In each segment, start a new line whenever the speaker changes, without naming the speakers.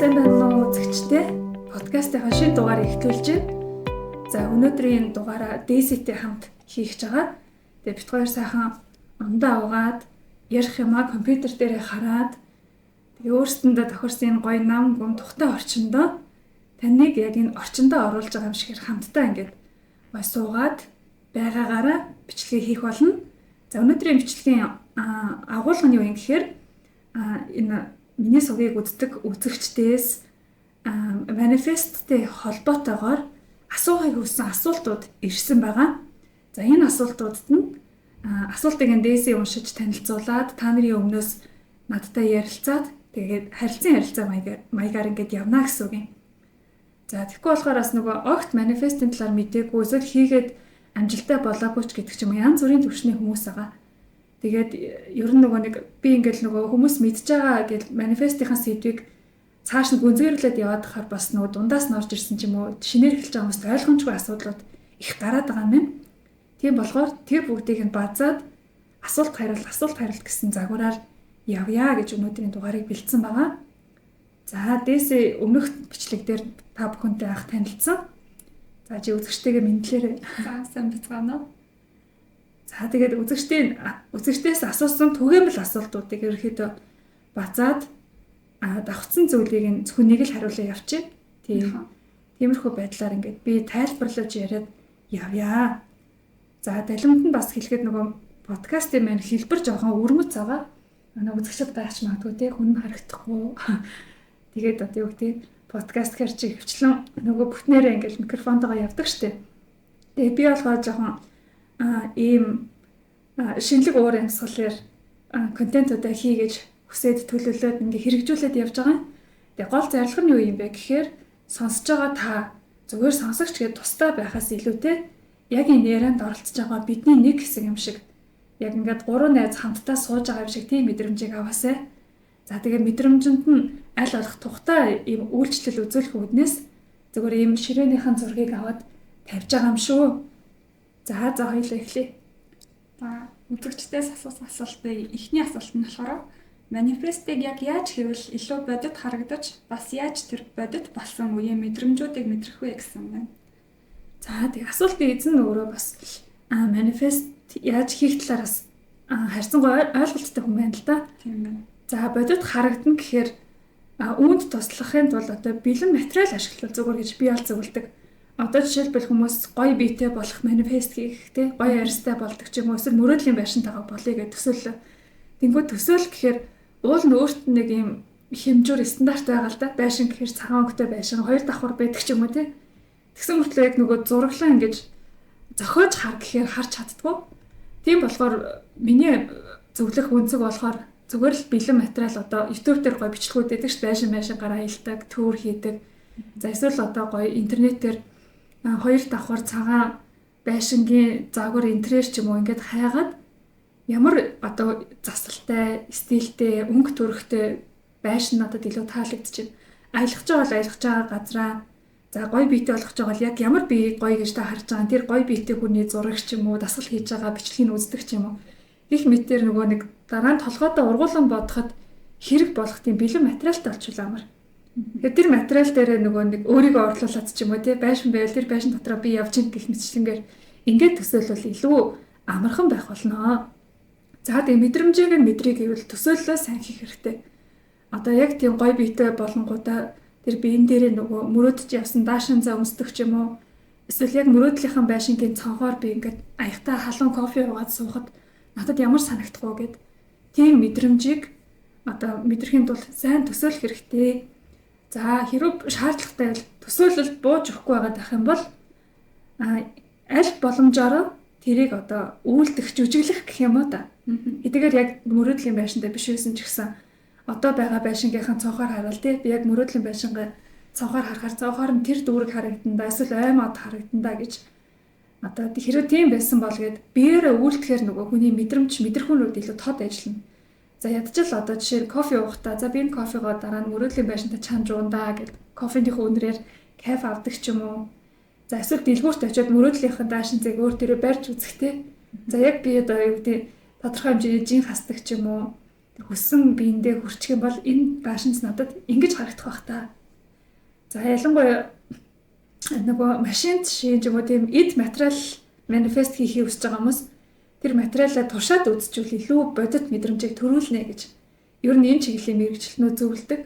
Сайн байна уу үзэгчдээ? Подкастын шинэ дугаарыг эхлүүлж байна. За өнөөдрийн дугаараа Дэситэй хамт хийх гэж байгаа. Тэгээ бид хоёр сайхан ундаа угаад ярих юмаа компьютер дээрээ хараад тэгээ өөрсдөндөө тохирсон энэ гоё нам гүн тухтай орчиндөө таныг яг энэ орчиндөө оруулж байгаа юм шиг хамтдаа ингээд гоё суугаад байгаагаараа бичлэгээ хийх болно. За өнөөдрийн бичлэгийн агуулга нь юу юм гэхээр энэ миний сувгийг үздэг үзэгчдээс манифесттэй холбоотойгоор асуухыг хүссэн асуултууд ирсэн байгаа. За энэ асуултуудад нь асуултыг дэсээ уншиж танилцуулаад та нарын өмнөөс надтай ярилцаад тэгээд харилцаа маягаар ингээд явна гэсэн үг юм. За тэгэхгүй болохоор бас нөгөө огт манифестийн талаар мэдээгүй эсвэл хийгээд амжилттай болоогүй ч гэдэг ч юм янз бүрийн төвшний хүмүүс байгаа. Тэгээд ер нь нөгөө нэг би ингээл нөгөө хүмүүс мэдж байгаа гэж манифестийн сэдвийг цааш нь гүнзгийрлээд яваад хахаар бас нөгөө дундаас нь орж ирсэн ч юм уу шинээр эхэлж байгаа хүмүүст ойлгомжгүй асуудлууд их гараад байгаа юм. Тийм болохоор тэр бүгдийг нь базаад асуулт хариулт гэсэн загвараар явъя гэж өнөөдрийн дугаарыг бэлдсэн байгаа. За дээсээ өмнөх бичлэг дээр та бүхэнтэй анх танилцсан. За чи үзэгчтэйгээ мэдлээрэй.
За сайн бацгаана.
За тэгээд үзэгчдээс асуусан түгээмэл асуултуудыг ерөөхдөө базаад давхцсан зүйлийг нь зөвхөн нэг л хариулаа явчих. Тиймэрхүү байдлаар ингээд би тайлбарлаж яриад явъя. За далимд нь бас хэлэхэд нөгөө подкастын маань хэлбэр жоохон өрмөц байгаа. Манай үзэгчд гайхаж магадгүй те хүн харагдахгүй. Тэгээд одоо юу гэдэг подкаст гэр чи хвчлэн нөгөө бүтнээрээ ингээд микрофонтойгоо явдаг штеп. Тэгээд би болохоор жоохон ийм шинэлэг уур амьсгалаар контентуудаа хийгээж хүсээд төлөвлөөд ингээ хэрэгжүүлээд явж байгаа. Тэгээ гол зорилго нь юу юм бэ гэхээр сонсож байгаа та зүгээр сонсогч гэдээ тустай байхаас илүүтэй яг энэ ярианд оролцож байгаа бидний нэг хэсэг юм шиг яг ингээд гурван найз хамтдаа сууж байгаа юм шиг тийм мэдрэмжийг аваасай. За тэгээ мэдрэмжинд нь аль болох тухтай ийм үйлчлэл үзүүлэх үүднээс зүгээр ийм ширээнийхэн зургийг аваад тавьж байгаа юм шүү. За хоёулаа эхлэе.
За үзэгчдээс асуусан асуултын эхний асуулт нь болохоор манифестыг яг яаж хийвэл илүү бодит харагдаж бас яаж тэр бодит болсон үеийн мэдрэмжүүдийг мэдрэх вэ гэсэн байна.
За тэг асуултын эзэн өөрөө бас манифест яаж хийх талаараас харьцангуй ойлголттой хүн байна л да.
Тийм байна.
За бодит харагдана гэхээр үүнд туслахын тулд одоо бэлэн материал ашиглавал зүгээр гэж би бол зөвлөдөг. Одоо жишээлбэл хүмүүс гоё биетэй болох манифест хийхтэй гоё арьстай болдог ч юм уу эсвэл мөрөөдлийн байшинтайгаа болъё гэж төсөөллөө. Тэнгүү төсөөл гэхээр уул нь өөрт нь нэг юм хэмжүүр стандарт байгаа л да. Байшин гэхээр цагаан өнгөтэй байшин хоёр давхар байдаг ч юм уу тий. Тэгсэн мөртлөө яг нөгөө зураглаа ингэж зохиож хар гэхээр харж чаддгүй. Тийм болохоор миний зөвлөх үнцэг болохоор зүгээр л бэлэн материал одоо YouTube дээр гоё бичлэгүүд байдаг ш байшин гараа хилдэг, төвөр хийдэг. За эсвэл одоо гоё интернетээр хоёр давхар цагаан байшингийн загвар интерьер ч юм уу ингээд хайгаад ямар одоо засалтай, стилтэй, өнгө төрхтэй байшин надад илүү таалагдчихэв. Аялах байгаа газраа за гоё биетэй болгож байгаа бол яг ямар бие гоё гэж та харж байгаа. Тэр гоё биетэй хүний зураг ч юм уу, дасгал хийж байгаа бичлэгийг үздэг ч юм уу. Их мэтэр нөгөө нэг дараа нь толгойдоо ургуулan бодоход хэрэг болох тийм бэлэн материалтай болчихлоо амар. Тэгэхээр тэр материал дээр нөгөө нэг өөрийгөө орлуулад ч юм уу тий байшин байвал тэр байшин дотроо би явж ийн гэх мэтчлэнгээр ингээд төсөөлвөл илүү амархан байх болно. За тэгээ мэдрэмжийг нь мэдрийг гэвэл төсөөллөө сайн хийх хэрэгтэй. Одоо яг тийм гоё биетэй болонгуудаа тэр биен дээрээ нөгөө мөрөөдөж явсан даашин цаа өмсдөг ч юм уу эсвэл яг мөрөөдлийнхэн байшингийн цонхоор би ингээд аягтай халуун кофе уугаад суухад надад ямар санагдах вэ гэд тийм мэдрэмжийг одоо мэдрэхийн тулд сайн төсөөлөх хэрэгтэй. За хэрвээ шаардлагатай бол төсөөлөлд бууж өгөхгүй байгаа дах юм бол аль боломжоор тэрийг одоо үйлдэх жүжиглэх гэх юм уу та. Хэдийгээр яг мөрөөдлийн байшинтай биш байсан ч гэсэн одоо байгаа байшингийнхан цонхоор хараал тий би яг мөрөөдлийн байшингаа цонхоор харахаар цонхоор нь тэр дүүрэг харагдана да эсвэл аймад харагдана да гэж одоо хэрвээ тийм байсан бол гээд биеэрээ үйлдэхээр нөгөө хүний мэдрэхүүнүүд илүү тод ажиллана. За ядчил одоо жишээ кофе уухтаа за би энэ кофегоо дараа нь мөрөөдлийн байшинтай чанж уунда гэд кофенийхөө үнрээр кайф авдаг ч юм уу. За эсвэл дэлгүүрт очиод мөрөөдлийнхэн даашин зэг өөр төрөө барьж үзэхтэй. За яг би одоо юу гэдэг тодорхой хэмжээний жин хасдаг ч юм уу. тэр хүссэн биендээ хүрчих юм бол энэ даашинс надад ингэж харагдах бах та. За ялангуяа нөгөө машин жишээ юм уу тийм эд материал манифест хийхийг хүсэж байгаа хүмүүс тэр материалаа туршаад үзчихвэл илүү бодит мэдрэмжийг төрүүлнэ гэж ер нь энэ чиглэлийн мэрэгчлэнүүд зөвлөдөг.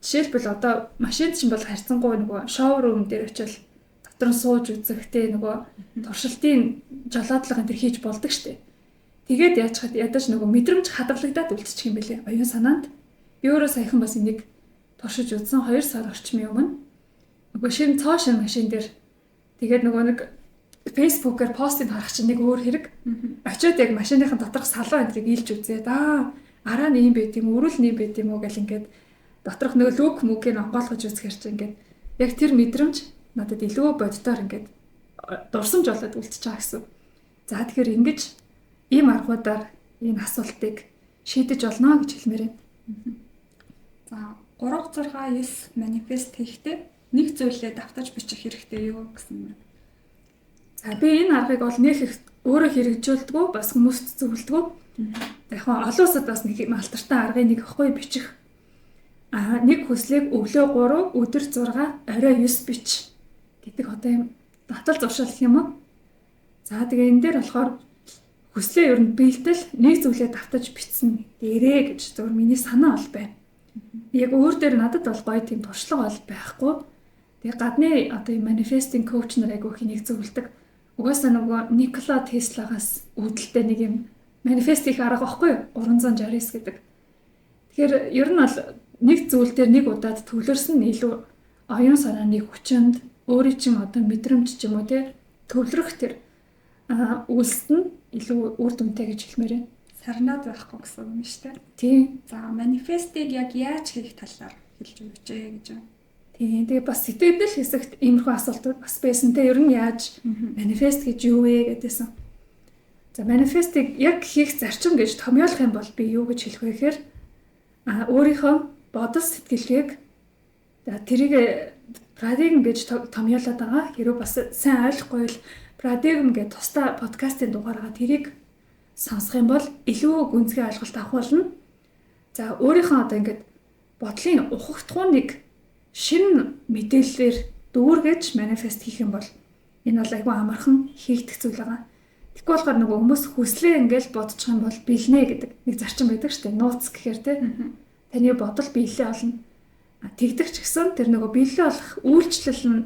Жишээлбэл одоо машин чинь бол харьцангуй нөгөө шоурум дээр очил дотор нь сууж үзэхтэй нөгөө туршилтын жолоодлого энэ төр хийж болдог штеп. Тэгээд ядаж нөгөө мэдрэмж хадгалагдаад үлдчих юм бэлээ. Оюун санаанд. Би өөрөө саяхан бас энийг туршиж үзсэн 2 сар орчмын өмнө. Нөгөө шинэ цоошин машин дээр тэгээд нөгөө нэг фэйсбүүкээр постыг харах чинь нэг өөр хэрэг. Очиод яг машиныхын доторх салуу энтрийг илж үзээд араа нь юм байт юм уу, өрүүл нь юм байт юм уу гэл ингээд доторх нэг лүк мүгийг онгойлгож үзэхэр чинь ингээд яг тэр мэдрэмж надад илүү боддоор ингээд дурсамж болоод үлдчихэж байгаа гэсэн. За тэгэхээр ингэж ийм аргуудаар энэ асуултыг шийдэж болно гэж хэлмээр байна.
За 3 6 9 манифест хийхдээ нэг зүйлээ давтаж бичих хэрэгтэй юу гэсэн юм.
За би энэ аргыг бол нэг их өөрөө хэрэгжүүлдэггүй бас хүмүүст зөвлөдөггүй. Яг олон улсад бас нэг алдартай аргын нэг ахгүй бичих. Нэг хүслийг өглөө 3, өдөр 6, орой 9 бич гэдэг одоо юм татал зуршил гэх юм уу. За тэгээ энэ дээр болохоор хүслээ ер нь бэлдэл нэг зүйлээ давтаж бичсэн дээрээ гэж зөвөр миний санаа бол байна. Яг өөр дээр надад бол гоё тийм туршлага бол байхгүй. Тэгээ гадны одоо манифестинг коуч нар айгуу хэнийг зөвлөдөг. Угаасаа нөгөө Никола Теслагаас үүдэлтэй нэг юм манифест их арга байхгүй 369 гэдэг. Тэгэхээр ер нь бол нэг зүйл дээр нэг удаад төвлөрсөн нь илүү оюун санааны хүчинд өөрийн чинь одоо мэдрэмж ч юм уу те төвлөрөх тэр үйлсэд нь илүү үр дүнтэй гэж хэлмээр байна.
Сарнаад байхгүй гэсэн юм шүү дээ.
Тийм.
За манифестыг яг яаж хийх талаар хэлж өгч гэж байна.
Тийм. Тэгээ бас сэтгэл хэсэгт иймэрхүү асуултууд бас байсан те ер нь яаж манифест гэж юу вэ гэдээсэн. За манифестыг яг хийх зарчим гэж томьёолох юм бол би юу гэж хэлэх вэ гэхээр өөрийнхөө бодол сэтгэлгээг тэрийг парадигм гэж томьёолоод байгаа. Хэрэв бас сайн ойлгохгүй бол парадигм гэж тусдаа подкастын дугаараа тэрийг сонсох юм бол илүү гүнзгий ойлголт авах болно. За өөрийнхөө одоо ингээд бодлын ухагтхууныг шинэ мэдээллээр дүүргэж манифест хийх юм бол энэ бол айгүй амархан хийгдэх зүйл байгаа. Тэгэхгүй болохоор нөгөө хүмүүс хүслээ ингээл бодчих юм бол бэлнэ гэдэг нэг зарчим байдаг шүү дээ. Нууц гэхээр те таны бодол биелэлээ олно. Тэгдэг ч гэсэн тэр нөгөө биелэлээ олох үйлчлэл нь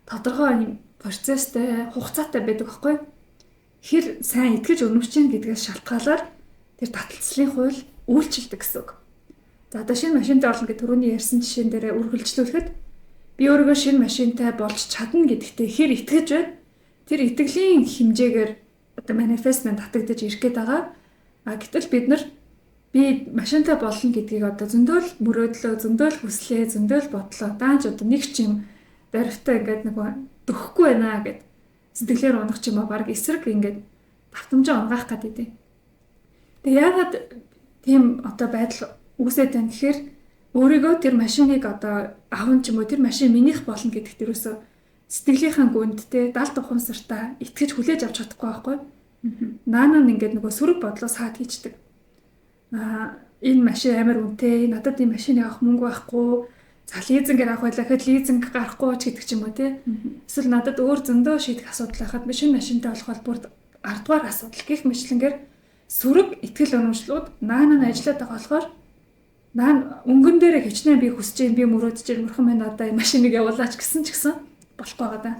тодорхой юм процесстэй, хугацаатай байдаг байхгүй. Хэр сайн итгэж өнөмч чинь гэдгээс шалтгаалаад тэр таталцлын хууль үйлчилдэг гэсэн үг. За одоо шинэ машинтай болно гэж түрүүний ярьсан жишээн дээр үргэлжлүүлэхэд би өөрийгөө шинэ машинтай болж чадна гэдэгтээ хэр итгэж байна. Тэр итгэлийн хэмжээгээр одоо манифестмент татагдаж ирэх гээд байгаа. Гэтэл бид нар би машинтай болно гэдгийг одоо зөндөөл мөрөөдлөө, зөндөөл хүслээ, зөндөөл бодлоо даанч одоо нэг ч юм даривтаа ингээд нэг дөхөхгүй байна гэд сэтгэлээр унах ч юм уу баг эсрэг ингээд давтамжаа унгаах гэдэг. Тэгээ яагаад тийм одоо байдал үүсээд байна гэхээр өөрийгөө тэр машиныг одоо авах ч юм уу тэр машин минийх болно гэдэгт ерөөсөө сэтгэлийнхаа гүндтэй далд ухамсартаа итгэж хүлээж авч чадахгүй байхгүй. Наана нь ингээд нөгөө сөрөг бодлоос хаад хийчдэг. Энэ машин амар үнэтэй, надад энэ машиныг авах мөнгө байхгүй. За лизингээр авах байлаа гэхэд лизинг гарахгүй ч гэдэг ч юм уу тий. Эсвэл надад өөр зөндөө шийдэх асуудал байхад шинэ машинтай болох бол бүр 10 дугаар асуудал гэх мэтлэнгээр сөрөг итгэл үнэмшлүүд наана нь ажиллаад байгаа болохоор наан өнгөн дээрээ хичнээн би хүсэж юм би мөрөөдөж юм мөрхөн минь одоо энэ машиныг явуулаач гэсэн ч гэсэн болохгүй байгаа даа.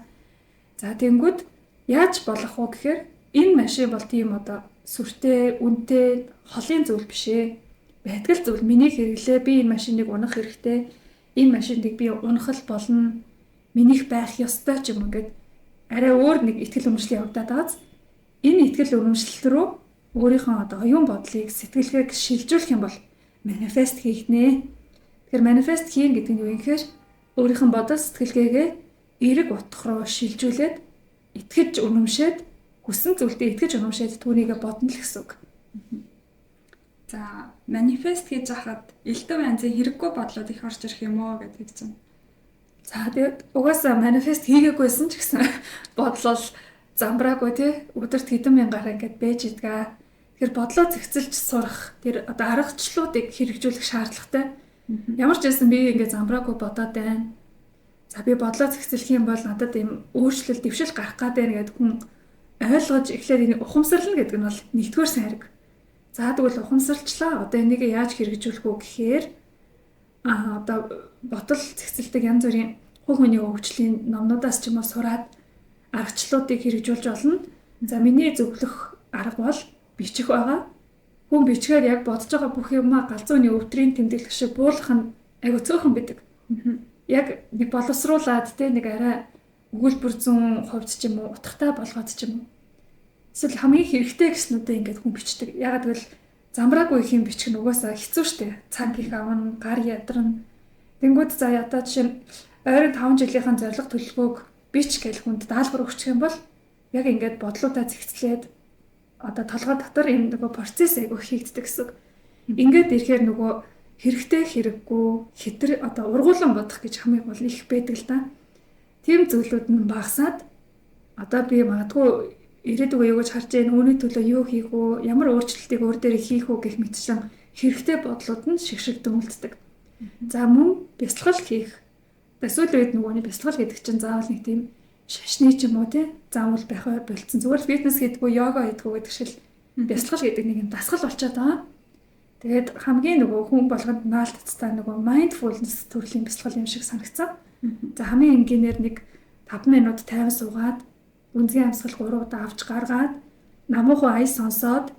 За тэнгүүд яаж болох вэ гэхээр энэ машин бол тийм одоо сүртэй, үнэтэй, холын зүйл биш ээ. Байтгал зүйл миний хэрэглээ би энэ машиныг унах хэрэгтэй. Энэ машиныг би унахал болно. Минийх байх ёстой ч юм ингээд арай өөр нэг итгэл үнэмшлийн явагдаад байгааз энэ итгэл үнэмшил рүү өөрийнхөө одоо оюун бодлыг сэтгэлгээг шилжүүлэх юм бол манифест хийх нэ. Тэгэхээр манифест хийн гэдэг нь юу юм гэхээр өөрийнхөө бодол сэтгэлгээгээ эерэг утга руу шилжүүлээд итгэж үнэмшээд хүссэн зүйлдээ итгэж үнэмшээд түүнийгээ бодно л гэсэн үг.
За манифест хийж хахад элдв янзын хэрэггүй бодлоод их орж ирэх юм уу гэдэг чинь.
За тэгээд угаасаа манифест хийгээгүйсэн ч гэсэн бодлол замбраагүй тий өдөрт хэдэн мянгаараа ингээд бэж идгээ. Тэгэхээр бодлоо зэгцэлж сурах тэр одоо аргачлалуудыг хэрэгжүүлэх шаардлагатай. Ямар ч байсан би ингээд замбраагүй бодоод байна. За би бодлоо зэгцэлэх юм бол надад ийм өөрчлөлт дэвшил гарах гад байна гэдэг хүн ойлгож эхлээд энийг ухамсарлана гэдэг нь бол нэгдүгээр сайн хэрэг. За тэгвэл ухамсарлчлаа. Одоо энийг яаж хэрэгжүүлэх үү гэхээр одоо бодол зэгцэлдэг янз бүрийн хувь хүний хөгжлийн номнуудаас ч юм уу сураад аргачлалуудыг хэрэгжүүлж болно. За миний зөвлөх арга бол бичих байгаа. Хүн бичгээр яг бодож байгаа бүх юмаа галзууны өвдрийн тэмдэглэх шиг буулгах нь айгүй цөөхөн байдаг. Яг нэг боловсруулад те нэг арай өгүүлбэр зүүн хувьд ч юм уу утгатай болгоод ч юм уу. Эсвэл хамгийн хэрэгтэй гэснүүдээ ингээд хүн бичдэг. Ягаад гэвэл замбраагүй их юм бичих нь угаасаа хэцүү шттэ. Цаг их авна, гар ядарна. Тэнгүүд за ядаа жишээ нь ойрын 5 жилийнхэн зорилго төлөвлөгөөг бич гэх хүнд даалгавар өгчих юм бол яг ингээд бодлуудаа зэгцлээд одоо толгой дотор юм нөгөө процесс айгу хийгддэг гэсэн. Ингээд ирэхээр нөгөө хэрэгтэй хэрэггүй хэтэр одоо ургуулan бодох гэж хамгийн гол их байдаг л да. Тийм зүйлүүд нь багасаад одоо би магадгүй ирээдүг юу гэж харж байна, үүний төлөө юу хийх үү, ямар өөрчлөлтийг өөр дээр хийх үү гэх мэтчлэн хэрэгтэй бодлууд нь шигшигдэн үлддэг. За мөн бясалгал хийх. Эсвэл үед нөгөөний бясалгал гэдэг чинь заавал нэг тийм шашны ч юм уу тий заавал байх болцсон. Зүгээр л фитнес гэдэггүй йога гэдэггүй гэдэг шиг бясалгал гэдэг нэг юм дасгал болчиход байгаа. Тэгээд хамгийн нөгөө хүн болгонд наалтцтай нөгөө mindfulness төрлийн бясалгал юм шиг санагцсан. За хамгийн энгийнээр нэг 5 минут тайван суугаад үнцгийн амьсгал 3 удаа авч гаргаад намуухан ая сонсоод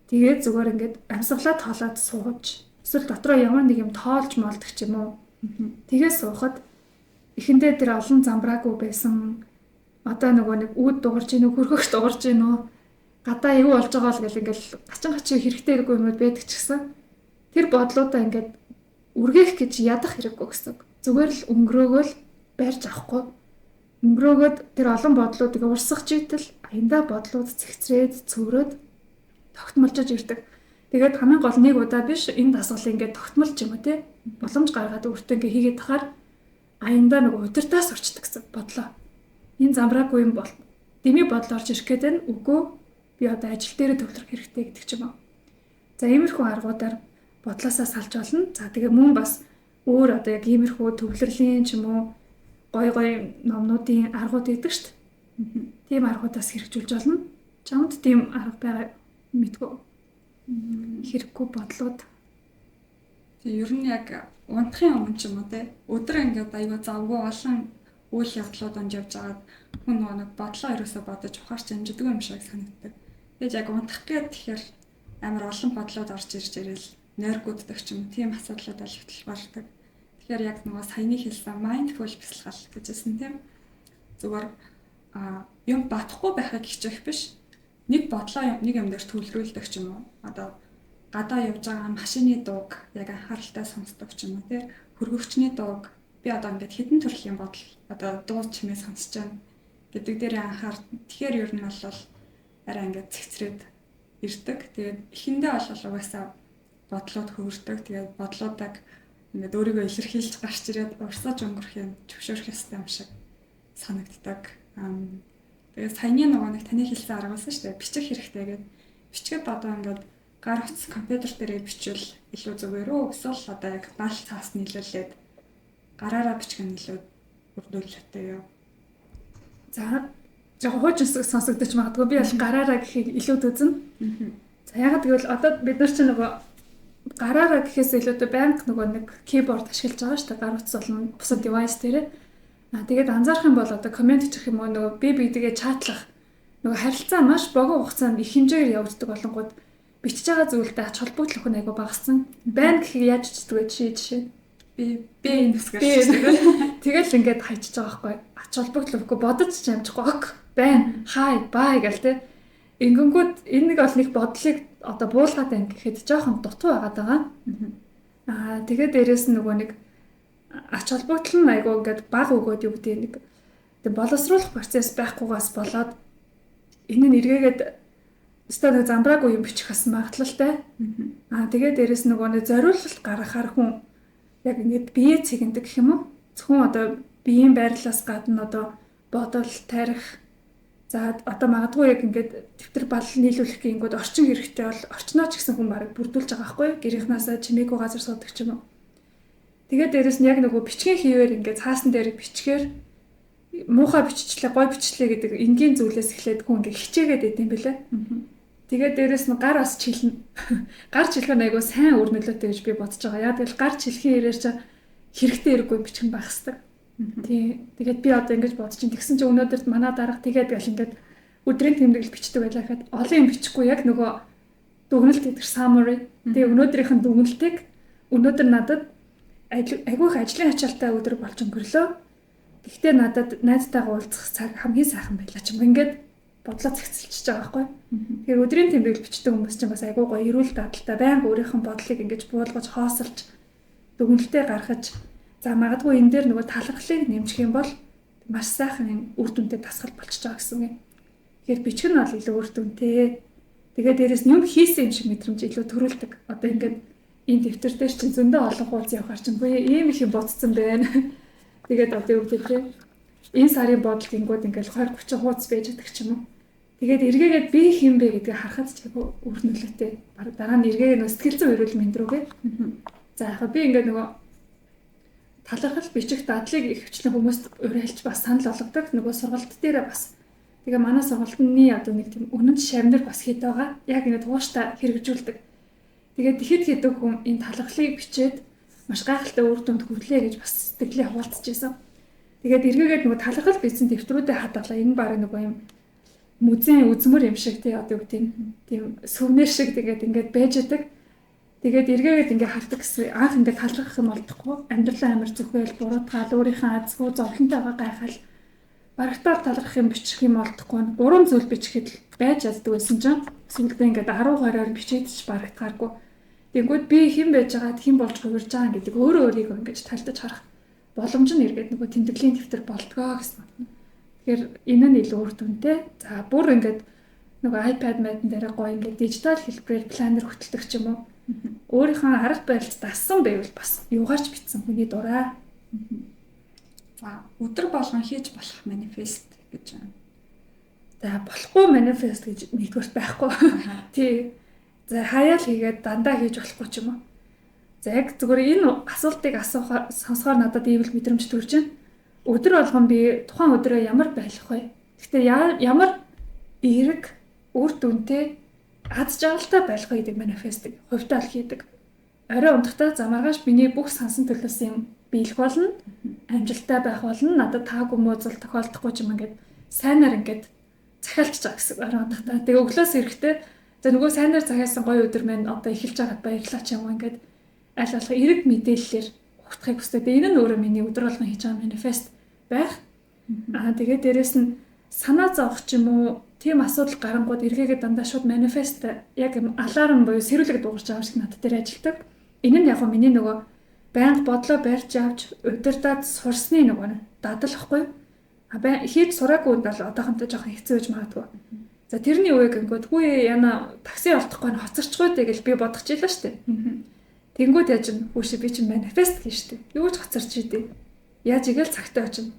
тэгээд зүгээр ингээд амьсгалаа тоолоод суугаж эсвэл дотроо ямар нэг юм тоолж молдог ч юм уу. Тэгээ суухад эхэндээ тэр олон замбраагүй байсан одоо нөгөө нэг үүд дугарч гинөө хөргөгч дугарч гинөө гадаа юу болж байгаа л гэл ингээл гачин хэрэгтэйгүй юмуд байдаг ч гэсэн тэр бодлуудаа ингээд үргээх гэж ядах хэрэггүй гэсэн. Зүгээр л өнгөрөөгөл барьж авахгүй. Өнгөрөөгöd тэр олон бодлуудыг урсгах жийтэл аяндаа бодлууд цэгцрээд цөврөөд тогтмолжож ирдэг. Тэгээд хамгийн гол нэг удаа биш энэ дасгалыг ингээд тогтмолж юм уу те боломж гаргаад өөртөө ингээд хийгээд тахаар аяндаа нөгөө удирдаас орчдөг гэсэн бодлоо. Энэ замбраагүй юм бол дэмий бодол орж ирэх гээд байна. Үгүй би одоо ажил дээр төвлөрөх хэрэгтэй гэдэг ч юм уу. За иймэрхүү аргуудаар бодлоосаа салж болно. За тэгээ мөн бас өөр одоо яг иймэрхүү төвлөрлийн ч юм уу гой номнуудын аргууд өгдөг шүү дээ. Тийм аргуудаас хэрэгжүүлж болно. Чамд тийм арга байгаа мэдгүй. Хэрэггүй бодлууд.
Тэгээ ер нь яг унтахын өмнө ч юм уу те өдөр ингээд аюу завгүй олон үйл явдлууд онж явж байгаад хүн нэг бодлоо ерөөсө бодож ухаарч амждаг юм шиг санагддаг. Тэгээд яг унтах гээд тэгэхээр амар олон бодлууд орж ирж ирэл нойргууддаг ч юм тийм асуудлууд олигдол болдог. Тэгэхээр яг нөгөө саяны хэлсэн mindful бясалгал гэжсэн тийм зүгээр юм батхгүй байхыг хичээх биш. Нэг бодлоо нэг юм дээр төвлөрүүлдэг ч юм уу. Одоо гадаа явж байгаа машины дууг яг анхааралтай сонсдог ч юм уу тий хөргөгчний дууг би одоо ингээд хэдэн төрлийн бодол одоо дуу чимээ сонсож байна гэдэг дээр анхаар тэгэхээр ер нь бол арай ингээд цэгцрээд ирдэг. Тэгээд эхэндээ бол угаасаа бодлоод хөвөрдөг. Тэгээд бодлоодаа ингээд өөрийгөө илэрхийлж гарч ирээд урсаж өнгөрөх юм зөвшөөрөх ёстой юм шиг санагддаг. Тэгээд саяны нөгөө нэг таны хэлсэн арга байсан шүү дээ. Бичих хэрэгтэй гэдэг. Бичгээд одоо ингээд гар утас компьютер дээр бичвэл илүү зүгээр үү? Эсвэл одоо яг бал цаас нийлүүлээд гараараа бичих нь илүү өрнөлттэй юу?
За яг хуучин сонсогдож магадгүй би бол гараараа гэхийг илүү төзөн. За яг тэгвэл одоо бид нар чинь нөгөө гараараа гэхээс илүүтэй банк нөгөө нэг keyboard ашиглаж байгаа шүү дээ. Гар утас болон бусад device дээр. Тэгээд анзаарах юм бол одоо комент хийх юм уу нөгөө би бидгээ чатлах нөгөө харилцаа маш богино хугацаанд их хэмжээгээр явагддаг болонгууд бичиж байгаа зүйлтэй ач холбогдол өхөн айгу багассан. Байна гэхийг яаж чийдэг вэ жишээ?
Би энэ хэсгээр
тэгэл ингээд хайчиж байгаа байхгүй. Ач холбогдол өгөхгүй бодож ч амжихгүй ок. Байна. Хай, бай гэл те. Ингэнгүүт энэ нэг бол нэг бодлыг одоо буулгаад байна гэхэд жоохон дутуу байгаад байгаа. Тэгээд дээрэс нь нөгөө нэг ач холбогдол нь айгу ингээд баг өгөөд юу гэдэг нэг боловсруулах процесс байхгүйгаас болоод энэ нь эргээгээд өстой нэг замбраагүй юм бичих бас магадлалтай. Тэгээд дээрэс нөгөө нэг зориулалт гаргахаар хүн яг ингээд бие цэгэндэг гэх юм уу? Зөвхөн одоо биеийн байрлалаас гадна одоо бодол, тарих, За одоо магадгүй яг ингээд дэвтэр бал нийлүүлэх гингүүд орчин хэрэгтэй бол орчноо ч гэсэн хүн бараг бүрдүүлж байгаа байхгүй юу? Гэрийнхнаасаа чимээгүй газар суудаг ч юм уу. Тэгээд дээрэс нь яг нөгөө бичгийн хийвэр ингээд цаасан дээр бичгээр муухай биччихлээ, гой биччихлээ гэдэг энгийн зүйлээс эхлээд хүн ингээд хичээгээд идэм билээ. Тэгээд дээрэс нь гар бас чилнэ. Гар чихлэх нь айгүй сайн үр нөлөөтэй гэж би бодож байгаа. Яг л гар чихлэхийн ирээр чи хэрэгтэй хэрэггүй бичих байх хэвээр. Тий. Тэгээд би одоо ингэж бодож чинь тэгсэн чинь өнөөдөр манай дарга тэгээд гал ингээд өдрийн тэмдэглэл бичдэг байлаа гэхэд олон юм бичихгүй яг нөгөө дүгнэлт гэдэг summary. Тэгээд өнөөдрийнх нь дүгнэлтийг өнөөдөр надад айгүй их ажлын ачаалтай өдөр болж өнгөрлөө. Гэхдээ надад найзтайгаа уулзах цаг хамгийн сайхан байлаа ч юм ингээд бодлоо зэгцэлчихэж байгаа байхгүй. Тэгэхээр өдрийн тэмдэглэл бичдэг хүмүүс чинь бас айгүй гоё эрүүл дадалтай байнга өөрийнхөө бодлыг ингэж буулгаж хоосолж дүгнэлтээ гаргаж за магадгүй энэ дээр нөгөө талархлыг нэмжих юм бол маш сайхан үр дүнтэй дасгал болчихж байгаа гэсэн үг. Тэгэхээр бичих нь бол илүү үр дүнтэй. Тэгээд дээрэс нь юм хийсэн юм шиг мэдрэмж илүү төрүүлдэг. Одоо ингээд энэ дэвтэр дээр чинь зөндөө олон хуудас явахаар чинь буюу ийм их юм бодсон байна. Тэгээд одоо юу гэдэг вэ? Энэ сарын бодол гингүүд ингээд 20-30 хуудас байж байгаа ч юм уу. Тэгээд эргээгээд би хэм бэ гэдгийг харахад ч үр нөлөөтэй. Бараг дараа нь эргээгээ нөө сэтгэл зүйн эрүүл мэнд рүүгээ. За яг би ингээд нөгөө талархал бичих дадлыг их хвчлэн хүмүүст уриалж бас санал болгодог. Нөгөө сургалт дээр бас тэгээ манай сургалтны одоо нэг тийм үнэн шавнар бас хэд байгаа. Яг ингээд тууштай хэрэгжүүлдэг. Тэгээд хэд хэдэн хүн энэ талархлыг бичээд маш гайхалтай үр дүнд хүрлээ гэж бас сэтгэлээ хуваалцаж байсан. Тэгээд эргээгээд нөгөө талархал бичсэн дэвтрүүдэд хадгалаа. Энэ баг нөгөө юм музейн үзмөр юм шиг тий одоо тийм сүвнэр шиг тэгээд байж идэг. Тэгээд эргээгээд ингээ хардаг гэсэн анх ингээ талархах юм олдохгүй амьдралаа амар зүхэл буруутгаал өөрийнхөө азгүй зовлонтойгоо гайхал барагтаар талархах юм бичих юм олдохгүй 3 зүйл бичихэд байж чаддаг байсан чинь сүүлдээ ингээ 10-20-оор бичээд ч барагтгааргүй. Тэгэнгүүт би хэн байж байгаад хэн болж хувирж байгаа гэдэг өөрөө өөрийгөө ингээ тайлдаж харах боломж нь эргээд нөгөө тэмдэглэлийн дэвтэр болдгоо гэсэн. Тэгэхээр энэ нь илүү үр дүнтэй. За бүр ингээ нөгөө iPad мэдэн дээр гоё ингээ дижитал хэлбэрээр планер хөтэлдэг ч юм уу. Өөрийнхөө арга барилд дассан байвал бас юугаарч битсэн хүний дураа.
За өдөр болгон хийж болох манифест гэж байна.
За болохгүй манифест гэж нэгдүгээр байхгүй. Тий. За хаяал хийгээд дандаа хийж болохгүй ч юм уу. За яг зүгээр энэ асуултыг сонсохоор надад ийм л мэдрэмж төрж байна. Өдөр болгон би тухайн өдрөө ямар байх вэ? Гэхдээ ямар эерэг үр дүнтэй аз жаргалтай байх гэдэг манифестыг хувьдаа л хийдэг. Орой унтахтаа за маргааш миний бүх сансан төлөөсөн юм биелэх болно. Амжилттай байх болно. Надад таагүй мөзөл тохиолдохгүй ч юм ингээд сайнаар ингээд захиалчихж байгаа гэсэн орой унтахтаа. Тэгээ өглөөс эрэхтэй за нөгөө сайнаар захиалсан гоё өдөр маань одоо эхэлж байгаад баярлалаа ч юм уу ингээд аль болох эрэг мэдээллээр ухтахыг хүсдэг. Энэ нь өөрөө миний өдөр болгон хийж байгаа манифест байх. Тэгээд дээрэс нь санаа зовох ч юм уу тийм асуудал гарангууд эргээгээд дандаа шууд манифест яг аларм буюу сэрүүлэг дуурч байгаа шиг надад дээр ажилтдаг. Энэ нь яг нь миний нөгөө байнга бодлоо барьж авч удирдаад сурсны нөгөө дадлахгүй. Хийж сураагүй бол одоохонтой жоохон хэцүү гэж магадгүй. За тэрний үеиг ингээд хүү яна такси олдохгүй нь хоцорчгүй гэж би бодож илаа штэ. Тэнгүүд яаж нь хүүши би чинь манифест хийн штэ. Юу ч хоцорч идэв. Яаж игээл цагтаа очино.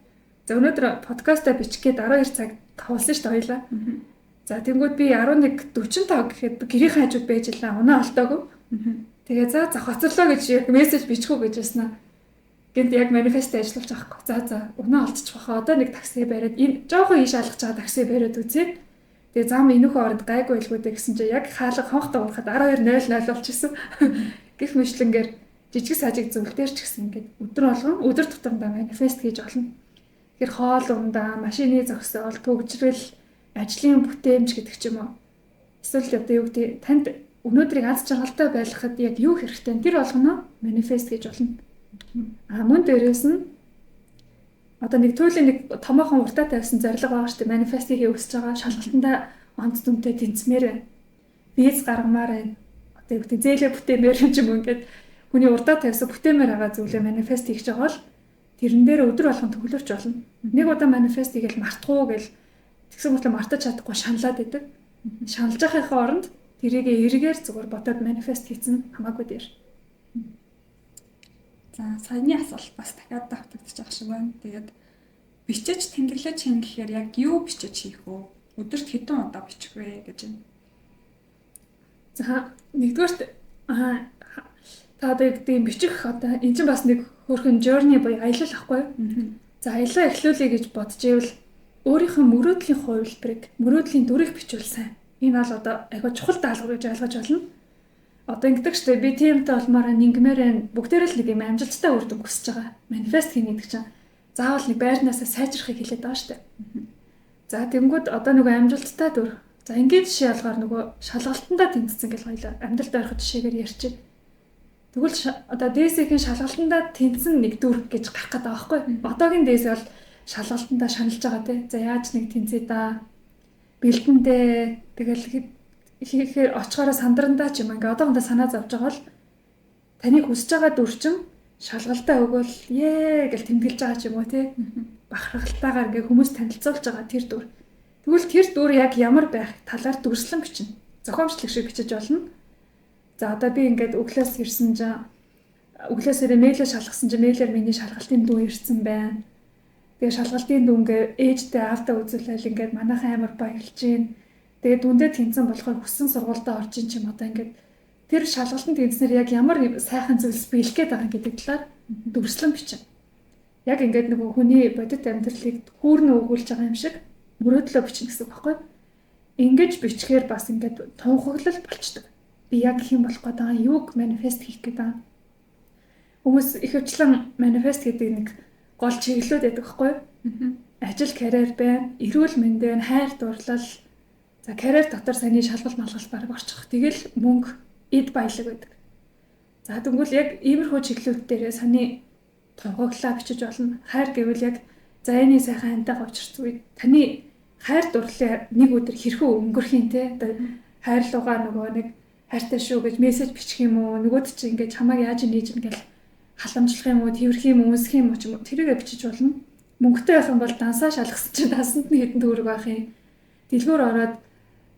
За өнөөдөр подкастаа бичихгээд 12 цаг тавуулсан шүү дээ хоёлаа. За тэнгууд би 11:45 гэхэд гэрийн хажууд байж илаа. Унаа олтоогүй. Тэгээ за хоцорлоо гэж мессеж бичихүү гэж яснаа. Гэнт яг манифест ажиллаж байгаа байхгүй. За унаа олдчих واخа. Одоо нэг такси бариад энэ жоохон ийш алгаж байгаа такси бариад үзье. Тэгээ зам энүүхөө оронд гайгүй илгүүдээ гэсэн чинь яг хаалга хонхтой уурахад 12:00 болчихсон. Гэх мэтлэнгээр жижиг сажиг зөвлөлтөр ч гэсэн ингээд өдөр болгон өдөр тутамдаа манифест хийж олно. Тэгэхээр хоол ундаа, машины зогсоол, төгжрөл, ажлын бүтээмж гэдэг ч юм уу. Эсвэл одоо юу гэдэг танд өнөөдрийг аз жаргалтай байлгахад яг юу хэрэгтэй вэ? Тэр болгоно манифест гэж болно. Мөн дээрээс нь одоо нэг туйлын нэг томоохон уртаа тавьсан зорилго байгаа шүү дээ. Манифестыг өгсөж байгаа шалгалтандаа онц дүнтэй тэнцмээр байна. Виз гаргамаар байна. Одоо юу гэдэг зээлээ бүтээмээр юм ч юм ингээд хүний уртаа тавьсан бүтээмээр байгаа зүйлээ манифест хийж байгаа бол тэрэн дээр өдөр болгон төгөлөрч болно. Нэг удаа манифест хийгээл мартахгүй гэл тэгсэн мэт мартаж чадахгүй шаналаад идэг. Шаналж байхын оронд тэрийг эргээр зүгээр бодоод манифест хийсэн хамаагүй дээр.
За саяны асуулт бас дахиад давтагдчих шиг байна. Тэгээд бичиж тэмдэглэж хийн гэхээр яг юу бичиж хийх вэ? өдөрт хэдэн удаа бичих вэ гэж байна.
За нэгдүгээрт та одоо тийм бичих одоо эн чинь бас нэг хөрхэн journey буюу аялал ахгүй юу? За аялал эхлүүлэе гэж бодож ивэл өөрийнхөө мөрөөдлийн хувилбарыг мөрөөдлийн дүрийг бичвэл сайн. Энэ бол одоо айгаа чухал даалгавар гэж ойлгож байна. Одоо ингэдэг штэ би тиймтэй олмоор нингмээр бүгдээрээ л нэг юм амжилттай үр дүн хүсэж байгаа. Манифест хийнэ гэдэг чинь заавал нэг байрнаасаа сайжрахыг хэлээд байгаа штэ. За тэнгууд одоо нөгөө амжилттай дүр. За ингээд жишээ алгаар нөгөө шалгалтандаа тэнцсэн гэж хоёлаа амьдралд орох жишээгээр ярьчих. Тэгвэл одоо ДС-ийн шалгалтандаа тэнцсэн нэг дүр гэж гарах гэдэг байгаа байхгүй. Одоогийн ДС бол шалгалтандаа шаналж байгаа тий. За яаж нэг тэнцээ да. Бэлтэндээ тэгэл хийхээр очихороо сандрандаа ч юм ингээ одоохондоо санаа зовж байгаа бол таныг хүсэж байгаа дүр чинь шалгалтаа өгөөл гэж тэмдэглэж байгаа ч юм уу тий. Бахархалтайгаар ингээ хүмүүс танилцуулж байгаа тэр дүр. Тэгвэл тэр дүр яг ямар байх талаар дүрслэн бичнэ. Зохиомжлог шиг бичиж болно. За одоо би ингээд өглөөс ирсэн чинь өглөөсөө мэйлээ шалгасан чинь мэйлээр миний шалгалтын дүү ирсэн байна. Тэгээ шалгалтын дүүнгээ ээжтэй аавтаа үзүүлэл ингээд манайхан амар баярлж гин. Тэгээ дүндээ тэнцэн болохоор хүссэн сургуультай орж ин ч юм одоо ингээд тэр шалгалтанд тэнцснээр яг ямар сайхан зүйлс биелэх гээд байгаа гэдэг талаар дүрслэн бичнэ. Яг ингээд нөгөө хүний бодит амьдралыг хүүрнэ өгүүлж байгаа юм шиг мөрөөдлөө бичнэ гэсэн үг байхгүй. Ингэж бичгээр бас ингээд тунхаглал болчдөг. Би яг хэм болох гээд байгаа юуг манифест хийх гээд байгаа. Хүмүүс ихэвчлэн манифест гэдэг нэг гол чиглэлүүд байдаг байхгүй. Ажил, карьер байна, эрүүл мэнд байна, хайр дурлал. За карьер дотор саяны шалгал малгал баг орчих. Тэгэл мөнгө, эд баялаг байдаг. За тэгвэл яг иймэрхүү чиглэлүүд дээрээ саяны тунхаглалаа бичиж болно. Хайр гэвэл яг за энэ сайхан хантайгаа учирч үед таны хайр дурлалыг нэг өдөр хэрхэн өнгөрөх юм те. Хайрлуугаа нөгөө нэг хайртай шүү гэж мессеж бичих юм уу? Нөгөөд чи ингээд чамайг яаж нээж ин гэл халамжлах юм уу, тэрх юм уу, үнсэх юм уу ч юм уу тэрийгэ бичиж болно. Мөнгөтэй байх юм бол дансаа шалгасан чинь дансанд нь хэдэн төгрөг байх юм. Дэлгүүр ороод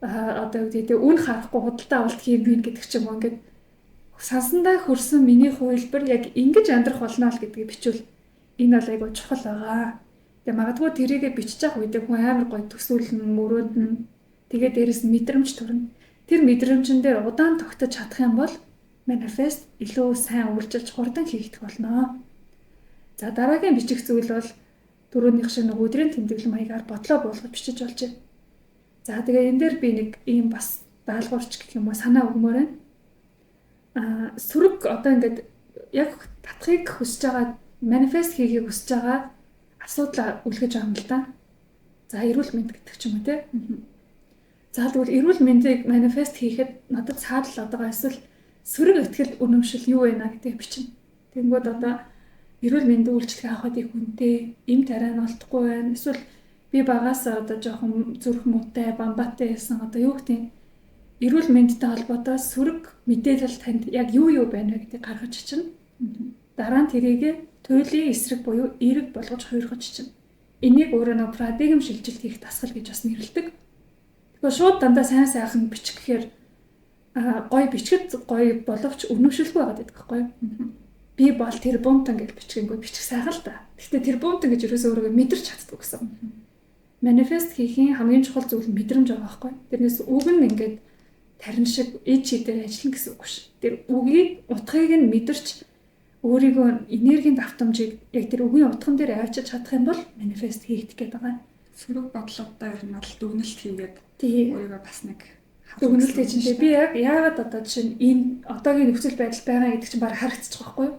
одоо үгдээ үн харахгүй худалдаа авалт хийм бин гэдэг ч юм уу ингээд сансандаа хөрсөн миний хувилбар яг ингэж амьдрах болно л гэдгийг бичвэл энэ бол айгуу чухал байгаа. Тэгээ магадгүй тэрийгэ бичиж явах үедээ хүн амар гоё төсөөлнө, мөрөөднө. Тэгээ дээрэс нь мэдрэмж төрнө. Тэр мэдрэмжэн дээр удаан тогтож чадах юм бол манифест илүү сайн үржилж хурдан хийгдэх болно. За дараагийн бичих зүйл бол дөрөвнийх шиг нэг өдрийн тэмдэглэл маягаар бодлоо буулгаж бичиж болж байна. За тэгээ энэ дээр би нэг ийм бас даалгаварч гэх юм уу санаа өгмөр байна. Сүрэг одоо ингээд яг татахыг хүсэж байгаа манифест хийхийг хүсэж байгаа асуудал үлгэж байгаа юм л да. За эрүүл мэнд гэдэг ч юм уу те. За тэгвэл эрүүл мэндийг манифест хийхэд надад цаадал одоо эсвэл сөрөг ихтгэл үнэмшил юу вэ гэдгийг бичнэ. Тэнгүүд одоо эрүүл мэндийн үйлчлэгээ авахд их үнэтэй, эм тариа нь олдохгүй байна. Эсвэл би багасаа одоо жоохон зүрх муутай, бамбаатай байсан одоо юу гэдэг юм эрүүл мэндтэй холбоотой сөрөг мэдээлэл танд яг юу байна вэ гэдгийг гаргаж чинь. Дараа нь тэрийг туйлын эсрэг буюу эерэг болгож хуургаж чинь. Энийг өөрөө нэг парадигм шилжилт хийх дасгал гэж бас нэрлэдэг. Тэгэхээр шууд дандаа сайн сайхан бичих гэхээр гой бичгэд гой боловч өнөмшөлгүй байгаад байдаг байхгүй юу? Би бол тэр бунтан гэж бичгэнгөө бичих сайхан л да. Гэхдээ тэр бунтан гэж ерөөсөө өөрийгөө мэдэрч чаддаг гэсэн. Манифест хийхийн хамгийн чухал зүйл мэдрэмж байгаа байхгүй юу? Тэрнээс үг нь ингээд тарин шиг эд чидээр ажиллана гэсэн үг ш. Тэр үгийг утгыг нь мэдэрч өөрийгөө энергийн давтамжийг яг тэр үгийн утган дээр авчиж чадах юм бол манифест хийгдэх гээд байгаа.
Сөрөг бодлоготой ер нь бол дүгнэлт хийгээд өөрийгөө бас нэг
дүгнэлт хийж дээ. Би яг яагаад одоо жишээ нь энэ одоогийн нөхцөл байдал байгаа гэдэг чинь баг харагдчих واخгүй юу?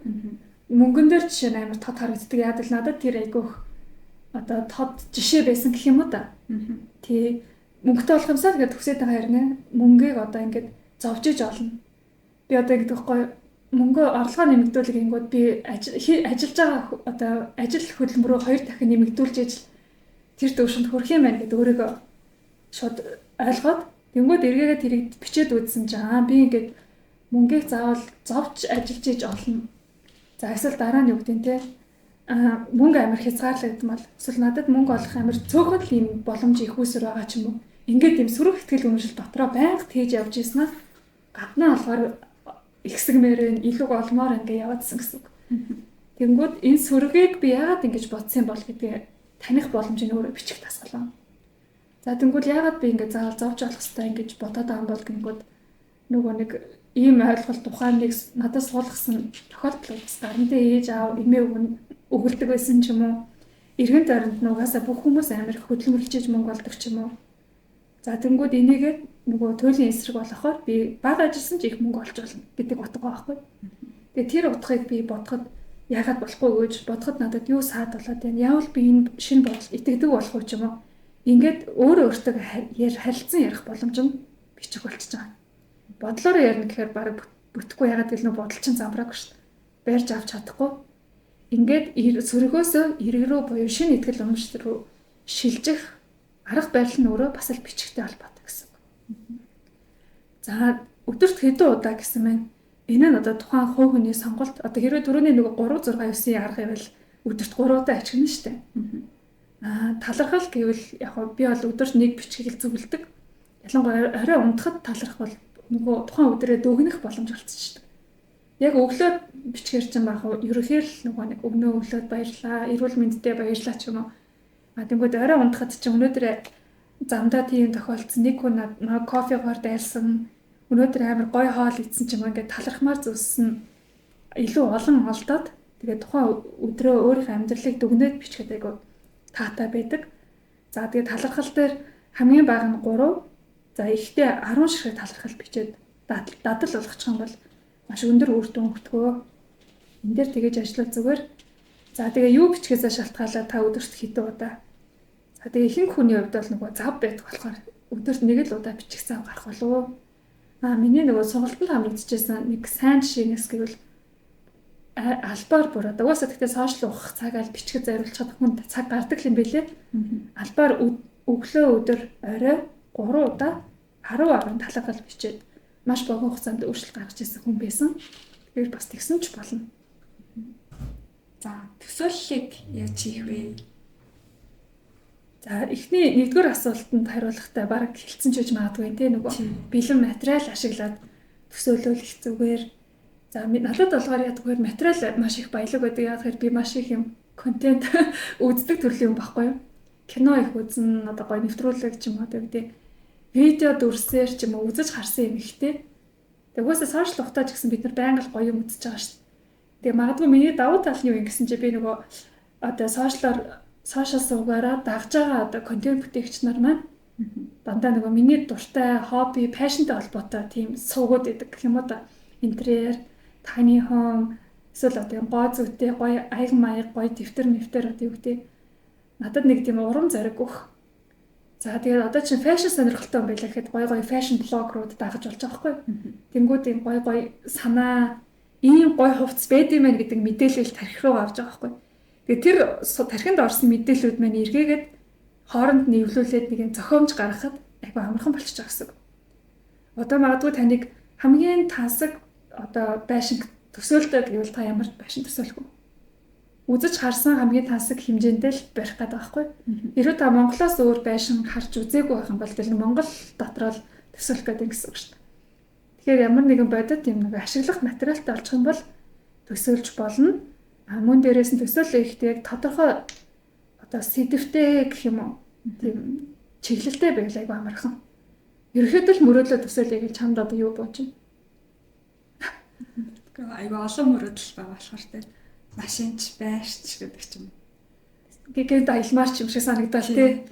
Мөнгөн дээр жишээ нь амар тод харагддаг. Яг л надад тэр айгүйх одоо тод жишээ байсан гэх юм уу та. Тий мөнгөтэй болох юмсаа тэгээд төгсөөд байгаа хэрнээ мөнгийг одоо ингээд зовж иж олно. Би одоо ингэдэг байхгүй мөнгө орлогоо нэмэгдүүлэх гингүүд би ажиллаж байгаа одоо ажил хөдөлмөрөө 2 дахин нэмэгдүүлж ижил тэр төвшөнд хүрэх юм байна гэдэг өөрийгөө шууд ойлгоод тэнгууд эргээгээ тэрийг бичээд үзсэн чинь би ингээд мөнгийг заавал зовж ажиллаж иж олно. За эсвэл дараа нь юу гэдэг те мөнгө амар хязгаарлагдсан бол эсвэл надад мөнгө олох амар цөөхөн л юм боломж их үүсэр байгаа ч юм уу. Ингээд юм сөрөг ихтгэл үнэмшил дотроо байнга тээж явж ийснаа гаднаа болохоор ихсгмээр байна, илүү олмоор ингээ яваадсан гэсэн үг. Тэнгүүд энэ сөргийг би яагаад ингэж бодсон бол гэдгийг таних боломжийг өөрөө бичих тасгалаа. За За тэнгууд яагаад би ингээд заавал зовж олох хэрэгтэй ингэж бодоод байгаа юм бол гингүүд нөгөө нэг ийм ойлголт тухайн нэг надад суулгасан тохиолдол ус гарантай ээж аав эмээ өгөлдөг байсан ч юм уу. Иргэн тойронд нугасаа бүх хүмүүс амар их хөдөлмөрлөж мөнгө олдог ч юм уу. За тэнгууд энийг нөгөө туйлын эсрэг болохоор би бага ажилласан ч их мөнгө олж болно гэдэг утга байхгүй. Тэгээ тэр утгыг би бодоход яагаад болохгүй гэж бодоход надад юу саад болоод байна. Яавал би энэ шинэ бодол итгэдэг болох уу ч юм уу. Ингээд өөрөө өөртөө харилцан ярих боломж нь бичих болчихж байгаа. Бодлороо ярина гэхээр баг бүтэхгүй ягаад гэвэл нөө бодол чинь замбраагүй шүү дээ. Барьж авч чадахгүй. Ингээд сөргөөсөө эрг рүү буюу шинэ итгэл үнэмш рүү шилжих арга барил нь өөрөө бас л бичгтэй холбоотой гэсэн. За өдөрт хэдэн удаа гэсэн мэн энэ нь одоо тухайн хувь хүний сонголт одоо хэрвээ түрүүний нөгөө 3 6 9-ийн арга ивэл өдөрт 3 удаа ачихна шүү дээ. Талархал гэвэл яг би бол өдөрт нэг бичгийг зөвлөдөг. Ялангуяа орой унтахад талархах бол нөгөө тухайн өдрөө дүгнэх боломж олцсон шүү дээ. Яг өглөө бичгээр чинь баг ерөөхээр л нөгөө нэг өгнөө өглөөд баярлаа, эрүүл мэндтэй баярлаа ч юм уу. Тэнгүүд орой унтахад чинь өнөөдөр замдаа тийм тохиолдсон нэг хүн наа кофегоор дайлсан өнөөдөр амар гоё хоол идсэн ч юм ингээд талархмаар зүссэн илүү олон олдоод тэгээд тухайн өдрөө өөрийнхөө амьдралыг дүгнээд бичгээд айгу таатай байдаг. За тэгээд талархал дээр хамгийн бага нь 3, за ихтэй 10 ширхэг талархал бичээд дадал болгочих юм бол маш өндөр үр дүн өгтгөө. Энд дээр тэгэж ажиллах зүгээр. За тэгээ юу бичгээсээ шалтгаалаад та өдөрт хэдэн удаа. За тэгээ ихэнх хүний хувьд бол нөгөө зав байдаг болохоор өдөрт нэг л удаа бичих зав гарах болов. Миний нөгөө сонголтод хамрагдчихсан нэг сайн жишээнээс гэвэл албаар бүр одоо угаасаа тэгтээ сошиал ухах цагаа л бичгэд зориулчихад хүнд цаг гардаг юм билэ. Албаар өглөө өдөр орой 3 удаа 10 талархал бичээд маш богино хугацаанд өөрчлөлт гаргаж ирсэн хүн байсан. Тэгэхээр бас тэгсэн ч болно.
За төсөөллийг яаж хийх вэ?
За эхний нэгдүгээр асуултанд хариулахдаа баг хэлсэн ч гэж магадгүй те нөгөө бэлэн материал ашиглаад төсөөлөл их зүгээр. За надад болохоор ядгаар материал маш их баялаг байдаг. Яг тэгэхээр би маш их юм контент үздэг төрлийн юм баггүй юу? Кино их үзэн одоо гоё нэвтрүүлэг ч юм уу гэдэг. Видео дүрсээр ч юм уу үзэж харсан юм ихтэй. Тэгээ угаасаа сошиал ухтааж гэсэн бид нар байнга л гоё юм үзэж байгаа шүү дээ. Тэгээ магадгүй миний давуу тал нь юу юм гэсэн чи би нөгөө одоо сошиал суугаараа дагж байгаа одоо контент бүтээгч нар маань дандаа нөгөө миний дуртай хобби, пашнтай холбоотой тийм суугаад идэг гэх юм уу да. Интерьер, tiny home, эсвэл одоо гоо зүйтэй, гоё аяг маяг, гоё дэвтэр одоо юу гэдэг. Надад нэг тийм урам зориг өгөх. За тэгээд одоо чинь фэшн сонирхолтой юм байлаа гэхэд гоё фэшн блогрууд дагаж болж байгаа байхгүй. Тэнгүүд ийм гоё санаа, ийм гоё хувцас байд юм байна гэдэг мэдээлэл тархи руу авч байгаа байхгүй. Тэгээд тэр тархинд орсон мэдээллүүд маань эргээгээд хооронд нэвлүүлээд нэг юм зохиомж гаргахад айгүй амархан болчихж байгаа гэсэн. Одоо магадгүй таныг хамгийн тансаг одоо байшин төсөөлдөг гэвэл та ямар байшин төсөөлөх вэ? Үзэж харсан хамгийн тансаг хэмжээндээ л барих гэдэг байхгүй. Хэрвээ та Монголоос өөр байшин харж үзээгүй байх юм бол тэр Монгол дотроо л төсөөлөх гэдэг гэсэн үг шүү дээ. Тэгэхээр ямар нэгэн бодит юм нэг ашиглах материалтай олчих юм бол төсөөлж болно. Мөн дээрээс нь төсөөлөх ихтэй яг тодорхой одоо сэдвтэй гэх юм уу тийм чиглэлтэй байвал айгүй амархан. Ерөнхийдөө л мөрөөдлөө төсөөлье гэж чамд одоо юу бооч юм?
Айгүй олон мөрөөдөл байгаа болохоор тийм машинч, байрч гэдэг ч юм.
Гэгээд аялмаар ч юм шиг санагдал тий.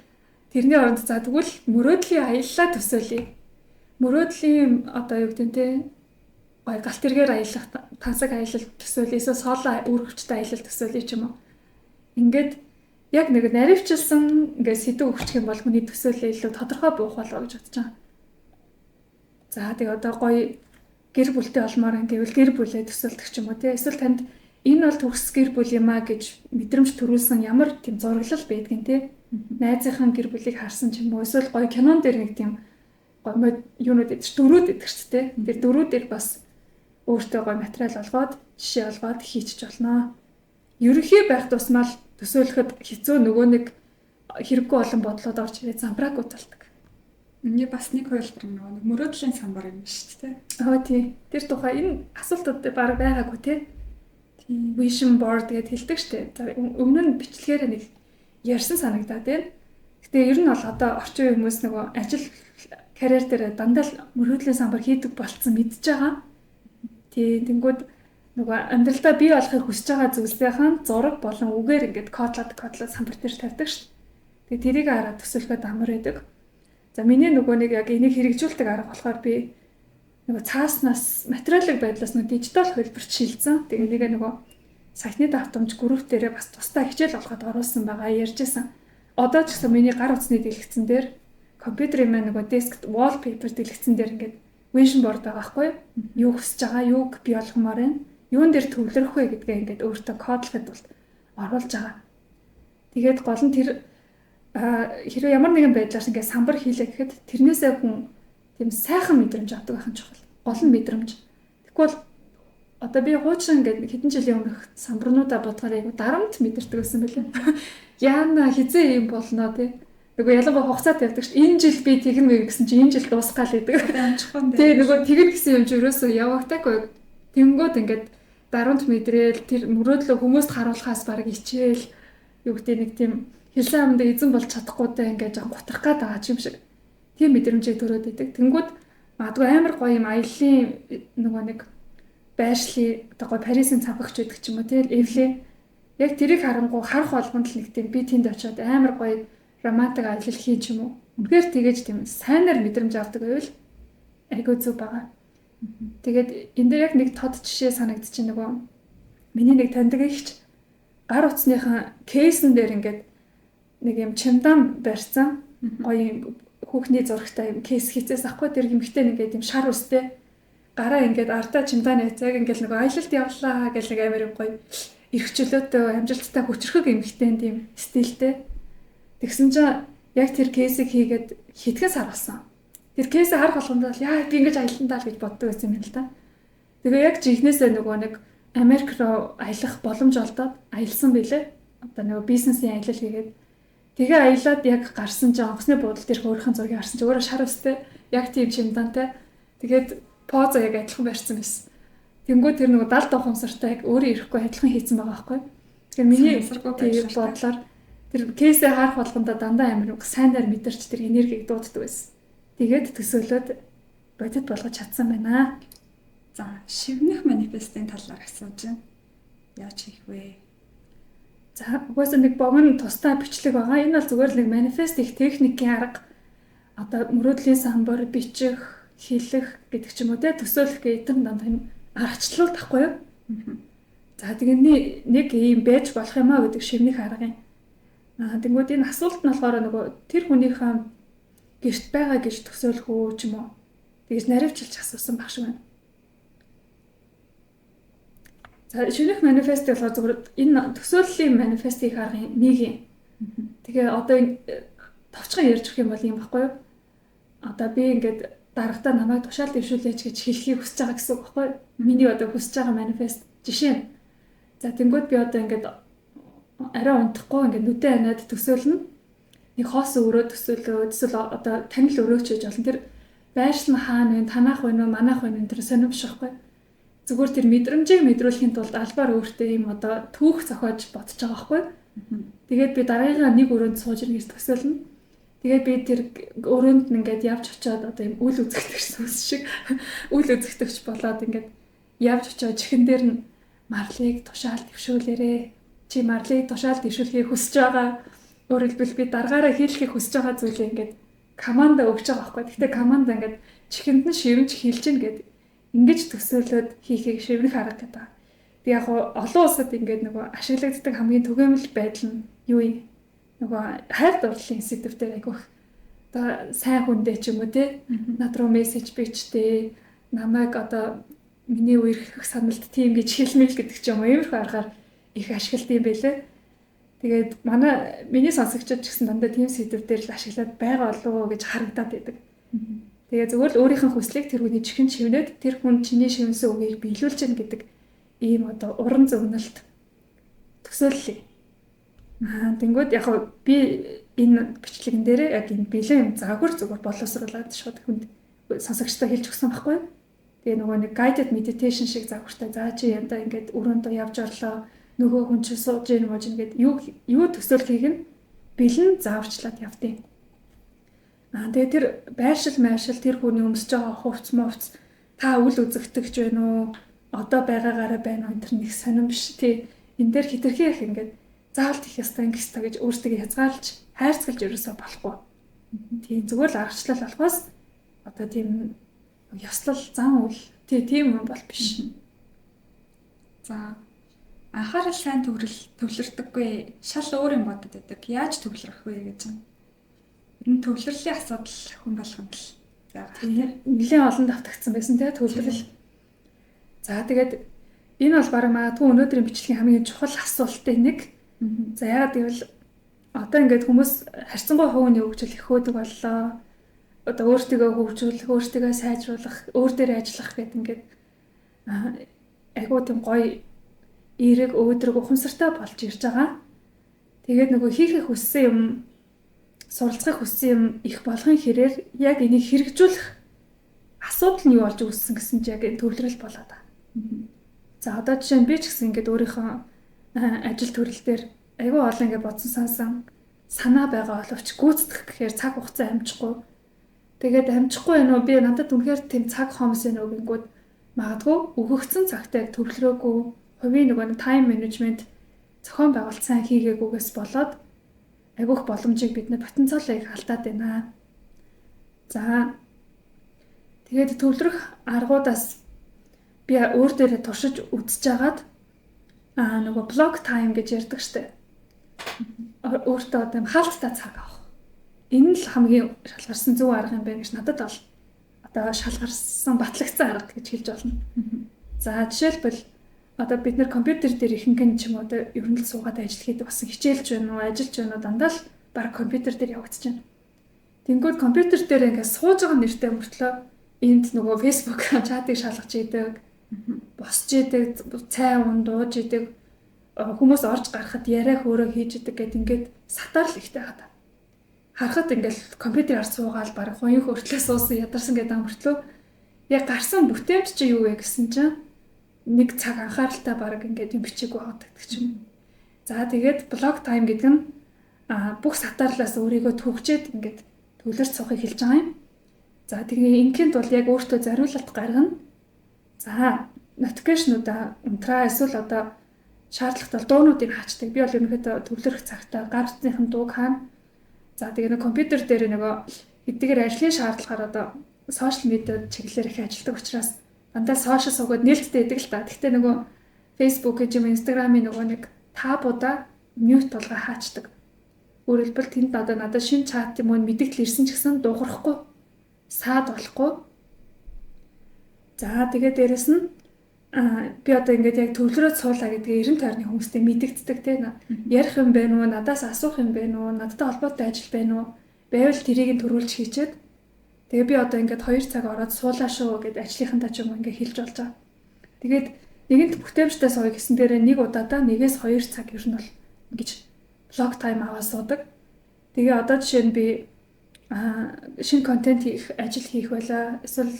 Тэрний оронд за тэгвэл мөрөөдлийн аяллаа төсөөлье. Мөрөөдлийн одоо юу гэдэг тий гоё галт тэргээр аялах тансаг аялал төсөөлье. Эсвэл сооло үүрэгчтэй аялал төсөөлье ч юм уу. Ингээд яг нэг наривчилсан ингээд сэдв өгчих юм бол хүний төсөөлөл илүү тодорхой буух болоо гэж бодож байгаа. За тэгээ одоо гоё гэр бүлтэй олмоор гэвэл гэр бүлээ төсөөлдөг ч юм уу тий. Эсвэл танд энэ бол төгс гэр бүл юм а гэж мэдрэмж төрүүлсэн ямар тийм зураглал байдгийг тий. Найзынхаа гэр бүлийг харсан ч юм уу эсвэл гоё кинон дээр нэг тийм гоё юунууд идэж дөрүүд идэж ч тий. Тэр дөрүүдээр бас өөртөө гоё материал олгоод жишээ олгоод хийчих болно. Ерөнхий байх тусмал төсөөлөхөд хэцүү нөгөө нэг хэрэггүй олон бодлоод орж ирээд замбраагүй талдаг.
Миний бас нэг хувилбар нэг мөрөөдлийн самбар юм шүү дээ.
Тий. Тэр тухай энэ асуултууд баг байгаагүй тий. Vision board гэдээ хэлдэг штэ. За өмнө нь бичлэгээр нэг ярьсан санагдаад байна. Гэтэ ер нь бол одоо орчин үеийн хүмүүс нөгөө ажил карьер дээр дандаа л мөрөөдлийн самбар хийдэг болцсон мэдж байгаа. Тэнгүүд нөгөө амьдралдаа бий болохыг хүсэж байгаа зүйлсийн зураг болон үгээр ингээд кодлоод самбар дээр тавьдаг шүү дээ. Тэгээ тэрийг хараад төсөөлөхөд амар байдаг. За миний нөгөө нэг яг энийг хэрэгжүүлдэг арга болохоор би нөгөө цааснаас материалын байдлаас нөгөө дижитал хөлбөрт шилжсэн. Тэгээ нэг нөгөө сайтны давтамж групп дээрээ бас тусдаа хичээл болгоод оруулсан байгаа ярьжсэн. Одоо ч гэсэн миний гар утасны дэлгэцэн дээр компьютерийн маань нөгөө деск wallpaper дэлгэцэн дээр ингээд vision board байгаа байхгүй юу хүсэж байгаа юуг бий болгомоор байна. Юун дээр төвлөрөх вэ гэдгээ ингээд өөртөө кодлоход бол оруулж байгаа. Тэгээд гол нь тэр хэрвээ ямар нэгэн байдлаар ингээд самбар хийлээ гэхэд тэрнээсээ хүн тийм сайхан мэдрэмж авдаг байх нь чухал. Гол нь мэдрэмж. Тэгвэл одоо би хуучин ингээд хэдэн жилийн өмнөх самбарнуудаа бодохоор айгу дарамт мэдэрдэг байсан байлээ. Яана хизээ юм болно тий. Нөгөө ялангуяа хугацаа тавьдаг шүү. Энэ жил би тэгнэ гэсэн чинь энэ жил дуусгаал гэдэг. Тий нөгөө тэгнэ гэсэн юм чи ерөөсөө явагдаагүй. Тэнгүүд ингээд дарамт мэдрээл тэр мөрөөдлөө хүмүүст харуулахаас бараг ичээл юу гэдэг нэг тийм хэлсэн амд эзэн болж чадахгүйдаа ингээд жоо готрах гээд байгаа юм шиг. Тийм мэдрэмжийг төрөөд идэг. Тэнгүүд магадгүй амар гоё юм аяллаа нөгөө нэг байршлын одоо гоё Парисын цамхагч байдаг ч юм уу тий эвлээ. Яг тэрийг харангуй харах болгонд л нэг тийм би тэнд очиод амар гоё романтик ажил хийж юм уу. Үнэхээр тэгэж тийм сайнаар мэдрэмж авдаг байвал айгүй зүг байгаа. Тэгээд энэ дээр яг нэг тод жишээ санагдчихэв нөгөө миний нэг таньдаг ихч гар утасныхаа кейсэн дээр ингээд нэг юм чемодан барьсан гоё хүүхний зурагтай юм кейс хийцээс ахгүй тэр юмхтэй ингээд юм шар үстэй гараа ингээд артаа чемодан яцаг ингээд нөгөө аялалд явлаа гэл нэг амар гоё эрхчлөөтэй амжилттай хүчрхэг юмхтэй тийм стилтэй. Тэгсэн чинь яг тэр кейсийг хийгээд хитгэн сар болсон. Тэр кейсээ харах болгонд бол яа би ингэж аяландаа л гэж боддог байсан юм л да. Тэгээ яг жихнээсээ нөгөө нэг Америк руу аялах боломж олдоод аялсан билээ. Одоо нөгөө бизнесийн аялал хийгээд тэгээ аялаад яг гарсан чинь онгоцны буудлын дээр өөрийнхөө зургийг харсан чинь өөрөө шар үстэй яг тийм чемодантай. Тэгээд позо яг адилхан барьсан байсан. Тэнгүү тэр нөгөө 70 ухамсартай яг өөрөө ирэхгүй адилхан хийцэн байгаа байхгүй. Тэгэхээр миний бодлоор тэр кейсээ харах болгондоо дандаа амар сайнаар мэдэрч тэр энергийг дууддаг байсан. Тэгээд төсөөлөд бодит болгож чадсан байна.
За, шивнэх манифестын талаар асууж байна. Яаж хийх вэ?
За, угаасаа нэг богино тусдаа бичлэг байгаа. Энэ бол зүгээр л нэг манифест их техникийн арга. Одоо мөрөөдлийн самбар бичих, хэлэх гэдэг ч юм уу те төсөөлөх гэдэг дандаа юм аргачлал тахгүй юу? За, тэгээд нэг юм байж болох юм аа гэдэг шивнэх арга юм. Тэнгүүд энэ асуулт нь болохоор нөгөө тэр хүнийхээ гэрт байгаа гэж төсөөлөх үү ч юм уу. Тэгэж наривчилж асуусан баг шиг байна. За шивнэх манифест болохоор зөвхөн энэ төсөөллийн манифестыг харгын нэг юм. Тэгээ одоо товчхон ярьж өгөх юм бол юм баггүй юу? Одоо би ингээд дарагтаа намайг тушаал дэвшүүлээч гэж хэлхийг хүсэж байгаа гэсэн үг баггүй юу? Миний одоо хүсэж байгаа манифест жишээ нь. За тэнгүүд би одоо ингээд арай унтахгүй ингээд нүдэн анаад төсөөлнө. Нэг хоос өрөө төсөөлөө эсвэл одоо танил өрөөч гэж болно. Тэр байршил нь хаана вэ? Танах вэ нөө манах вэ нэ тэр сонирмшихгүй. Зүгээр тэр мэдрэмжийг мэдрүүлэхийн тулд албаар өөртөө юм одоо түүх зохиож бодож байгаа байхгүй. Тэгээд би дараагийнхаа нэг өрөөнд сууж ирнэ гэж төсөөлнө. Тэгээд би тэр өрөөнд нь ингээд явж очиод одоо юм үл үзэгдэгч сүнс шиг үл үзэгдэгч болоод ингээд явж очиод чихэн дээр нь марлыг тушаал дэвшүүлээрэ. Чи марлыг тушаал дэвшүүлэхийг хүсэж байгаа. Өөрөөр хэлбэл би дараагаараа хийлэхийг хүсэж байгаа зүйлээ ингээд команда өгч байгаа байхгүй. Гэхдээ команда ингээд чихэнд нь шивнж хийлж гин гэд ингэж төсөөлөд хийхийг шивнэх арга гэдэг. Тэг яг олон улсад ингээд нөгөө ашиглагддаг хамгийн түгээмэл байдал нь юу юм? Нөгөө хайр дурлалын сэдвээр айгүйх одоо сайн хүндээ ч юм уу те над руу мессеж бичтэй намайг одоо миний үерхэх саналд тийм гэж хэлмэл гэдэг ч юм уу иймэрхүү аргаар их ашиглад юм байлээ. Тэгээд миний сонсогчид ч гэсэн дандаа тийм сэдвээр л ашиглаад байгаа болов уу гэж харагдаад байдаг. Тэгээ зөвхөн л өөрийнх нь хүслийг тэр хүний чихэн шивнээд тэр хүн чиний шивнсэн үгийг биелүүлж гин гэдэг ийм одоо уран зөгнөлт төсөөллөө. Тэнгүүд яг би энэ бичлэгэн дээр яг энэ бэлэн загвар зүгээр боловсруулад шууд хүнд сонсогчтой хэлж өгсөн байхгүй. Тэгээ нөгөө нэг guided meditation шиг загвартай заа чи янда ингээд өрөөндөө явж орлоо. Нөгөө хүн чинь сууж ийн мууж ингээд юу төсөөлөхийг нь бэлэн зааварчлаад явдیں۔ Тэгээ тэр байршил тэр хүний өмсөж байгаа хувцс мовц та үл үзэгдэгч байна уу? Одоо байгаагаараа байна уу? Тэр нэг сонирн биш тий. Энэ дээр хитрхи их ингээд заавал тийх ёстой ингэх ёстой гэж өөртөө хязгаарлаж хайрцгалж ерөөсөө болохгүй. Тийм зүгээр л аргачлал болохоос одоо тийм ёслол зан үйл тийм юм бол биш.
За анхаарал сайн төвлөрдөггүй шал өөр юм бодод байдаг. Яаж төвлөрөх вэ гэж байна. Энэ төвлөрлийн асуудал хүн болгонд л
тийм нэлээд олон давтагдсан байсан тийм төвлөрөл. За тэгээд энэ бол бараг магадгүй өнөөдрийн бичлэгийн хамгийн чухал асуултын нэг. За яагаад гэвэл одоо ингээд хүмүүс харьцангуй хувийн хөгжил их хөдөг боллоо. Одоо өөртөө хөгжүүлэх, өөртөө сайжруулах, өөр дээр ажиллах гэдэг ингээд айгуу тийм гоё эерэг өөдрөг ухамсартай болж ирж байгаа. Тэгээд нөгөө хийхийг хүссэн юм, суралцахыг хүссэн юм их болгон хэрээр яг энийг хэрэгжүүлэх асуудал нь юу болж үүссэн гэсэн чи яг энэ төвлөрөл болоод байгаа. За одоо жишээ нь би ч гэсэн ингээд өөрийнхөө ажил төрөл дээр айгүй олон ингээд бодсон сансан санаа байгаа боловч гүйцэтгэх гэхээр цаг хугацаа амжихгүй. Тэгээд амжихгүй байна уу? Би надад үнэхээр тийм цаг хомс энэ үгэнгүүд магадгүй өгөгдсөн цагтаа төвлөрөөгүй хувийн нөгөө тайм менежмент зохион байгуулалт сайн хийгээгүйгээс болоод айгүйх боломжийг бид нэ потенциалыг алдаад байна. За тэгээд төвлөрөх аргуудаас би өөр дээрээ туршиж үзэж агаад нөгөө блок тайм гэж ярьдаг штеп. Өөртөө одоо хаалттай цаг авах. Энэ л хамгийн шалгарсан зөв арга юм байна гэж надад бол одоо шалгарсан батлагдсан арга гэж хэлж болно. За жишээлбэл одоо бид нэр компьютер дээр ихэнх нь ч юм уу одоо ер нь л суугаад ажил хийдэг басан хичээлж байна уу, ажиллаж байна уу дандаа л баг компьютер дээр явагдаж байна. Тэнгүүд компьютер дээр ингээд сууж байгаа нэртэй мөртлөө энд нөгөө Facebook чатыг шалгаж идэг, босч идэг, цай уун дууж идэг, хүмүүс орж гарахад яриа хөөрөө хийж идэг гэд ингээд сатаар л ихтэй хата. Харахад ингээд компьютераар суугаал баг хоёрын хөртлөө суусан ядарсан гэдэг амөртлөө яг гарсан бүтээмж чи юу вэ гэсэн чинь нэг цаг анхааралтай баг ингээд юм бичиг байгадаг ч юм. За тэгээд блок тайм гэдэг нь бүх сатаарлаас өөрийгөө төгжээд ингээд төвлөрч суухыг хэлж байгаа юм. За тэгээ инкент бол яг өөртөө зориулалт гаргана. За нотификейшнуудаа унтраа эсвэл одоо шаардлагатай дуунуудыг хаачдаг. Би бол ерөнхийдөө төвлөрөх цагтаа гар утсынхын дууг хаана. За тэгээ нэг компьютер дээр нөгөө хэдийгээр ажлын шаардлагаар одоо сошиал медиа чиглэлээр их ажилладаг учраас дандаа сошиал суугаад нээлттэй идэг л та. Гэхдээ нөгөө Facebook гэж юм Instagram-ийн нөгөө нэг табуудаа мьют болгоо хаачдаг. Өөрөөр хэлбэл тэнд одоо надад шинэ чат юм уу мэдээлэл ирсэн ч гэсэн дуугарахгүй, саад болохгүй. За тэгээ дээрэс нь би одоо ингээд яг төвлөрөөд суулаа гэдгээ 90 тойрны хүмүүстэй мэдэгддэг тийм ярих юм байна уу, надаас асуух юм байна уу, надтай холбоотой ажил байна уу, байвал тэрийг нь төрүүлж хийчихэд тэгээ би одоо ингээд 2 цаг ороод суулаа шүү гэд ажлынхантаа ч юм ингээд хэлж болж байгаа. Тэгээд нэгэнт бүтээмжтэй сууя гэсэн дээрээ нэг удаадаа 1-2 цаг ер нь бол ингэж блок тайм аваа суудаг. Тэгээ одоо жишээ нь би шинэ контент хийх, ажил хийх байлаа. Эсвэл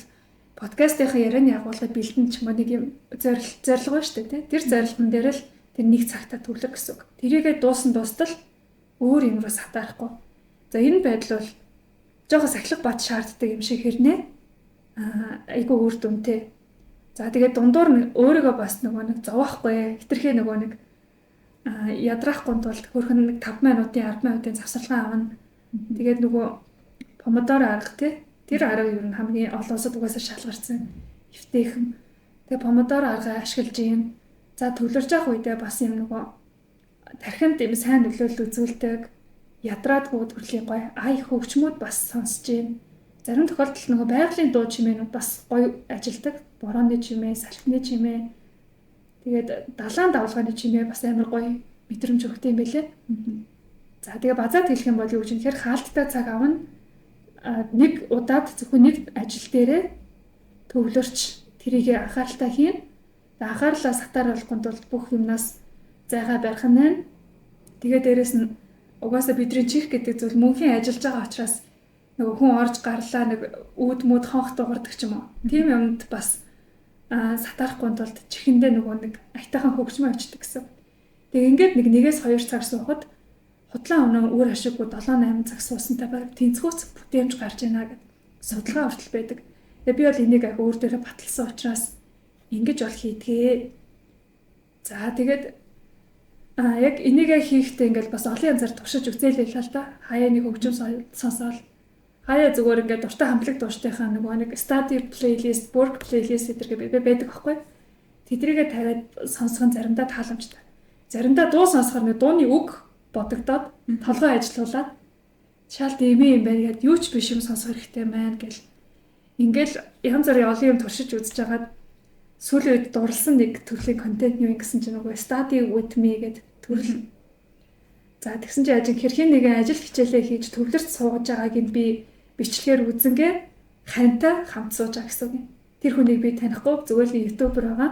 подкастынхаа ярианы агуулгыг бэлдэн ч юм уу нэг юм зорилго байна шүү дээ. Тэр зорилгон дээр л тэр нэг цагтаа төвлөрөх гэсэн үг. Тэрийгээ дуустал өөр юм руу сатаарахгүй. За энэ байдал бол жоохон сахилга бат шаарддаг юм шиг хэрнээ. Айгүй үр дүнтэй. За тэгээд дундуур нь өөрийгөө бас нөгөө нэг зовохгүй, хитрхээ нөгөө нэг ядраахгүй тулд хөрхөн нэг 5 минутын 10 минутын завсарлага авна. Тэгээд нөгөө помодоро арга тий. Тэр арга ер нь хамгийн олон улсад угаасаа шалгарсан. Эвтэйхэн. Тэгээ помодоро арга ашиглаж юм. За төвлөрж явах үедээ бас юм нөгөө тархинд юм сайн нөлөөлөл үзүүлдэг. Ядраадгүй төрлийн гоё ай хөгжмүүд бас сонсож юм. Зарим тохиолдолд нөгөө байгалийн дуу чимээнүүд бас гоё ажилдаг. Борооны чимээ, салхины чимээ. Тэгээд далайн давлгааны чимээ бас амар гоё мэдрэмж өгдөг юм байлээ. За тэгээ базаад хэлэх юм бол юу гэж нэхэр хаалттай цаг авна. Нэг удаад зөвхөн нэг ажил дээрээ төвлөрч тэрийг анхааралтай хийн. Анхаарлаа сатаар болохын тулд бүх юмнаас зайгаа барих нь байна. Тэгээ дээрэс нь угаасаа бидний чих гэдэг зүйл мөнхийн ажиллаж байгаа учраас нөгөө хүн орж гарлаа нэг үүд мөд хонх дуурдаг ч юм уу. Тийм юмд бас сатаарахгүй тулд чихэндээ нөгөө нэг айтайхан хөгжмөө авчдаг гэсэн. Тэгээ ингээд нэг 1-2 цаг суухад худлаа өнөө үр ашиггүй 7-8 цаг суусантай баг тэнцвүүц бүтээмж гарч ийна гэдэг судалгаа хүртэл байдаг. Тэгээ би бол энийг яг өөр дээрээ баталсан учраас ингэж бол хийдгээ. За тэгээд яг энийг хийхдээ ингээл бас олон янзаар туршиж үзээлээ л да. Хаяа нэг хөгжим сонсоол. Хаяа зүгээр ингээд дуртай хамтлаг дууштайхаа нэг study playlist, work playlist гэдэг байдаг байхгүй. Тэдрийгээ тавиад сонсох нь заримдаа тааламжтай. Заримдаа дуу сонсохоор нэг дууны үг бодогдоод толгой ажилуулад шал дэмий юм байна гэд юу ч биш юм сонсох хэрэгтэй байна гэл. Ингээл янз бүрийн олон юм туршиж үзэж хагаад сүүлийн үед дурлсан нэг төрлийн контент юу гэсэн чинь нөгөө study with me гэдэг төрөл. За тэгсэн чинь ажин хэрхэн нэгэн ажил хичээлээ хийж төвлөрч суугаж байгааг нь би бичлэгээр үзэнгээ хантай хамт сууж байгаа гэсэн үг. Тэр хүнийг би танихгүй зүгээр л ютубер байгаа.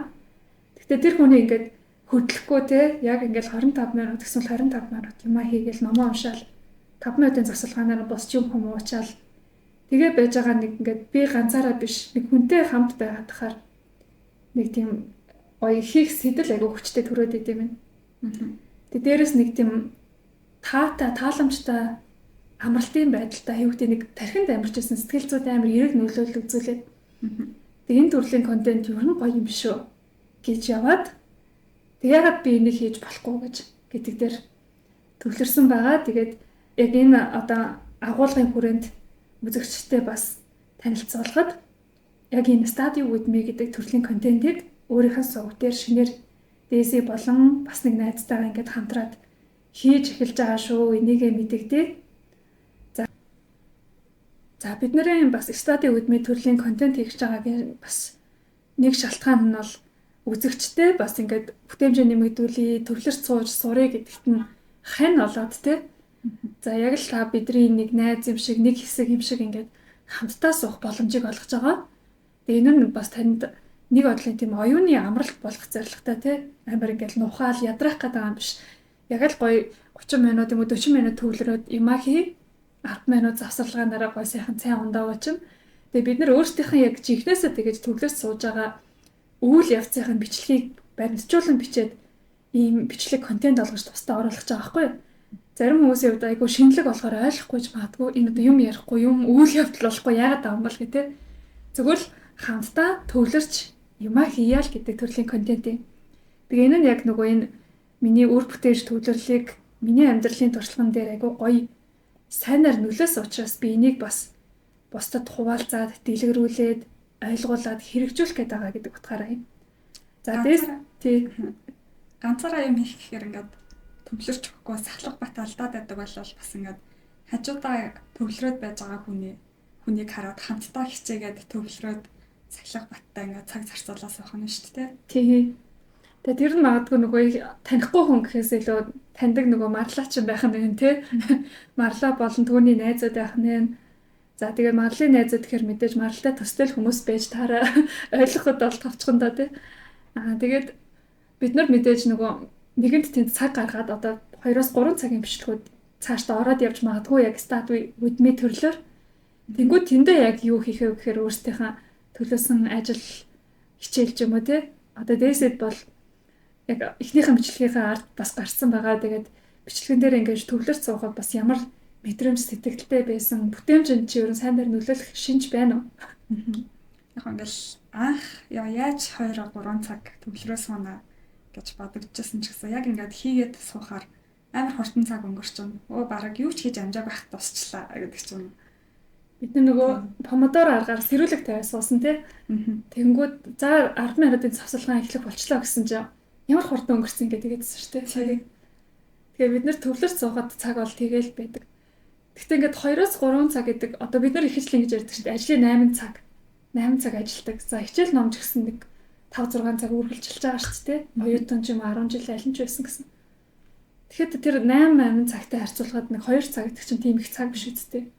Гэтэ тэр хүний ингээд хөдлөхгүй те яг ингээд 25 минут гэсэн 25 минут юм хийгээл номоо уншаал 5 минутын засалгаанаар босч юм хумуучаал тэгээ байж байгаа нэг ингээд би ганцаараа биш нэг хүнтэй хамт байгаад тахаар нэг тийм гоё хийх сэтэл айгу хүчтэй төрөөд идэв юм. Тэгээ дээрэс нэг тийм тааламжтай амралтын байдалтай хэвүүдээ нэг тархинд амьдарч байсан сэтгэл зүйд амар эрэг нөлөөлөл үзүүлээд тэгээ энэ төрлийн контент юу н гоё юм шүү гэж яваад тэг ягаад би энийг хийж болохгүй гэж гэдэг дээр төвлөрсөн байгаа. Тэгээд яг энэ одоо агуулгын хүрээнд үзэгчтэй бас танилцуулахад яг энэ study with me гэдэг төрлийн контентыг өөрийнхөө сувг дээр шинээр DC болон бас нэг найзтайгаа ингээд хамтраад хийж эхэлж байгаа шүү. Энийгээ мэдэгдээ. За бид нарын бас study with me төрлийн контент хийж байгаагийн бас нэг шалтгаан нь бол үзэгчтэй бас ингээд бүтээмжээ нэмэгдүүлээ, төвлөрч сууж сурыг гэдэгт нь хань болоод те. За яг л та бидний нэг найз юм шиг нэг хэсэг юм шиг ингээд хамтдаа суух боломжийг олгож байгаа. Тэгээ энэ нь бас танд нэг бодлын тийм оюуны амралт болох зорилготой те. Амар ингээд нухаал ядрах гэдэг юм биш. Яг л гоё 30 минут юм уу 40 минут төвлөрөөд юмаа хий 10 минут завсарлагаараа гоё сайхан цай ундаа уучим. Тэгээ бид нар өөрсдийнхээ яг жинхнээсээ тэгэж төвлөрч сууж байгаа үйл явцын бичлэгийг баримтжуулан бичээд ийм бичлэг контент олгож тусдаа оруулах гэж байгаа байхгүй юу? Зарим хүмүүсийн хувьд айгүй шинэлэг болохоор ойлгохгүй ч магадгүй энэ одоо юм ярихгүй юм үйл явдал болохгүй яагаад байгаа юм бол гэх тээ. Зүгээр л хамтдаа төвлөрч юмаа хийяал гэдэг төрлийн контент юм. Тэгээ энэ нь яг нөгөө энэ миний үр бүтээж төвлөрлийг миний амьдралын туршлаган дээр айгүй гоё сайнаар нөлөөс учраас би энийг бас бусдад хуваалцаад дэлгэрүүлээд ойлгуулад хэрэгжүүлэх гээд байгаа гэдэг утгаараа юм. За дээс тий
ганцаараа юм хийх гэхээр ингээд төвлөрч өгөхгүй сахлах бат алдаад байдаг бол бас ингээд хажуудаа төвлөрөөд байж байгаа хүнийг хараад хамтдаа хичээгээд төвлөрөөд сахлах баттай ингээд цаг зарцуулаад суух нь шүү дээ.
Тий. Тэгээ тэр нь магадгүй нөгөө танихгүй хүн гэхээс илүү таньдаг нөгөө марлаач байх нь байна тий. Марлаа болон түүний найзууд байх нь. За тэгээ марлын найзууд гэхэр мэдээж марлтай төстэй хүмүүс байж таараа ойлгоход бол товчхон доо тий. Тэгээд бид нар мэдээж нөгөө нэгэнд тэнд цаг гаргаад одоо 2-3 цагийн бичлэгүүд цаашдаа ороод явж магадгүй яг study with me төрлөөр. Тэнгүүд тэндээ яг юу хийхээ гэхээр өөрсдийнхээ төлөөсөн ажил хичээл ч юм уу тий. Одоо дээсэд бол яг эхнийхэн бичлэгийнхээ ард бас гарсан байгаа. Тэгээд бичлэгэн дээр ингэж төвлөрч суухад бас ямар мэдрэмж сэтгэлтэй байсан бүтээмж чи ерөн сайнаар нөлөөлөх шинж байна уу?
Яг ингээл анх яаж 2-3 цаг төвлөрөө суунаа гэж бодогдчихсан ч гэсэн яг ингээд хийгээд суухаар амар хурдан цаг өнгөрчөн. Бараг юу ч хийж амжаагүй байх тусчлаа гэдэг ч юм.
Бид нөгөө помодоро аргаар сэрүүлэг тавиад суусан тий. Тэнгүүд за 10 минутын завсалгаан эхлэх болчлоо гэсэн чинь ямар хурдан өнгөрсөн гэдэг тэгээдсэн шүү дээ. Тэгээ бид нэр төвлөрч суухад цаг бол тэгээл байдаг. Гэхдээ ингээд 2-3 цаг гэдэг одоо бид нар ихэжлэн гэж ярьдаг шүү дээ. Ажлын 8 цаг ажилдаг. За хичээл номж гэсэн нэг 5-6 цаг үргэлжилж байгаа шүү дээ. Оюутан ч юм 10 жил аль нь ч байсан гэсэн. Тэгэхэд тэр 8 цагтай харьцуулахад нэг 2 цаг гэдэг чинь тийм их цаг биш үсттэй.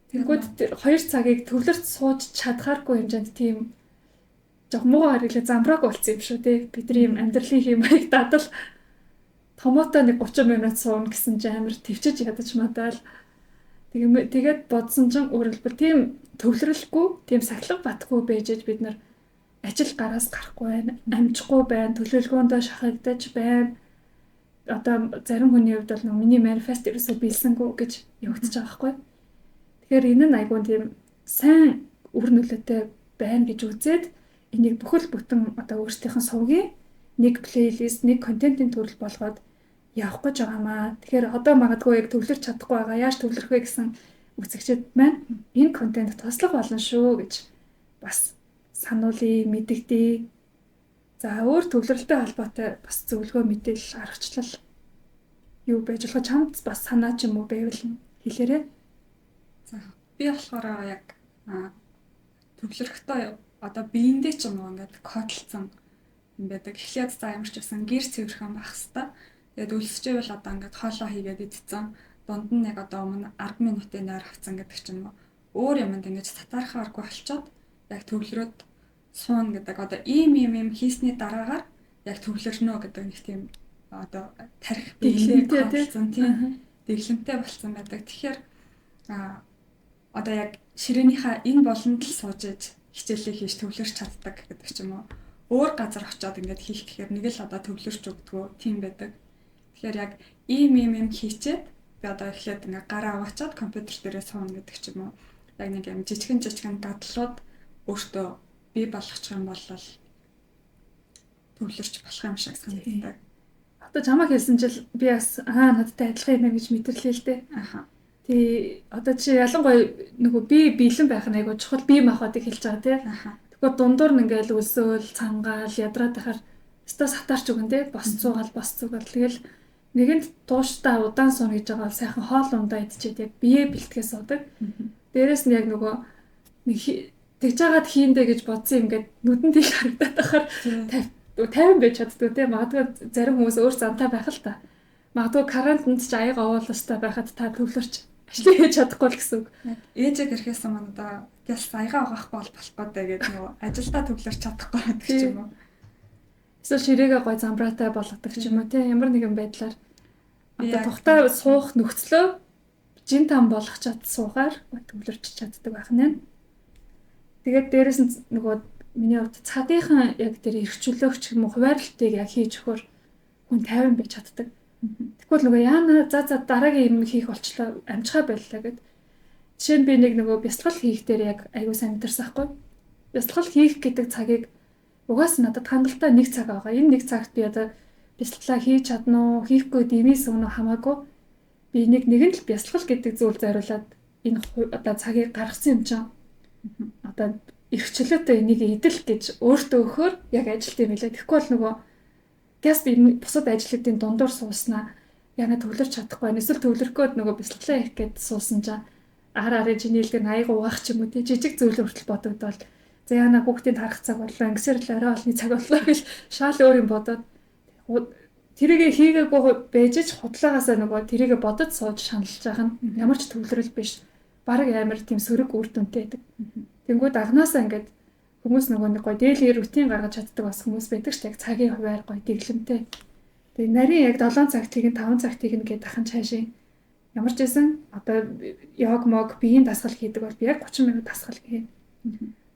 Тэгвэл тэр 2 цагийг төвлөрч сууж чадхааргүй хэмжээнд тийм жоо муугаар хэлээ замбрааг болсон юм шүү дээ. Бидний юм амьдралын хэмээг дадал томото нэг 30 минут суун гэсэн чинь амар төвчж ядаж мадаал. Тэгээд бодсон чинь өөрөлдвөл тийм төвлөрөлгүй, тийм сахилга батгүй байжээж бид нар ажил гараас гарахгүй байна, амжихгүй байна, төлөвлөгөөндөө шахагдаж байна. одоо зарим хүний хувьд бол миний манифест ерөөсөө биелсэнгүй гэж явагдаж байгаа байхгүй. Тэгэхээр энэ нь айгүй тийм сайн үр нөлөөтэй байна гэж үзээд энийг бүхэл бүтэн одоо өөрсдийнхэн сувгийн нэг плейлист, нэг контентын төрөл болгоод явах гэж байгаамаа. Тэгэхээр одоо магадгүй яг төвлөрч чадахгүй байгаа. Яаж төвлөрөх вэ гэсэн үзэгчид маань энэ контент туслах болно шүү гэж бас сануулъя, мэдэгдэе. За өөр төвлөрөлтэй холбоотой бас зөвлөгөө мэдээлэл аргачлал юу байж болох чамд бас санаа ч юм уу байвал хэлээрэй.
За би болохоор яг төвлөрөхтэй одоо биендээ ч юм уу ингээд кодлцсон юм байдаг. Эхлээд за ямар ч байсан гэр цэвэрхэн байх хэвээр. Тэгээд өлсчээвэл одоо ингээд хоолоо хийгээд идсэн. Дунд нь яг одоо өмнө 10 минутын нойр авцсан гэдэг ч юм уу. Өөр юмд ингээд татаархааргүй болчоод яг төвлөрөөд суун гэдэг одоо ийм хийсний дараагаар яг төвлөрнө гэдэг нэг тийм одоо тарих биелээ кодлцсон тийм дэглэмтэй болсон байдаг. Тэгэхээр одоо яг ширээнийхээ энэ болонд л сууж иж хичээлээ хийж төвлөрч чаддаг гэдэг ч юм уу. Өөр газар очиод ингээд хийх гэхээр нэг л одоо төвлөрч өгдөгөө тийм байдаг. Тэгэхээр яг ийм хийчээд би одоо эхлээд ингээд гараа аваачаад компьютер дээрээ сууна гэдэг ч юм уу. Яг нэг юм жижигэн дадлууд өөртөө бий болгочих юм бол төвлөрч болох юм шиг санагддаг.
Одоо чамаг хэлсэн чил би бас надтай адилхан юм гэж мэдэрлээ л дээ. Тий одоо чи ялангуяа нөгөө би биелэн байх нь айгуу чухал бие махбодыг хэлж байгаа тий. Тэгвэл дундуур нь ингээл өлсөөл, цангаал, ядраад байхаар өстө сатаарч өгөн тий. Босцуугаал. Тэгэл нэгэнд тууштай удаан суун гэж байгаа бол сайхан хоол ундаа идчихэд яг бие бэлтгэе суудаг. Дээрээс нь яг нөгөө нэг тэгж жагаад хийндэ гэж бодсон юм ингээд нүдэнд их харагдаад байхаар 50 байж чаддгүй тий. Магадгүй зарим хүмүүс өөр зантай байх л та. Магадгүй карантинд ч аяга овоолостой байхад та төвлөрч ажил хийж чадахгүй л гэсэн үг.
Ээжийг ирэхээс өмнө одоо гялс аяга угаахгүй болохгүй даа гэдэг нөгөө ажилдаа төвлөрч чадахгүй гэдэг ч юм уу.
Эсвэл ширээгээ гой замбраатай болгодог ч юм уу тий. Ямар нэгэн байдлаар одоо тухтай суух нөхцлөө жин там болгочоод суугаар төвлөрч чаддаг байх нь. Тэгээд дээрэс нь нөгөө миний хувьд цадынхан яг тэр эрхчлөөгч юм уу хуваарлтыг яг хийж өгөхөр хүн 50 байж чаддаг. Тэгвэл нөгөө яана за дараагийн юм хийх болчлоо амжихаа боллоо гэд. Жишээ нь би нөгөө бясалгал хийх дээр яг аягүй сайн мэдэрсэн байхгүй. Бясалгал хийх гэдэг цагийг угаас надад хангалттай нэг цаг байгаа. Энэ нэг цагт би одоо бясалгалаа хийж чадна уу, хийхгүй дэмээс өмнө хамаагүй би нэгэн л бясалгал гэдэг зүйл зориулаад энэ одоо цагийг гаргасан юм чинь. Одоо эрхчлөөтэй энийг идэл гэж өөртөө өгөхөөр яг ажилт юм билээ. Тэгэхгүй бол нөгөө гяст бусад ажлуудын дундуур сууснаа яна төвлөрч чадахгүй. Эсвэл төвлөрөхөд нөгөө бясалгалаа хийх гээд суусан чинь араа жинэлдэр аяга угаах ч юм уу тий жижиг зүйл хүртэл бодогдвол за яна хүүхдийн тарах цаг боллоо ингэсэр л орой олны цаг боллоо гэж шал өөр юм бодоод тэрийгэ хийгээгүй бэжж худлаагаасаа нөгөө тэрийгэ бодож сууж шаналж байгаа нь ямар ч төвлөрөл биш. Бараг амар тийм сөрөг үр дүнтэй байдаг. Тэнгүүд агнаасаа ингээд хүмүүс нөгөө нэг гой дэйлэр рутин гаргаж чаддаг бас хүмүүс байдаг ч яг цагийн хуваар гой дэглэмтэй. Тэгээ нарийн яг 7 цагтыг нь 5 цагтыг нь гээд ахын цаашийн ямар ч байсан одоо яг мог биеийн дасгал хийдэг бол би яг 30 минут дасгал хийн.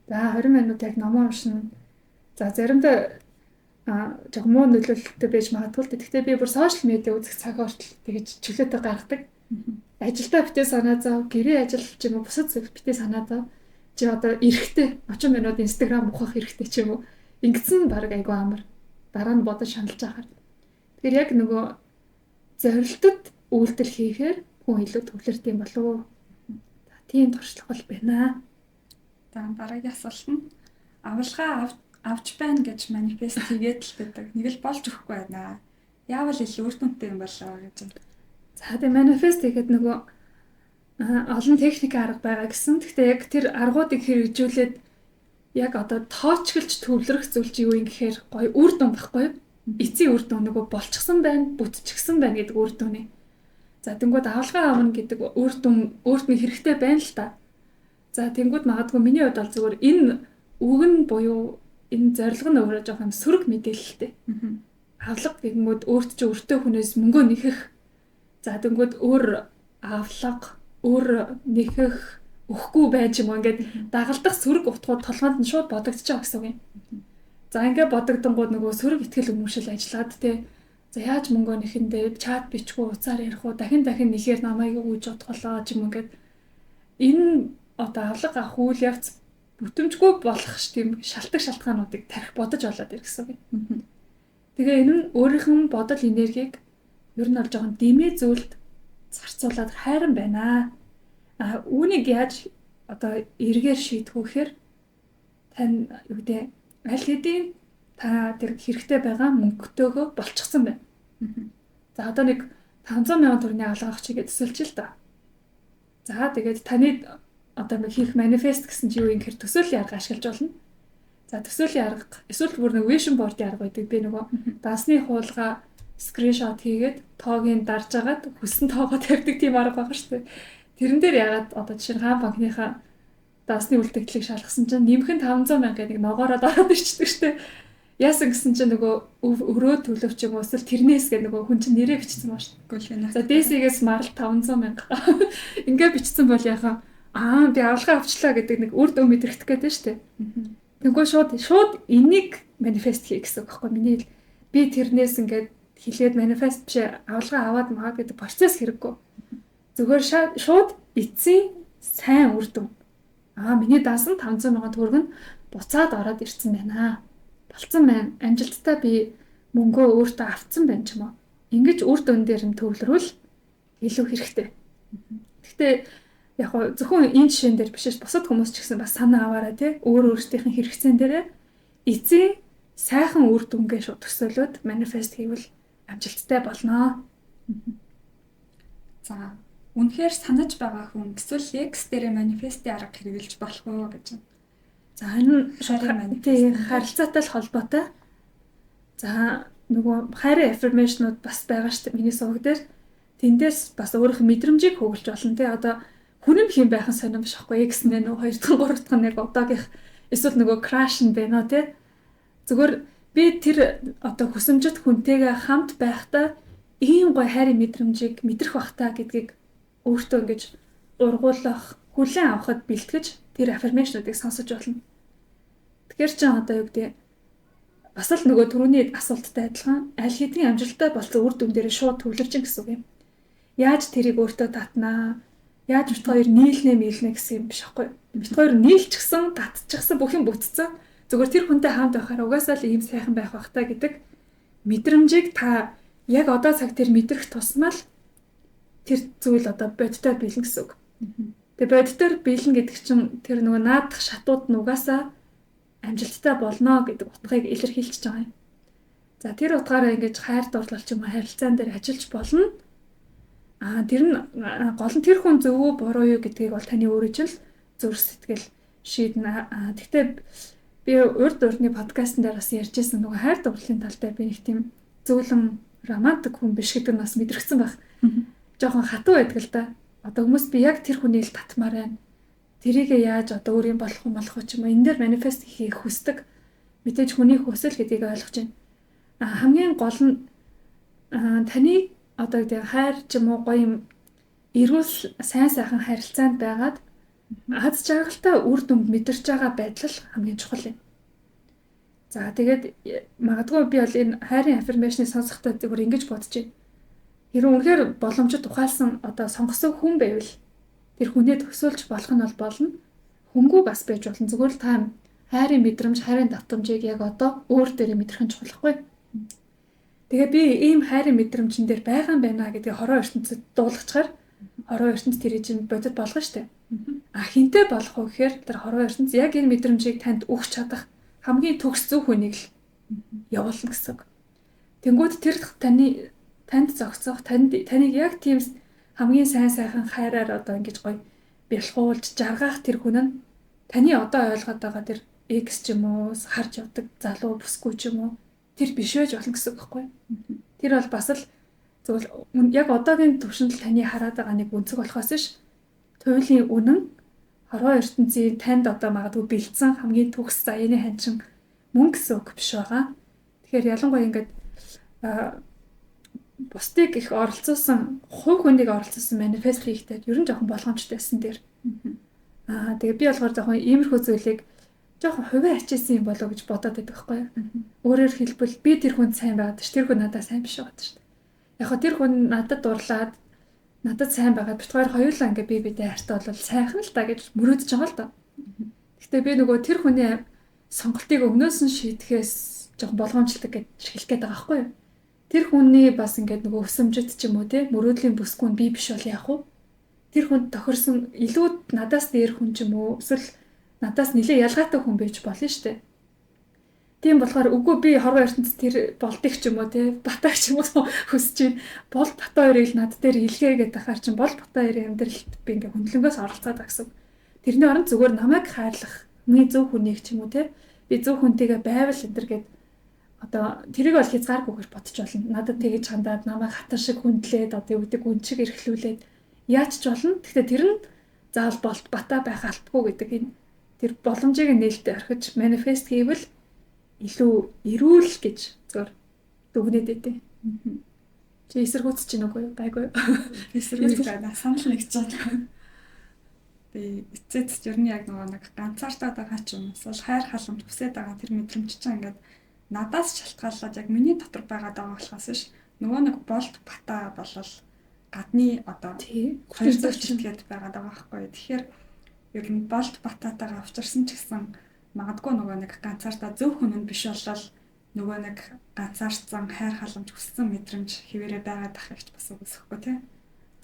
За 20 минут яг номоо уншина. За заримдаа жог муу нөлөөлөлттэй байж магадгүй. Гэхдээ би бүр сошиал медиа үзэх цаг хүртэл тэгэж чөлөөтэй гаргадаг. Ажилдаа битээ санаа зов, гэрээ ажил ч юм уу бусад зүйл битээ санаа зов. Чи одоо эрэхтэй 30 минут Instagram ухах эрэхтэй ч юм уу. Ингэсэн баг айгу амар. Дараа нь бодож шаналж ахаар. Тэгэхээр яг нөгөө зорилтод үйлдэл хийхээр хүн илүү төвлөрт юм болов уу? Тийм туршлага бол байна.
Дараагийн асуулт нь авалгаа авч байна гэж манифест хийгээд л байдаг. Нэг л болж өгөхгүй байна. Яавал илүү үр дүнтэй юм болоо гэж.
За тийм манифест хийгээд нөгөө олон техник арга байгаа гэсэн. Гэхдээ яг тэр аргуудыг хэрэгжүүлээд яг одоо тоочглж төвлөрөх зүйл чи юу юм гэхээр гоё үр дүн байхгүй юу? Эцсийн үр дүн нөгөө болчихсон байна, бүтчихсэн байна гэдэг үр дүн. За тэнгууд авалгаа авна гэдэг үр дүн өөрт нь хэрэгтэй байна л та. За тэнгууд магадгүй миний хувьд бол зүгээр энэ үгэн буюу энэ зорилго нь өөрөө жоох юм сөрөг мэдээлэлтэй. Авлага гэнгүүт өөрт чи өртөө хүнээс мөнгө нэхэх. За тэнгууд өөр авлага, өөр нэхэх өгөхгүй байж юм ингээд дагалдах сөрөг утгууд толгойд нь шууд бодогдож байгаа гэсэн үг юм. За ингээд бодогдонгууд нөгөө сөрөг ихтгэл үнэмшил ажиллаад те. За яаж мөнгөө нэхэндээ чат бичгүй уцаар ярих уу дахин нэхээр намайг өгж бодголоо ч юм ингээд энэ одоо авлага авах үйл явц бүтэмжгүй болох ш тийм шалтгаануудыг тарих бодож болоод ирсэн юм. Тэгээ энэ нь өөрийнх нь бодол энергийг ер нь бол жоохон дэмий зүйлд зарцуулаад хайран байна. Үүнийг яаж одоо эргээр шийдэх вэ гэхээр тань юу гэдэг аль хэдийн та тэр хэрэгтэй байгаа мөнгөтэйгөө болчихсон байна. За одоо нэг 500 сая төгрөгийн авлага авах чигээ төсөлж л да. За тэгээд таны одоо нэг хийх манифест гэсэн чи юу юм хэр төсөөлийн арга ашиглаж болно. За төсөөлийн арга эсвэл бүр нэг vision board-ийн арга байдаг. Би нөгөө дансны хуулга скриншот хийгээд тоогийн дарж агаад хүссэн тоогоо тавьдаг тийм арга байгаа шүү дээ. Тэрэн дээр ягаад одоо жишээ нь хаан банкныхаа дансны үлдэгдлийг шалгасан чинь нэмэх нь 500 мянга гэдэг ногоороо дараад ирчихдэг шүү дээ. Яасан гэсэн чинь нөгөө өрөө төлөвч юм уусэл тэрнээс гэх нөгөө хүн чинь нэрээ бичсэн баа шүү дээ. За дээсээс марл 500 мянга. Ингээ бичсэн бол яхаа би авалгаа авчлаа гэдэг нэг үр дүн мэдрэгдэх гэдэг шүү дээ. Тэгвэл шууд энийг манифест хийх гэсэн үг байхгүй миний би тэрнээс ингээд хэлээд манифест биш авалгаа аваад магаад гэдэг процесс хэрэггүй. Зүгээр шууд эцсийн сайн үр дүн. Миний даасан 500 сая төгрөг нь буцаад ороод ирсэн байна. Болцсон байна. Амжилттай би мөнгөө өөртөө авцсан байна ч юм уу. Ингэж үр дүн дээр нь төвлөрвөл илүү хэрэгтэй. Гэхдээ яг хоо зөвхөн энэ жишээн дээр биш ш бусад хүмүүс ч гэсэн бас санаа аваарай тий. Өөрсдийнх нь хэрэгцэн дээр эцсийн сайхан үр дүнгээ шууд төсөөлөд манифест хийвэл амжилттай болно.
За үнэхээр санаж байгаа хүн эсвэл X дээр манифестийн арга хэрэгжилж болох уу гэж.
За энэ харилцаатай л холбоотой. За нөгөө хайрын affirmation-ууд бас байгаа шүү дээ миний суваг дээр. Тэндээс бас өөрийнх нь мэдрэмжийг хөгжүүлж болно тий. Одоо хүн хэм байхын сонирм биш байхгүй X нэ нөө 2 дахь 3 дахь нэг одоогийнх эсвэл нөгөө crash нь байна тий. Зүгээр би тэр одоо хүсэмжит хүнтэйгээ хамт байхдаа ийм гоё хайрын мэдрэмжийг мэдрэх бах та гэдгийг өөртөө ингэж ургуулах, хүлээн авахд бэлтгэж тэр аффирмашнуудыг сонсож болно. Тэгэхээр ч одоо юу гэдэг бас л нөгөө түрүүний асуулттай адилхан аль хэдийн амжилттай болсон үр дүн дээр шууд төвлөрч ин гэсэн үг юм. Яаж тэрийг өөртөө татнаа? Яаж бит хоёр нийлнэ гэсэн юм биш байхгүй. Бит хоёр нийлчихсэн, татчихсан бүх юм бүтцсэн. Зүгээр тэр хүнтэй хамт байхаар угаасаа л ийм сайхан байх бах та гэдэг мэдрэмжийг та яг одоо цаг тэр мэдрэх тусмал тэр зүйл одоо бодитоор биелнэ гэсэн үг. Тэгээ бодитоор биелнэ гэдэг чинь тэр нөгөө наадах шатууд нь угаасаа амжилттай болно гэдэг утгыг илэрхийлж байгаа юм. За тэр утгаараа ингэж хайр дурлал ч юм уу харилцаан дээр ажиллаж болно. Тэр нь гол нь тэр хүн зөв үү буруу юу гэдгийг бол таны өөрөө ч л зүрх сэтгэл шийднэ. Гэхдээ би урд урдны подкастн дээр бас ярьжсэн нөгөө хайр дурлалын тал дээр би нэг тийм зөвлөм романтик хүн биш гэдэг нь бас мэдрэгдсэн байх. Жохон хатуу байдаг л да. Одоо хүмүүс би яг тэр хүнийг л татмаар байна. Тэрийгээ яаж одоо өөрийн болох юм ч юм уу энэ дээр манифест хийх хүсдэг. Мэдээж хүний хүсэл гэдгийг ойлгож байна. Хамгийн гол нь таны одоо гэдэг хайр ч юм уу гоё юм эрүүл сайн сайхан харилцаанд байгаад аз жаргалтай үр дүнд мэдэрч байгаа байдал хамгийн чухал юм. За тэгээд магадгүй би бол энэ хайрын аффирмашны сонсохдоо зүгээр ингэж бодож байна. Хэрвээ үнэхээр боломжит ухаалсан одоо сонгосон хүн байвал тэр хүнээ төсөөлж болох нь бол болно. Хөнгүү бас байж болно. Зүгээр л та хайрын мэдрэмж, хайрын давтамжийг яг одоо өөр дээрээ мэдрэх нь чухалхгүй. Тэгээ би ийм хайрын мэдрэмжэн дээр байгаа юм байна гэдгийг хороо ертөнцид дуулгачаар хороо ертөнц тэр чинь бодит болгоно штэ. Хинтээ болох уу гэхээр тэр хороо ертөнц яг энэ мэдрэмжийг танд өгч чадах хамгийн төгс зөв хүнийг л явуулна гэсэн. Тэнгүүд тэр танд зогцох таныг яг тийм хамгийн сайн сайхан хайраар одоо ингэж гоё бэлхуулж жаргах тэр хүн нь таны одоо ойлгоод байгаа тэр X ч юм уу харж явдаг залуу бүсгүй ч юм уу тэр биш байж болно гэсэн үг байхгүй. Тэр бол бас л зөвл яг одоогийн төвшөнд таны хараад байгаа нэг үнцэг болохоос ш туйлын үнэн хорвоо ертөнцийн танд одоо магадгүй бэлдсэн хамгийн төгс заяаны ханчин мөнгө гэсэн үг биш байгаа. Тэгэхээр ялангуяа ингээд бусдыг их оролцуулсан, хувь хүнийг оролцуулсан манифест хийхдээ ер нь жоохон болгоомжтой байсан дээр. Тэгээ би болохоор жоохон иймэрхүү зүйлийг жоохон хувиа ачаасан юм болоо гэж бодоод байдаг байхгүй юу? Өөрөөр хэлбэл би тэр хүнд сайн байгаад ш тэр хүн надад сайн биш байгаад шүү дээ. Яг хоо тэр хүн надад дурлаад надад сайн байгаад битгаар хоёулаа ингээ би бидээ хайртай бол сайхан л та гэж мөрөөдөж байгаа л доо. Гэтэ би нөгөө тэр хүний сонголтыг өмнөөс нь шийдэхээс жоохон болгоомжлдог гэж хэлэх гээд байгаа байхгүй юу? Тэр хүний бас ингээд нөгөө өсөмжөд ч юм уу те мөрөөдлийн бүсгүй би биш бол яах вэ? Тэр хүнд тохирсон илүү надаас дээр хүн ч юм уу эсвэл надаас нэлээ ялгаатай хүн байж болно шүү дээ. Тийм болохоор үгүй би хорвоо ертөнцид тэр болдыг ч юм уу те батаг ч юм уу хүсэж байна. Бол бата хоёрыг над дээр илгээгээд ахаар чинь бол бата хоёрын амьдралд би ингээ хөндлөнгөөс оролцоод байгаа гэсэн. Тэрний оронд зүгээр намайг хайрлах миний зөв хүнийг ч юм уу те би зөв хүнтэйгээ байвал энэ гээд одоо тэрийг бол хязгааргүй гэж бодож болно. Надад тэгэж хандаад намайг хатар шиг хүндлээд одоо юу гэдэг үн чиг эрхлүүлээд яаж ч болно. Гэхдээ тэр нь заавал болт бата байх алтгүй гэдэг энэ тэр боломжийг нээлттэй орхиж манифест хийвэл илүү эрүүл гэж зөвөр дүгнээд байдیں۔ Чи эсэргүүцэж чинь үгүй юу? Байггүй.
Эсэргүүцэж байна. Санал нэгж байна. Би эцэст ер нь яг нэг ганцаардаа байгаа ч юм эсвэл хайр халамж хүсээд байгаа тэр мэдрэмж чинь ингээд надаас шалтгааллаад яг миний дотор байгаад байгаа болохоос ш нөгөө нэг болт бата болол гадны одоо хоёр зөрчилгээд байгаад байгаа байхгүй. Тэгэхээр ер нь болт бататайгаа авчирсан ч гэсэн магадгүй нөгөө нэг ганцаардаа зөв хүн нь биш болол нөгөө нэг ганцаарцсан хайр халамж хүссэн мэдрэмж хэвээрээ байгаад ах гэж бас үгүйсэхгүй тий.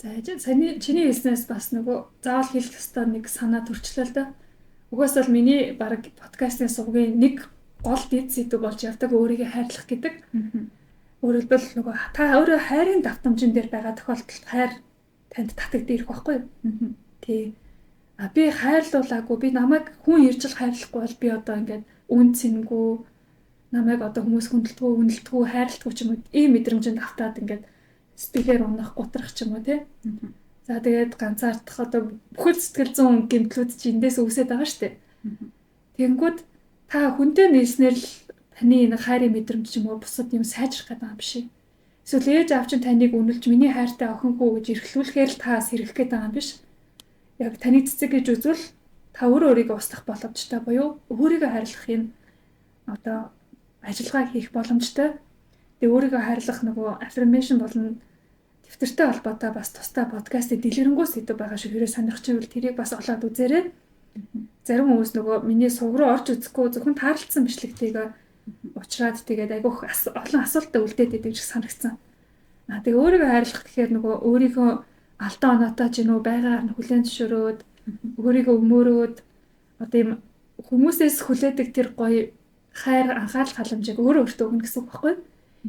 За чиний хэлснээс бас нөгөө заавал хэлэх ёстой нэг санаа төрчлөө л да. Угаасаа л миний баг подкастын сувгийн нэг гол дэд сэдв болж явдаг өөрийгөө хайрлах гэдэг. Өөрөөр хэлбэл нөгөө та өөрөө хайрын давтамжин дээр байгаа тохиолдолд хайр танд татагддаг ирэх байхгүй юу? Тий. Би хайрлуулаагүй би намайг хүн иржил хайрлахгүй бол би одоо ингээд үн цэнгүй намайг одоо хүмүүс хүндэлдэггүй хайрладаггүй ч юм уу ийм мэдрэмжинд автаад ингээд сэтгэлээр унах гутрах ч юм уу тий. За тэгээд ганцаардах одоо бүхэл сэтгэл зүйн гэмтлүүд чи эндээс үүсээд байгаа шүү дээ. Тэгэнгүүт та хүнтэй нийлснээр л таны нэг хайрын мэдрэмж ч юм уу бусад юм сайжрах гэдэг юм биш. Эсвэл ээж аав чинь таныг үнэлж миний хайртай охингүй гэж эрхлүүлэхээр л та сэргэх гэдэг юм биш. Яг таны цэцэг гэж үзвэл та өөрийгөө устгах боломжтой буюу өөрийгөө хайрлах юм одоо ажиллагаа хийх боломжтой. Тэгээ өөрийгөө хайрлах нөгөө affirmation болон дэвтэртэй холбоотой бас тустай подкастыг дэлгэрэнгүй сэдв байгаа шиг хэрэг сонирхч байвал тэрийг бас олоод үзээрэй. Зарим хүмүүс нөгөө миний суг руу орж үзэхгүй зөвхөн таарлцсан бичлэгтэйгээ уучраад тэгээд айгүйх олон асуултаа үлдээд идэв гэж санагдсан. Тэгээ өөрийгөө хайрлах гэхээр нөгөө өөрийгөө алдаа оноотой ч нөө байгаар нь хүлээн зөвшөөрөөд өөрийгөө өмөөрөөд одоо юм хүмүүсээс хүлээдэг тэр гоё хайр анхаарал халамжийг өөрөө өөртөө өгнө гэсэн үг байхгүй юу?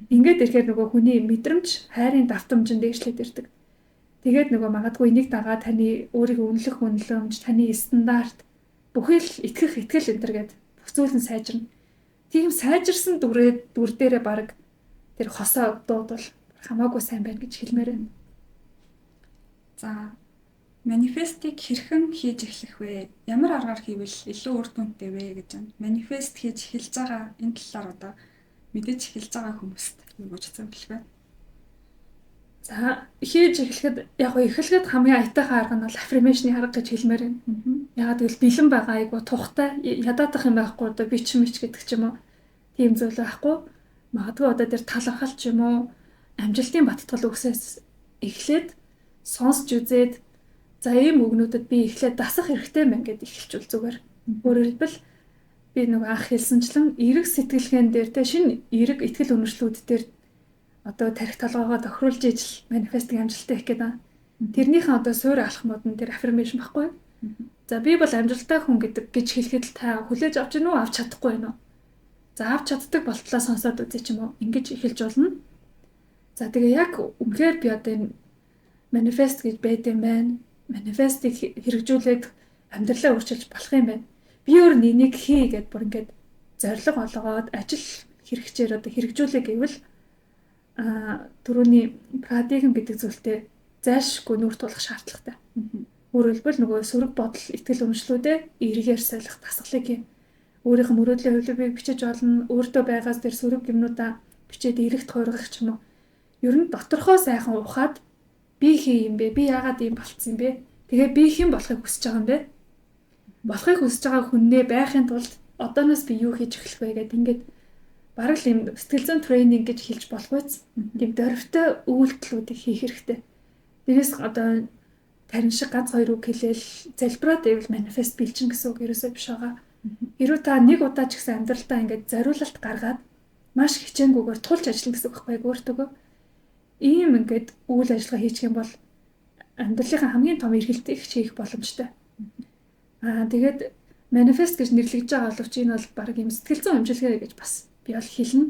Ингээд ирэхээр нөгөө хүний мэдрэмж хайрын давтамжинд дээшлээд ирдэг. Тэгээд нөгөө магадгүй энийг дагаа таны өөрийгөө үнэлэх үнэлэмж, таны стандарт бүхий л итгэх итгэл энэ төр гээд бүхцүүлэн сайжирна. Тийм сайжирсан дүр дээрээ баг тэр хосоо дуудвал хамаагүй сайн байна гэж хэлмээр байна.
За манифестыг хэрхэн хийж эхлэх вэ? Ямар аргаар хийвэл илүү үр дүнтэй вэ гэж байна. Манифест хийж эхэлж байгаа энэ талаар одоо мэдээж эхэлж байгаа хүмүүст юу гэж зөвлөх вэ?
За хийж эхлэхэд яг эхлэхэд хамгийн аятайхан арга нь бол affirmation-ы арга гэж хэлмээр байна. Ягаад гэвэл бэлэн байгаа айгу тухтай ядаадах юм байхгүй одоо бич гэдэг ч юм уу. Тийм зүйл байхгүй. Магадгүй одоо тэр талархал ч юм уу амжилтын баттгал өгсөөс эхлээд сонсч үзээд за ийм үгнүүдэд би эхлээд дасах хэрэгтэй мэн гэд эхэлчихвэл зүгээр. Өөрөөр хэлбэл би нэг анх хэлсэнчлэн эрэг сэтгэлгээн дээр те шинэ эрэг итгэл үнэмшлүүд дээр одоо тарих толгоогоо тохируулж ижил манифестыг амжилттай хийх гэдэг. Тэрнийхэн одоо суурь алхмууд нь тэр affirmation баггүй. За би бол амжилттай хүн гэдэг гэж хэлэхэд л та хүлээж авч гинүү авч чадахгүй байна уу? За авч чаддаг болтлоо сонсоод үзье ч юм уу. Ингэж эхэлж болно. За тэгээ яг үнэхээр би одоо энэ манифест гэж байд юм байна. Манифестыг хэрэгжүүлээд амьдралаа өөрчилж болох юм байна. Би өөр нэнийг хий гэд бүр ингээд зориг олгоод ажил хэрэгчээр одоо хэрэгжүүлээ гэвэл түрүүний парадигм гэдэг зүйлтэй зайлшгүй нүүр тулах шаардлагатай. Өөрөөр хэлбэл нөгөө сөрөг бодол, итгэл үнэмшлүүдээ эргээр солих дасгалыг юм. Өөрийнх нь мөрөөдлийн хувилбарыг бичиж олно, өөртөө байгаас тэр сөрөг юмнуудаа бичээд эрэгт хуургах ч юм уу. Ер нь доторхоо сайхан ухаад би хий юм бэ? Би яагаад ийм болцсон юм бэ? Тэгээ би хэн болохыг хүсэж байгаа юм бэ? Болохыг хүсэж байгаа хүннээ байхын тулд одооноос би юу хийж эхлэх вэ гэдэг ингээд бараг л юм сэтгэл зүйн тренинг гэж хэлж болох үз. Тийм дөрвтэй үйлдэлүүдийг хийх хэрэгтэй. Дээрээс одоо тарин шиг ганц хоёр үг хэлээл залбираад ивэл манифест бэлчин гэсэн үг ерөөсөө биш байгаа. Хэрвээ та нэг удаа ч гэсэн амьдралдаа ингээд зориулалт гаргаад маш хичээнгүйгээр тулж ажиллана гэсэн үг байхгүй өөртөө. Ийм ингээд үйл ажиллагаа хийчих юм бол амьдралынхаа хамгийн том эргэлтийг хийх боломжтой. Тэгээд манифест гэж нэрлэгдэж байгаа боловч энэ бол баг юм сэтгэл зүйн хэмжлэгээ гэж бас би бол хэлнэ.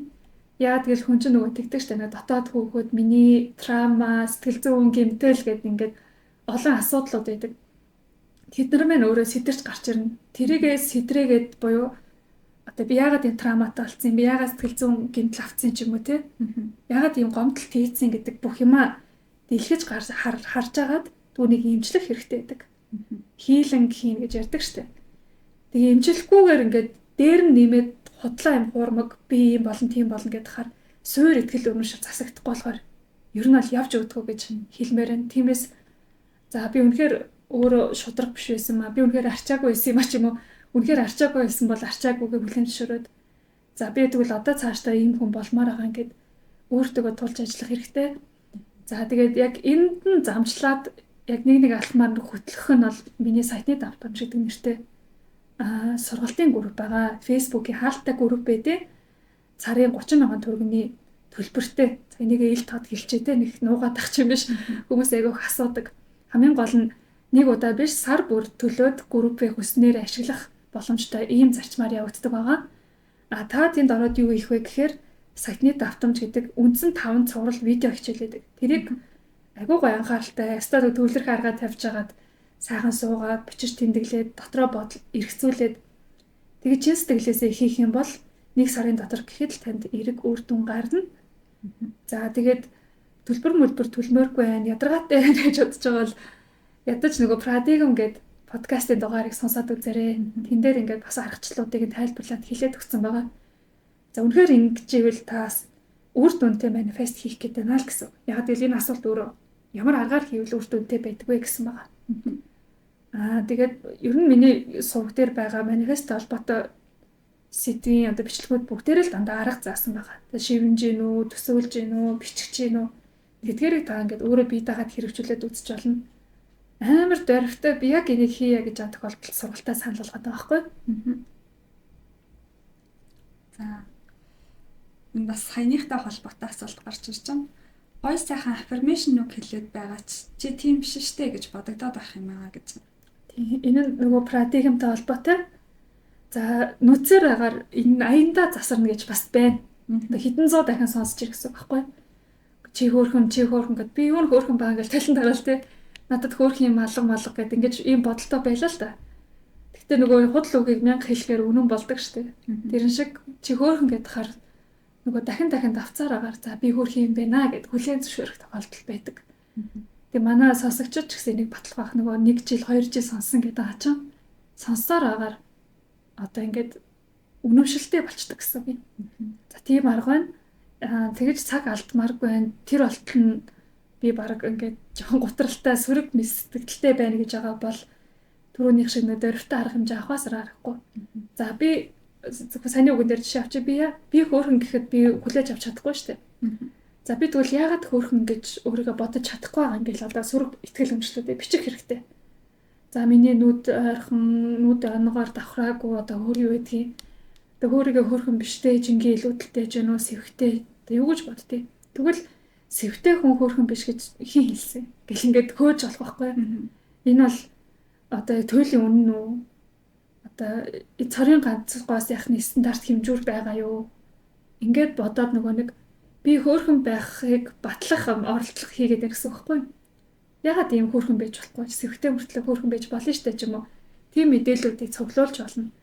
Яа тэгэл хүн чинь нөгөө тэгдэг штэ дотоод хөөхөд миний трама, сэтгэл зүйн гэмтэл гэдэг ингээд олон асуудлууд байдаг. Тэд нар мань өөрөө сэтэрч гарч ирнэ. Тэрийгээ сэтрээгээд буюу одоо би яагаад энэ травматай болсон юм, би яагаад сэтгэл зүйн гэмтэл авцсан ч юм уу те. Яагаад ийм гомдол тээцсэн гэдэг бүх юмаа дэлгэж харж агаад түүнийг эмчлэх хэрэгтэй байдаг. Хийлинг хийн гэж ярьдаг штэ. Тэгээ эмчлэхгүйгээр ингээд дээр нь нэмээд худлаа юм хуурмаг би юм болон тийм болно гэдээ хахаар суур итгэл өнөшөр засагдахгүй болохоор ер нь бол явж өгдөгөө гэж хэлмээр байна. Тиймээс за би үнэхээр өөрөө шудраг биш байсан маа. Би үнэхээр арчаагүй байсан юм а ч юм уу. Үнэхээр арчаагүй байсан бол арчаагүйгээ бүлээн зөвшөөрөөд за би тэгвэл одоо цаашдаа ийм хүн болмоор байгаа ингээд өөртөө тулж ажиллах хэрэгтэй. За тэгээд яг энд нь замчлаад яг нэг алхмаар хөтлөх нь бол миний сайтны давтамж гэдэг нэртэй сургалтын групп байгаа. Facebook-ийн хаалттай групп байдэ. Сарын 30 мянган төгрөгийн төлбөртэй. За энийг ил тод хэлчихдээ нэг нуугаад ах юм биш. Хүмүүс айгүйх асуудаг. Хамгийн гол нь нэг удаа биш сар бүр төлөөд группээ хүснээр ашиглах боломжтой ийм зарчмаар явагддаг байгаа. Та тэнд ороод юу хийх вэ гэхээр сайтны давтамж гэдэг үндсэн 5 цуврал видео хичээлээд. Тэрийг айгүй гоё анхааралтай стадио төвлөрөх аргаар тавьж агаад сайхан суугаад бичиж тэмдэглээд дотроо бодол эргцүүлээд тэгээ чин сэтгэлээсээ хийх юм бол нэг сарын дотор гэхэд л танд эрг үр дүн гарна. За тэгээд төлбөр төлмөөргүй байна, ядаргаатай байна гэж бодож байгаа бол ядаж нөгөө Pradigm гэдэг подкастын дугаарыг сонсоод үзээрэй. Тэн дээр ингээд бас аргачлалуудыг тайлбарлаад хэлээд өгсөн байгаа. За үнэхээр ингэж ивэл таас үр дүнтэй манифест хийх гэдэг нь л гэсэн. Яг л энэ асуулт өөрөө ямар аргаар хийвэл үр дүнтэй байдг вэ гэсэн байгаа. Тэгээд ер нь миний сувг дээр байгаа манифесттэй холбоотой сэдвийн одоо бичлэгүүд бүгдээрээ л дандаа арга заасан байгаа. Тэгээд шивнэж гин үү, төсөөлж гин үү, бичих гин үү. Тэдгээрийг та ингээд өөрөө бие дагаад хэрэгжүүлээд үзэж болно. Амар дөрвтэй би яг энийг хийя гэж байгаа тохиолдолд сургалтаа санал болгоод байгаа байхгүй.
За. Энэ бас саяныхтай холбоотой асуулт гарч ирж байна. Гой сайхан аффирмашн үг хэлээд байгаа чи тийм биш штэ гэж бодогдоод байх юм аа гэж.
Тийм энэ нөгөө Pradigmтай холбоотой. За нүцээр агаар энэ аяндаа засарна гэж бас байна. Хэдэн зуун дахин сонсч ирэх гэсэн байхгүй. Чи хөөрхөн гэд би юу хөөрхөн баа гэж талент тараал те. Надад хөөрхөн юм алга гэд ингэж ийм бодолтой байлаа л да. Гэхдээ нөгөө худал үгийг 1000 хэлэхээр үнэн болдог штэ. Тэрэн шиг чи хөөрхөн гэдээ хаар нөгөө дахин давцаар агаар за би хөөрхөн юм байна гэд хүлээн зөвшөөрөх тохиолдол байдаг. Тэгээ манай сонсогчид ч гэсэн энийг батлах байх нөгөө 1 жил 2 жил сонсон гэдэг ачаа. Сонссоор агаар одоо ингээд үнэмшилтэй болчдөг гэсэн юм. За тийм арга байна. Тэгэж цаг алдмааргүй байна. Тэр болтол нь би баг ингээд жоохон гутралтай сөрөг сэтгэлтэй байна гэж байгаа бол түрүүнийх шиг нөө дөрвтэй арга хэмжээ авахаас аргагүй. За би саний үгэн дээр жишээ авчи би хөөрхөн гэхэд би хүлээж авч чадахгүй шүү дээ. За би тэгвэл яагаад хөөрхөн гэж өөрийгөө бодож чадахгүй байгаа юм бэ л одоо сөрөг ихтгэл өмчлөлтөд бичих хэрэгтэй. За миний нүд ойрхон нүд онгоор давхраагүй одоо өөр юу гэдгийг одоо өөрийгөө хөөрхөн биштэй жингийн илүүдэлтэй ч юм уу сэвхтэй юу гэж боддгийг. Тэгвэл сэвхтэй хүн хөөрхөн биш гэж хин хэлсэн. Гэл ингээд хөөж болох байхгүй. Энэ бол одоо туйлын үнэн үү? Одоо цорын ганцгоос яхны стандарт хэмжүүр байгаа юу? Ингээд бодоод нөгөө нэг би хөөрхөн байхыг батлах оролдлого хийгээд ирсэн байхгүй. Ягаад ийм хөөрхөн байж болохгүй? Сэвхтэй мөртлөө хөөрхөн байж болно штэ ч юм уу. Тийм мэдээллүүдийг цуглуулж болно.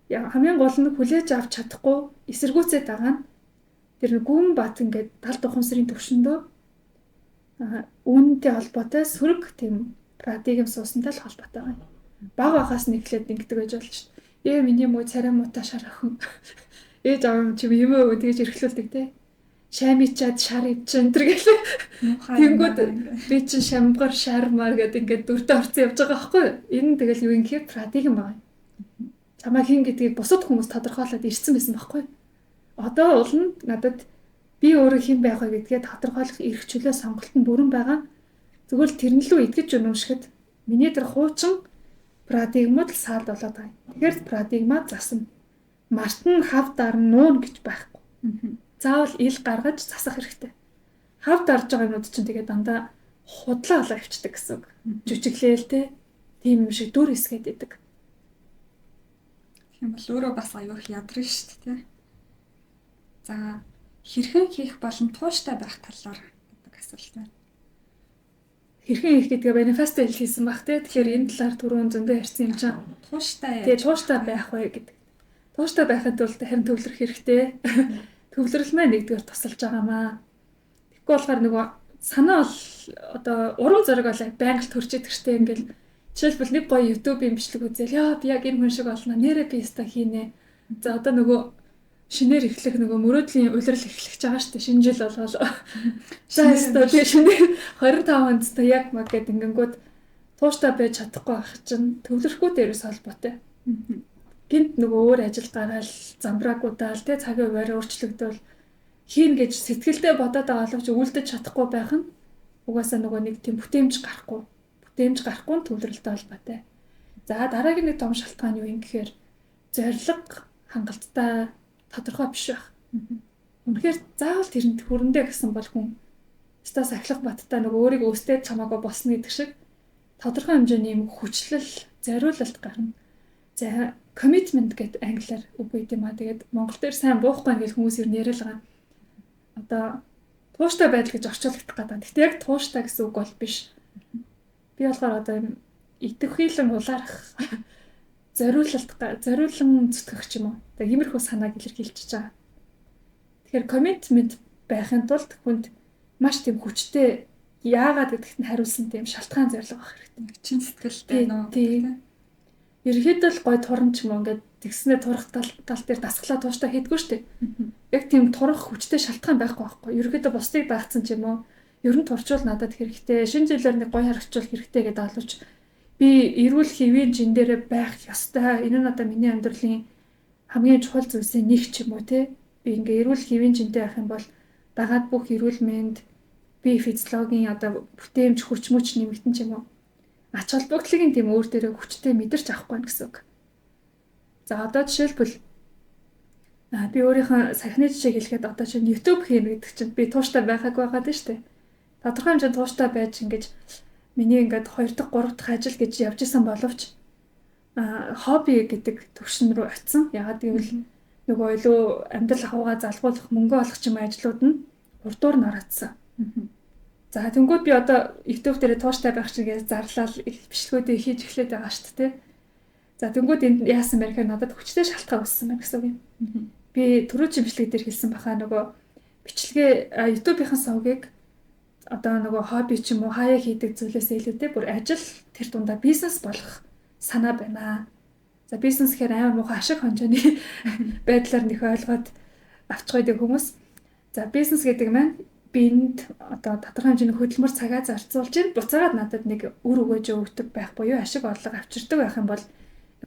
Яа хамгийн гол нь хүлээж авч чадахгүй эсэргүүцээд байгаа нь тэр гүн бат ингээд тал тухамсрын төвшөндөө үүнтэй холбоотой сөрөг тийм Pradigm суусантай л холбоотой байна. Баг багаас нэглээд ингэдэг байж болж шүү дээ. Миний муу царай муута шар охин. Ээж аав чи юм уу тэгэж эрхлүүлдэг те. Шамичаад шар ивчин энэ гэлээ. Тэнгүүд би чинь шамгаар шар мар гэдэг ингээд дөртөө орцсон явж байгаа байхгүй юу? Энэ тэгэл юу юм гэхээр Pradigm байна. чамаа хин гэдгийг бусад хүмүүс тодорхойлоод ирсэн байсан байхгүй. Одоо уул нь надад би өөрөө хэн байх вэ гэдгээ тодорхойлох эрх чөлөө сонголт нь бүрэн байгаа. Зүгээр л тэрнлүү итгэж үнэмшгэд миний тэр хуучин парадигмад л саад болоод байгаа. Тэгэхээр парадигма засна. Март нь хав дар нуун гэж байхгүй. Заавал ил гаргаж засах хэрэгтэй. Хав дарж байгаа юмуд чинь тэгээд дандаа худлаа олоо авчдаг гэсэн үг. Жүжиглээл те. Тийм юм шиг дүр хэсгээд идэг.
Тийм бол өөрөө бас аюух ядарна шүү дээ. За хэрхэн хийх болон тууштай байх талаар гэдэг асуулт байна.
Хэрхэн хийх гэдгээ манифест хэлсэн баг те. Тэгэхээр энэ талаар түрүүн зөндөө ярьсан юм чинь
Тууштай.
Тэгээ тууштай байх вэ гэдэг. Тууштай байхад бол харин төвлөрөх хэрэгтэй. Төвлөрөл маань нэгдүгээр тусалж байгаамаа. Тэгэхгүй болохоор нөгөө санаа бол одоо урам зориг бол байнга л төрж идэг штеп ингээл жишээлбэл нэг гоё YouTube-ийн бичлэг үзэл яа би яг энэ хүн шиг болно нэрээ би өста хийнэ. За одоо нөгөө шинээр эхлэх нөгөө мөрөөдлийн улирал эхлэх байгаа штеп шинэ жил болголоо. За өста би шинээр 25 онд та яг маг гэдэг ингэнгүүт тууштай байж чадахгүй байх чинь төвлөрөхгүй дээрээс холбоотой. Гинт нөгөө өөр ажил гараал замбраагуудаал тэ цагийн хуваарь өөрчлөгдөөл хийн гэж сэтгэлдээ бодоод байгаа боловч үлдэж чадахгүй байх нь угаасаа нөгөө нэг тийм бүтээмж гарахгүй төвлөрөлтэй холбоотой. За дараагийн нэг том шалтгаан юу юм гэхээр зориг хангалттай тодорхой биш байх. Үнэхээр заавал тэрэнд хүрэндээ гэсэн бол хүн стас ахлах баттай нөгөө өөрийгөө өстэй чамаагаа босно гэдэг шиг тодорхой хэмжээний юм хүчлэл зориулалт гарна. За commitment гэдэг англиар үг байд юм аа. Тэгээд монгол дээр сайн буухгүй ингээл хүмүүс ер нь яриад байгаа. Одоо тууштай байдал гэж орчуулагдах гэдэг. Гэхдээ яг тууштай гэсэн үг бол биш. Би болохоор одоо юм идэвхийлэн улаарах зориулан зүтгэх ч юм уу. Тэгээд иймэрхүү санааг илэрхийлчихэж байгаа. Тэгэхээр commitment байхын тулд хүнд маш тийм хүчтэй яагаад гэдэгт нь хариулсан тийм шалтгаан зорилго авах хэрэгтэй.
Чин сэтгэлтэй нөө.
Тийм. Ерөнхийдөө л гой турам ч юм уу ингээд тэгснээр турах тал дээр дасглаа тууштай хийдгүү штэ. Яг тийм турах хүчтэй шалтгаан байхгүй. Ерөнхийдөө бусдыг даацсан ч юм уу. Ер нь турчвал надад хэрэгтэй. Шинэ жилээр нэг гой харагчвал хэрэгтэй гэдэг алууч би эрүүл хэвийн жин дээрээ байх ёстой. Энэ нь одоо миний амьдралын хамгийн чухал зүйлсийн нэг ч юм уу те. Би ингээ эрүүл хэвийн жинтэй байх юм бол дагаад бүх эрүүл мэнд би физиологийн одоо бүтээмж хүч мөч нэмэгдэн ч юм уу. Ач холбогдлын тийм өөр дээрээ хүчтэй мэдэрч авахгүй гэсэн үг. За одоо жишээлбэл би өөрийнхөө сахины жишээ хэлэхэд одоо чинь YouTube хийнэ гэдэг чинь би тууштай байхаг байгаад нь штэ. Тодорхой хэмжээнд тууштай байж ингэж миний ингээд 2 дахь 3 дахь ажил гэж явж исэн боловч хобби гэдэг төвшин рүү очисон. Ягаад гэвэл нөгөө илүү амьдрал ахуйгаа залгуулах мөнгө олох ч юм ажлууд нь урдуур нороодсон. За тэнгууд би одоо YouTube дээр тууштай байх чигээр зарлал бичлэгүүдээ хийж эхлэдэг байгаа шүү дээ. За тэнгууд энд яасан бэ гэхээр надад хүчтэй шалтгаан үүссэн байна гэсэн үг юм. Би түрүүчийн бичлэг дээр хэлсэн бахаа нөгөө бичлэгээ YouTube-ийн сувгийг одоо нөгөө хобби ч юм уу хаяа хийдэг зүйлээс илүүтэй бүр ажил тэр дундаа бизнес болох санаа байна. За бизнес гэхээр амар муухай ашиг хонжооны байдлаар нөх ойлгоод авчихдаг хүмүүс. За бизнес гэдэг маань бинд одоо тодорхой хэмжээний хөдөлмөр цагаа зарцуулж ин буцаагаад надад нэг үр өгөөж өгдөг байх буюу ашиг орлого авчирдаг байх юм бол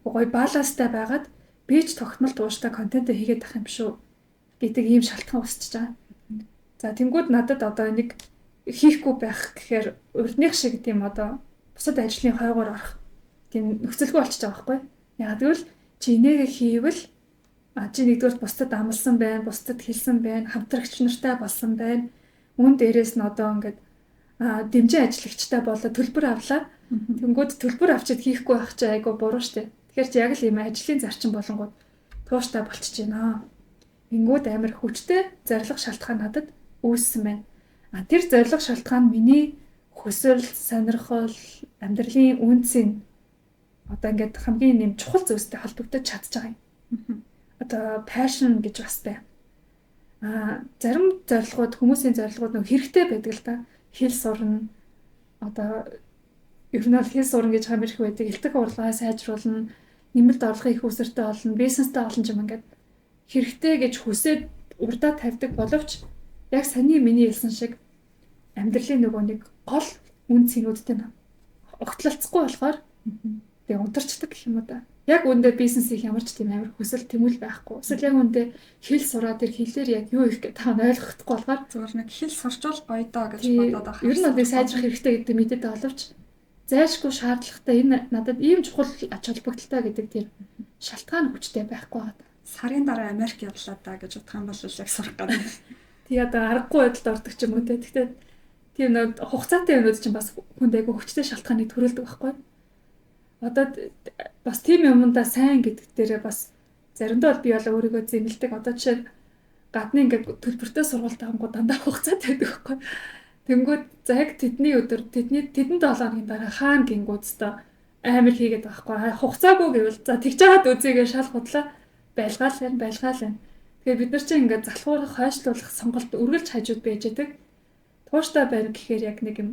гоё баланстай байгаад бич тогтмол тууштай контент хийгээд ах юм шүү гэдэг ийм шалтгаан үүсчихэж байгаа. За тэнгууд надад одоо нэг хийхгүй байх гэхээр урдных шиг тийм одоо бусад ажлын хойгоор орох тийм нөхцөлгүй болчихж байгаа байхгүй. Яг тэгвэл чи энийгээ хийвэл чи нэгдүгээр бусдад амлсан байна, бусдад хэлсэн байна, хамтрагч нартай болсон байна. Үүн дээрээс нь одоо ингээд дэмжин ажиллагчтай болоод төлбөр авлаа. Тэнгүүд төлбөр авчид хийхгүй байх чи айгу буруу штэ. Тэгэхээр чи яг л ийм ажлын зарчим болонгууд тууштай болчихж байна. Ингүүд амар хүчтэй зориг шалтгаан надад үүссэн байна. Тэр зориг шалтгаан миний хүсэл, сонирхол, амьдралын үнцийн одоо ингээд хамгийн нэм чухал зүйлстэй холбогдож чадж байгаа юм. Одоо passion гэж бас байна. Зарим зорилгууд хүмүүсийн зорилгууд нэг хэрэгтэй байдаг л да. Хэл сурна. Одоо ер нь хэл сурна гэж хамаарх байдаг. Илтгэх урлагаа сайжруулна. Нэмэлт орлогын их үсэртэй болно. Бизнестэй олон юм ингээд хэрэгтэй гэж хүсээд урдаа тавьдаг боловч яг саний миний хэлсэн шиг амьдралын нөгөө нэг гол үн цэнүүдтэй огтлолцохгүй болохоор тэгээ унтарчдаг гэх юм уу да. яг үндэ бизнесийг ямар ч тийм амар хүсэл тэмүүл байхгүй. Эсвэл яг үндэ хэл сураад тэр хэлээр яг юу их гэдэг та ойлгохгүй болохоор
зүгээр нэг хэл сурчвал гоё доо гэж бодоод байгаа.
Ер нь бол сайжрах хэрэгтэй гэдэг мэдээд боловч зайлшгүй шаардлагатай энэ надад ийм чухал ач холбогдолтой гэдэг тийм шалтгаан хүчтэй байхгүй байна.
Сарын дараа Америк явлаа да гэж бодох юм бол яг сурах гэдэг.
Тий одоо аргагүй байдалд ордог ч юм уу те. Гэхдээ тийм нэг хугацаатай юмуд чинь бас хүнд айгүй хүчтэй шалтгааныг төрүүлдэг байхгүй. Одоо бас тийм юмдаа сайн гэдэг дээрээ бас заримдаа бол би бол өөрийгөө зэмлдэг. Одоо жишээ гадны ингээд төлбөртэй сургалт авангууд дандаа хугацаатай байдаг байхгүй. Тэнгүүд за яг тэдний өдөр тэдэн 7 хоногийн дараа хаана гингүүдтэй амар хийгээд байхгүй. Хугацаагүй гэвэл за тэгж жагаад үзьегээ шал худлаа байлгаал байна. Тэгэхээр бид нар чинь ингээд залхуурах, хойшлуулах сонголт үргэлж хажууд байж байдаг. Тууштай байна гэхээр яг нэг юм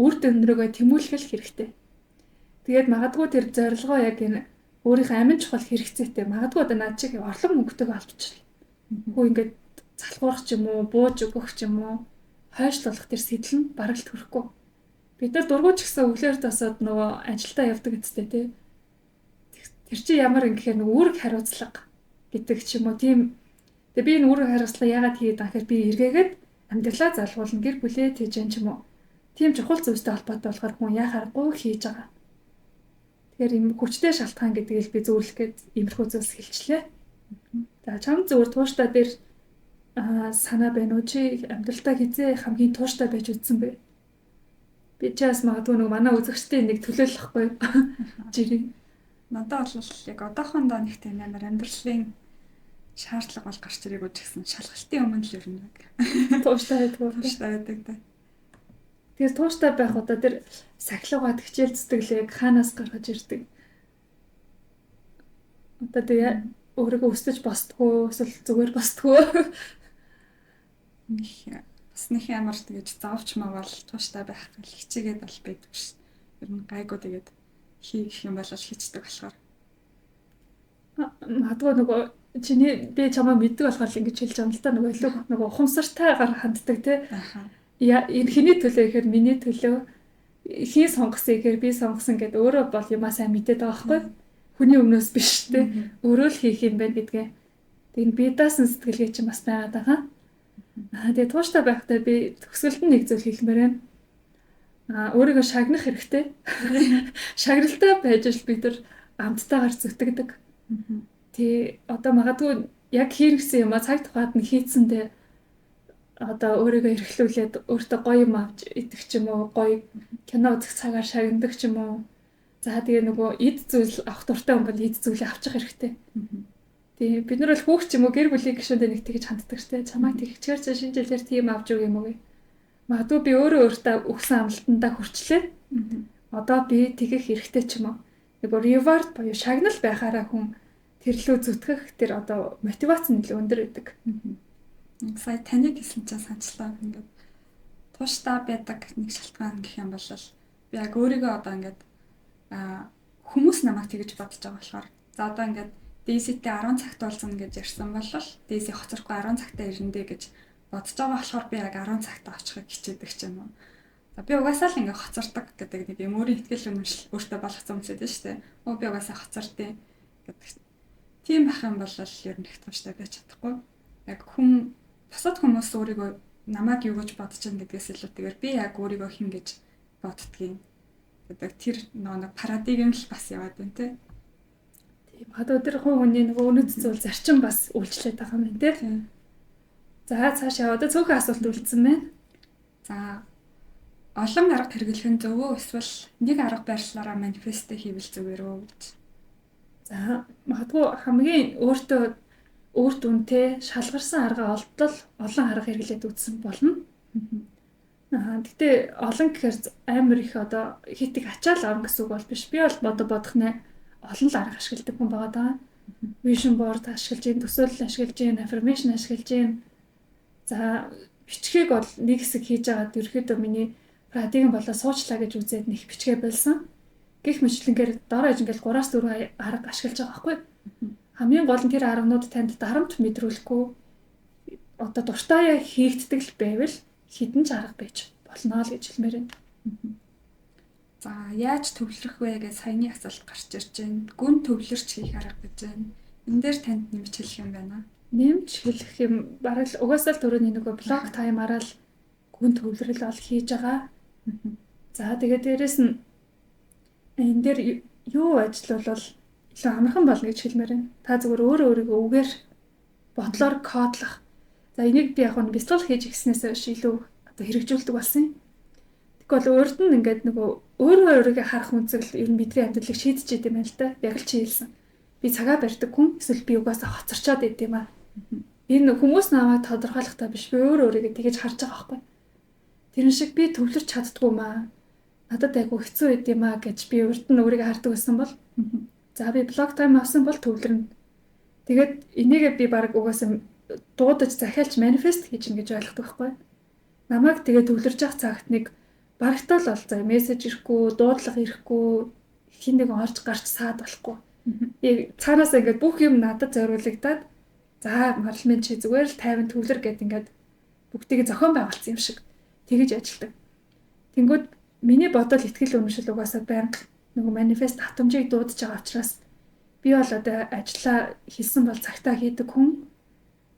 үр дүнрөөгөө тэмүүлэх хэрэгтэй. Тэгээд магадгүй тэр зорилгоо яг энэ өөрийнхөө амин чухал хэрэгцээтэй магадгүй одоо над чиг орлого мөнгөтэйг олдчихлаа. Хөө ингээд залхуурах ч юм уу, бууж өгөх ч юм уу, хойшлуулах тэр сэтэл нь бараг л төрөхгүй. Бид нар дургуйч гэсэн өглөөр тосоод нөгөө ажилдаа явдаг гэдэгтэй тий. Тэр чинь ямар юм гэхээр нөгөө үүрэг хариуцлага гэдэг ч юм уу тийм. Тэгээ би энэ үүрэг хариуцлага яагаад хийгээд байгаа гэхээр би эргээгээд амьдралаа залгуулна гэр бүлээ тийж юм ч юм уу. Тийм чухал зүйлстэй холбоотой болохоор хүн яхааргүй хийж байгаа. Тэгэхээр юм хүчтэй шалтгаан гэдгийг би зөвлөх гээд иймэрхүү зүйлс хэлчлээ. За чам зүгээр тууштай дээр санаа байна уу чи амьдралдаа хизээ хамгийн тууштай байж үзсэн бэ? Би чаас магадгүй нэг манай үзэгчдийн нэг төлөөлөхгүй жирийн.
Надад бол яг одоохондоо нэг тийм амар амьдралын шаардлага бол гарч ирээгүй ч гэсэн шалгалтын өмнө л ер нь
тууштай байдаг
да.
Тэгэхээр тууштай байх удаа тэр сахилгаагаад хичээл зүтгэлээ хаанаас гаргаж ирдэг. Одоо тэгээ өөрийгөө өсөж босдгоо эсвэл зүгээр босдгоо.
Бас нэг ямар тэгэж заавч мавал тууштай байх гэл хичээгээд бол байдаг ш. Ер нь гайгүй тэгээд хийх юм бол хийцдэг болохоор.
Магадгүй нөгөө чиний би чамаа мэддэг болохоор ингэж хэлж байгаа юм л та нөгөө ухамсартайгаар ханддаг тий. Энэ хэний төлөө гэхээр миний төлөө хий сонгосон гэхээр би сонгосон гэдээ өөрөө бол юмаа сайн мэдээд байгаа байхгүй. Хүний өмнөөс биш тий. Өөрөө л хийх юм байна гэдгээ. Тэгээд би даасан сэтгэлгээ чинь бас байгаад байгаа. Тэгээд тууштай байхдаа би төгсгөлд нь нэг зүйл хийхмээр байна. Өөрийгөө шагнах хэрэгтэй. Шагналтай байж л бид нар амттайгаар зүтгэдэг. Тий одоо магадгүй яг хэрэгсэн юм а цаг тухайд нь хийцэндээ одоо өөрийгөө эрхлүүлээд өөртөө гоё юм авч идэх ч юм уу, гоё кино үзэх цагаар шагнадаг ч юм уу. За тэгээ нөгөө эд зүйл авах дуртай хүн бол эд зүйлээ авчих хэрэгтэй. Тэгээ бид нар бол хүүхд ч юм уу гэр бүлийн гишүүндээ нэг тэгж ханддаг штэ. Чамайг тэгчээр чи шинэ жилээр тийм авч өг юм уу. Магадгүй би өөртөө өгсөн амлалтандаа хүрчлээ. Одоо би тэгэх хэрэгтэй ч юм уу. Нөгөө reward боёо шагнал байхаараа хүн тэрлүү зүтгэх тэр одоо мотивац нь илүү өндөр байдаг.
Сая таныг хэлсэн чинь санчлаа. Ингээд тууштай байдаг нэг шалтгаан гэх юм бол би яг өөрийгөө одоо ингээд хүмүүс намайг тэгж бодож байгаа болохоор за одоо ингээд DC-тэй 10 цагт болсон гэж ярьсан бол DC хоцрохгүй 10 цагтаа ирэндээ гэж бодож байгаа болохоор би яг 10 цагт очихыг хичээдэг ч юм уу. За би угаасаа л ингээд хоцордог гэдэг нэг юм өөрийн ихтгэл үнэмшил өөртөө болгоцсон юм шиг дээ шүү дээ. Би угаасаа хоцордیں۔ гэдэг. Тийм байх юм бол ер нь их тууштай байж чадахгүй. Яг хүн бусад хүмүүс өөрийгөө намайг юу гэж бодож байгаа гэдгээс илүүтэйгээр би яг өөрийгөө хэн гэж боддгийг гэдэг тэр нэг парадигм л бас яваад байна те.
Тийм одоо тэр хүний нөгөө үнэт зүйл зарчим бас үйлчлээд байгаа юм те. За цаашаа одоо цөөхөн асуулт үлдсэн байна.
За олон арга хэрэглэх нь зөв үү эсвэл нэг арга байрлалаараа манифест хийвэл зүгээр үү гэж.
За магадгүй хамгийн өөртөө үр дүнтэй шалгарсан арга олдол олон арга хэрэглээд үзсэн болно. Гэтэ олон гэхээр амар их одоо хит их ачаал авах гэсэн үг бол биш. Би бол бодох нэ олон л арга ашигладаг хүн байгаа даа. Vision board ашиглаж, төсөөлөл ашиглаж, affirmation ашиглаж. За бичгийг бол нэг хэсэг хийж агаад ерөөхдөө миний парадигм болоо суучлаа гэж үзээд нэг бичгээ болсон. Гэх мэтлэнгээр доор аж ингээл 3-4 арга ашиглаж байгаа байхгүй. Хамгийн гол нь тэр арганууд танд дарамт мэдрүүлэхгүй одоо дуртай хийгддэг л байвал хідэн ч арга байж болно л гэж хэлмээр байна.
За яаж төвлөрөх вэ гэж саяны асуулт гарч ирж байна. Гүн төвлөрч хийх арга гэж байна. Энэ дээр танд нэмж хэлэх юм байна.
Нэмж хэлэх юм бараг л угаасаа л түрүүний нөгөө блок таймаараа л гүн төвлөрөл бол хийж байгаа. За тэгээд дээрэс нь энэ дээр юу ажиллавал илүү амархан болно гэж хэлмээр байна. Та зүгээр өөрөө өөрийгөө үгээр бодлоор кодлох. За энийг би яг нь бяцлал хийж гиснээс биш илүү одоо хэрэгжүүлдэг болсон юм. Тэгвэл өөрт нь ингээд нөгөө өөрөө өөрийгөө харах үнцэл ер нь бидний амьдралыг шийдэж идэм байл та. Яг л чи хэлсэн. Би цагаа барьдаг хүн эсвэл би угаасаа хоцорчоод идэм аа. Энэ хүмүүс намайг тодорхойлохдоо биш би өөрөө өөрийгөө тэгэж харж байгаа байхгүй. Тэрэн шиг би төвлөрч чаддгүй маа. Надад айгу хэцүү идэм аа гэж би урд нь өөрийгөө хардаг байсан бол за би блок тайм авсан бол төвлөрнө. Тэгээд энийгээ би баг угаасаа дуудаж захиалж манифест хийж ин гэж ойлгодог байхгүй. Намайг тэгээд төвлөрж явах цагт нэг барагтаал бол за мессеж ирэхгүй, дуудлага ирэхгүй, хин нэг орж гарч саад болохгүй. Цаанаас ингээд бүх юм надад зориулагдаад за марлмын чи зүгээр л 50 төвлөр гэд ингээд бүгдийг зохион байгуулсан юм шиг тэгэж ажилдаг. Тэнгүүд миний бодол итгэл үнэмшил угаасаа байнга нөгөө манифест хатамжийг дуудаж байгаа учраас би бол одоо ажиллаа хийсэн бол цагтаа хийдэг хүн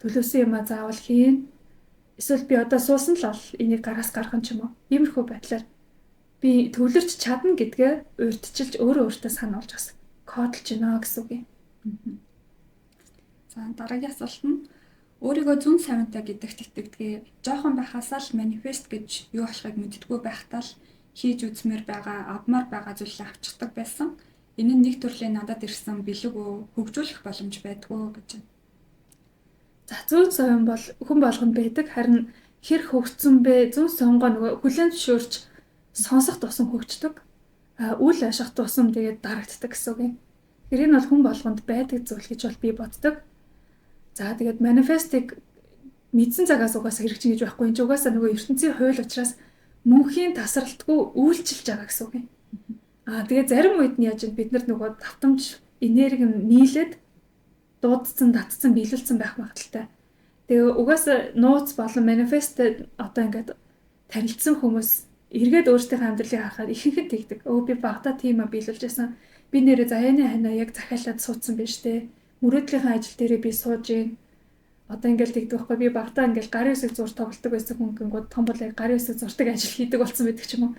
төлөөсөн юм а заавал хийн. Эсвэл би одоо суусан л бол энийг гараас гаргах юм ч юм уу. Иймэрхүү байдлаар би төвлөрч чадна гэдгээ урьдчилж өөрөө өөртөө сануулж бас кодлж гинэ гэсэн үг юм.
За дараагийн асуулт нь өөрийгөө зүн сайвантай гэдэгт итгэдгээ. Жохон байхасаа л манифест гэж юу болохыг мэддэггүй байхдаа л хийж үзмээр байгаа, авмаар байгаа зүйлээ авчдаг байсан. Энэ нь нэг төрлийн надад ирсэн бэлэг хөгжүүлэх боломж байдгүй гэж байна.
За зүүн совин бол хүн болгонд байдаг. Харин хэр хөгжсөн бэ? Зүүн сонгоо нөгөө хүлэн зөвшөөрч сонсох тусам хөгждөг. Үл аших тусам тэгээд дарагддаг гэсэн үг юм. Тэр энэ бол хүн болгонд байдаг зүйл гэж бол би боддог. За тэгээд манифестыг мэдсэн цагаас угаасаа хэрэгжин гэж байхгүй. Энд угаасаа нөгөө ертөнцийн хууль учраас мөнхийн тасралтгүй үйлчилж байгаа гэсэн үг юм. Тэгээд зарим үед нь яаж бид нар нөгөө давтамж энерги нийлээд дуудсан, татсан, биелүүлсэн байх магадaltaй. Тэгээ угаасаа нууц болон манифест одоо ингээд танилцсан хүмүүс эргээд өөрсдийнхөө амьдралыг харахад ихэнхэд тэгдэг. Би багтаа тийм биелүүлж байсан. Би нэрээ заяаны ханаа яг захиалаад суудсан байж тээ. Мөрөөдлийн ажил дээрээ би сууж гин. Одоо ингээд тэгдэг байхгүй. Би багтаа ингээд гарын үсэг зур тоглолдог байсан хүн гингүүд том бол гарын үсэг зурдаг ажил хийдэг болсон байдаг ч юм уу.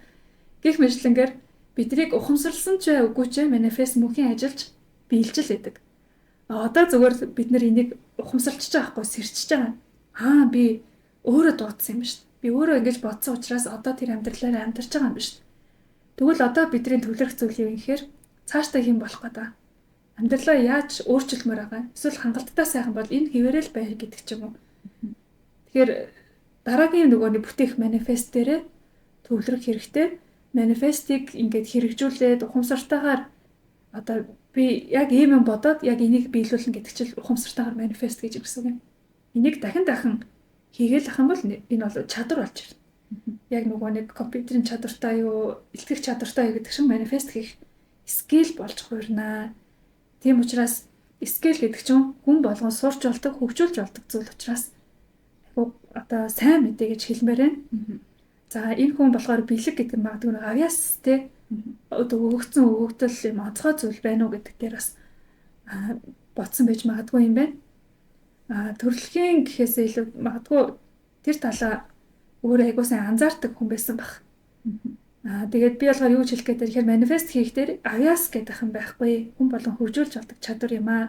Гэх мэтлэнгээр бидрийг ухамсарласан ч үгүй ч манифест мөнхийн ажилж биелжил байдаг. Одоо зүгээр бид нар энийг ухамсарлаж байгаа байхгүй сэрчиж байгаа. Би өөрөө дуудсан юм шүү дээ. Би өөрөө ингэж бодсон учраас одоо тэр амьдралаараа амьдарч байгаа юм шүү дээ. Тэгвэл одоо бидний төвлөрөх зүйл юу юм гэхээр цаашдаа хэм болох гэдэг. Амьдралаа яаж өөрчилмөр байгаа. Эсвэл хангалттай сайхан бол энэ хэвээрэл байр гэдэг ч юм уу. Тэгэхээр дараагийн нөгөөний бүтээх манифест дээрээ төвлөрөх хэрэгтэй. Манифестыг ингээд хэрэгжүүлээд ухамсартайгаар одоо би яг ийм юм бодоод яг энийг биелүүлнэ гэдэг чил ухамсартайгаар манифест гэж ирсэн юм. Энийг дахин хийгээл ах юм бол энэ бол чадвар болж ирнэ. Яг нөгөө нэг компьютерийн чадвартай юу, илтгэх чадвартай юу гэдэг шиг манифест хийх скил болж хуурнаа. Тийм учраас скил гэдэг чинь хүн болгон сурч болдог, хөгжүүлж болдог зүйл учраас одоо сайн мэдээ гэж хэлмээр байна. За энэ хүн болохоор бэлэг гэдэг нь магадгүй авьяас те өгөгдсөн өгөгдөл юм онцгой зүйл байна уу гэдэг дээр бас бодсон байж магадгүй юм байна. Төрөлхийн гэхээсээ илүү магадгүй тэр талаа өөрөө айгуу сайн анзаардаг хүн байсан баг. Тэгээд би болохоор юу гэж хэлэх гээд тэгэхээр манифест хийх дээр авьяас гэдэг юм байхгүй. Хүн болон хөгжүүлж болдог чадвар юм аа.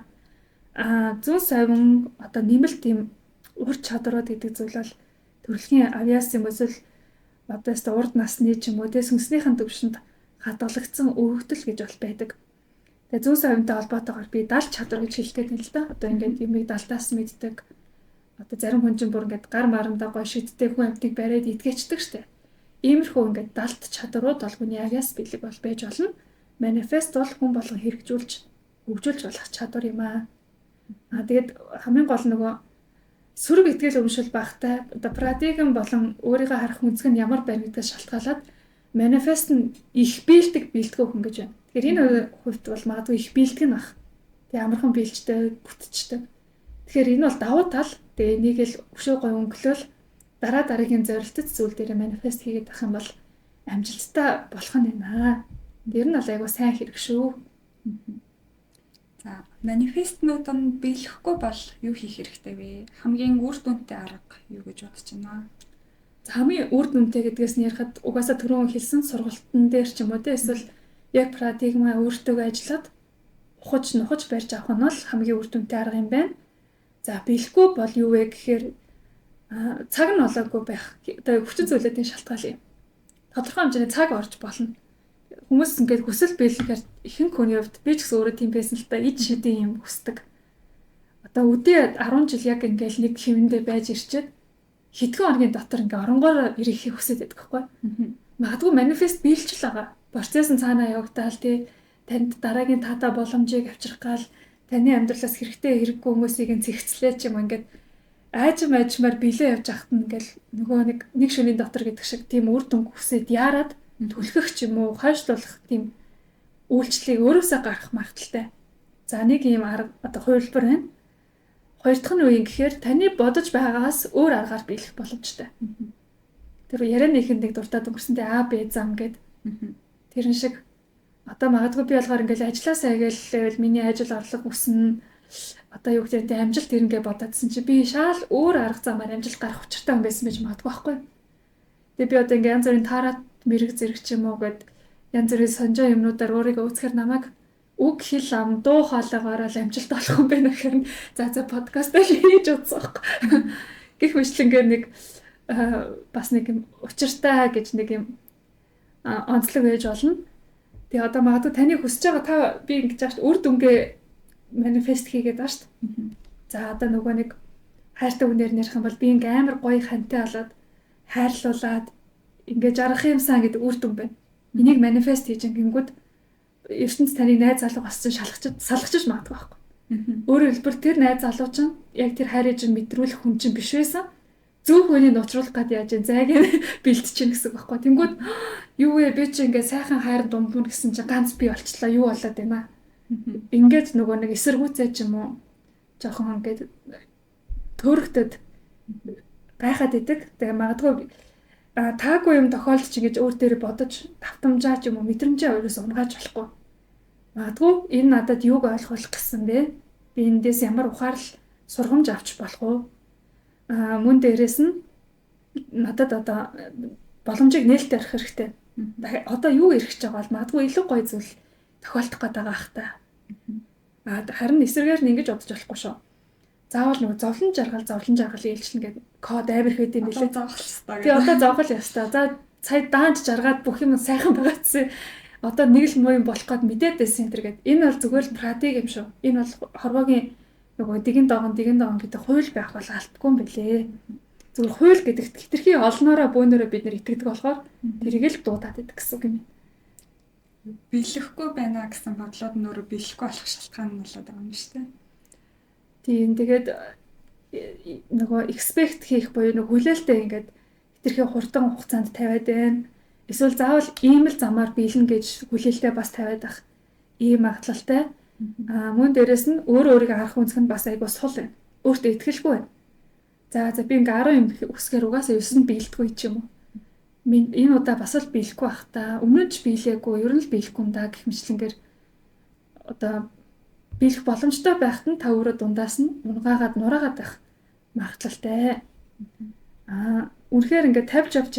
Зүүн совин одоо нэмэлт тийм ур чадварууд гэдэг зүйл бол төрөлхийн авьяас юм эсвэл одоос урд насны ч юм уу те сүнснийхэн төвшөнд хадгалагдсан өгөгдөл гэж бол байдаг. Тэгээ зүүн совинтай холбоотойгоор би далд чадвар гэж хэлдэг юм л да. Одоо ингээд юмыг далдаас мэддэг. Одоо зарим хүн чинь бүр ингээд гар марандаа гоё шиддэг хүн амтыг бариад идгээчдэг штэ. Иймэрхүү ингээд далд чадварууд бол хүний авьяас бэлэг бол байж болно. Манифест бол хүн болгон хэрэгжүүлж хөгжүүлж болох чадвар юм аа. Тэгээд хамгийн гол нөгөө сүрэг итгэл өмшил багтай одоо парадигм болон өөрийгөө харах үнцг нь ямар байна гэдгээс шалтгаалаад манифест нь их биелдэг бэлтгэх хүн гэж байна. Тэгэхээр энэ хувьд бол магадгүй их биелдэг нь баг. Тэгээ амархан биелжтэй, бүтцтэй. Тэгэхээр энэ бол давуу тал. Тэгээ энийг л өшөө гой өнгөлөөл дараа дараагийн зорилттой зүйл дээр манифест хийгээд авах юм бол амжилттай болох нь байна. Тэр нь бол айгуу сайн хэрэг шүү.
За, манифестнууд нь биелэхгүй бол юу хийх хэрэгтэй вэ? Хамгийн үр дүнтэй арга юу гэж бодож байна?
За, хамгийн үр дүнтэй гэдгээс нь ярихад угаасаа түрүүн хэлсэн сургалтын дээр ч юм уу те эсвэл яг парадигма өөртөө ажиллаад нухаж барьж авах нь бол хамгийн үр дүнтэй арга юм байна. За, биелэхгүй бол юу вэ гэхээр цаг нь олоогүй байх. Одоо хүчин зүйлүүдийн шалтгаал юм. Тодорхой хэмжээний цаг орж болно. Хүмүүс ингээд хүсэл биелэхээр ихэнх хүний хувьд би ч гэсэн өөрөө тийм байсан л та ид шидийн юм хүсдэг. Одоо үдээ 10 жил яг ингээд нэг хэвэндээ байж ирчээд хэдхэн хоногийн дотор ингээд оронгоор ирэхийг хүсэж байдаг байхгүй. Магадгүй манифест биелж л байгаа. Процесс нь цаанаа явагдаал тий танд дараагийн таатай боломжийг авчрах гал таны амьдралаас хэрэгтэй хэрэггүй хүмүүсийг цэгцлээ ч юм ингээд аажмаар билээ явж ахт нь ингээл нөгөө нэг шөнийн дотор гэдэг шиг тийм үр дүнг хүсээд яарад түлхэх ч юм уу хойшлуулах тийм үйлчлэлийг өөрөөсөө гаргах магадaltaй. За нэг ийм арга одоо хувилбар байна. Хоёр дахь нь юу юм гэхээр таны бодож байгаагаас өөр аргаар биелэх боломжтой. Тэр ярианыхэнд нэг дуртад өнгөрсөндөө А Б зам гэд. Тэрэн шиг одоо магадгүй би болохоор ингээл ажилласаа гээл миний ажил орлого өснө. Одоо юу гэдэг нь амжилт ирнэ гэж бодоодсэн чи би шал өөр арга замаар амжилт гарах учиртай хүн байсан байж магадгүй байхгүй. Тэгээ би одоо ингээ янз бүрийн таарат мэрэг зэрэг ч юм уу гэд янз бүрийн сонжоо юмнуудаар өөрийгөө үүсгэр намайг үг хэл ам дуу хоолойгоор л амжилт олох юм байна гэхээр за подкаст хийж үзсэн байхгүй. Гэх мэтлэнгээр нэг бас нэг юм учиртай гэж нэг юм онцлог байж болно. Тэгээ одоо магадгүй таны хүсэж байгаа та би ингэж ааш үр дүнгээ манифест хийгээд байгаа шүү дээ. За одоо нөгөө нэг хайртай хүнээр нэрх юм бол би ингээм амар гоё хантай болоод хайрлуулад ингээ жаргах юмсан гэдэг үр дүн байна. Энийг манифест хийж гингүүд ертөнц таныг найз залуу болсон салгачиж магадгүй байхгүй. Өөрөөр хэлбэл тэр найз залуу чинь яг тэр хайрыг мэдрүүлэх хүн чинь биш байсан. Зөв хүнийг нуучруулах гээд яаж зайг бэлтчихин гэсэн үг байхгүй. Тэнгүүд юу вэ би чи ингээ сайхан хайр дундуур гэсэн чинь ганц би болчлаа юу болоод байна. Ингээд нөгөө нэг эсэргүүцээ ч юм уу жоохон ингээд төөрөгдөд гайхаад идэг. Тэгээ магадгүй таагүй юм тохиолдож ингэж өөр дээр бодож давтамжаа ч юм уу мэдрэмжээ өөрөөс унгааж болохгүй. Магадгүй энэ надад юуг ойлгох гэсэн бэ? Би эндээс ямар ухаарл сургамж авч болох уу? Мөн дээрээс нь надад одоо боломжийг нээлттэй арих хэрэгтэй. Одоо юу ирэх гэж байгаа бол магадгүй илүү гоё зүйл тохиолдох гээд байгаа ах та. Харин эсрэгээр нь ингэж бодож болохгүй шүү. Заавал нөгөө зовлон жаргал ээлжлэн гэдэг код амар хэд юм билээ. Тэгээ одоо зовгол ястаа. За сая даанч жаргаад бүх юм сайхан байгаа гэсэн. Одоо нэг л муу юм болох гээд мэдээд байсан энэ гэдэг. Энэ бол зүгээр л пратик юм шүү. Энэ бол хорвоогийн нөгөө дигэн доогон гэдэг хууль байх бол алдгүй юм билээ. Зүгээр хууль гэдэгт хитрхи олноороо бөөнөрөө бид нэр итгэдэг болохоор тэрийг л дуудаад идэх гэсэн үг юм.
Биелэхгүй байна гэсэн бодлоод нөрөө биелэхгүй болох шалтгаан нь болоод байгаа юм шүү дээ.
Тийм тэгээд нөгөө expect хийх буюу нөгөө хүлээлтээ ингээд хитрхи хурдан хугацаанд тавиад байна. Эсвэл заавал ийм л замаар биелнэ гэж хүлээлтээ бас тавиад байх ийм магадлалтай. Мөн дээрэс нь өөрийгөө харах үнцг нь бас айгуу сул байна. Өөртөө итгэлгүй байна. За би ингээ 10 юм өсгөр угаасаа 9 нь биелдэггүй ч юм уу. Энэ удаа бас л биелэхгүй бах та. Өмнө нь ч биелээгүй, ер нь л биелэхгүй юм да гэх мэтлэнгээр одоо биелэх боломжтой байхад нь та өөрөө дундаас нь унгаагаад нураагаад байх магадлалтай. Үнэхээр ингээ тавьж авч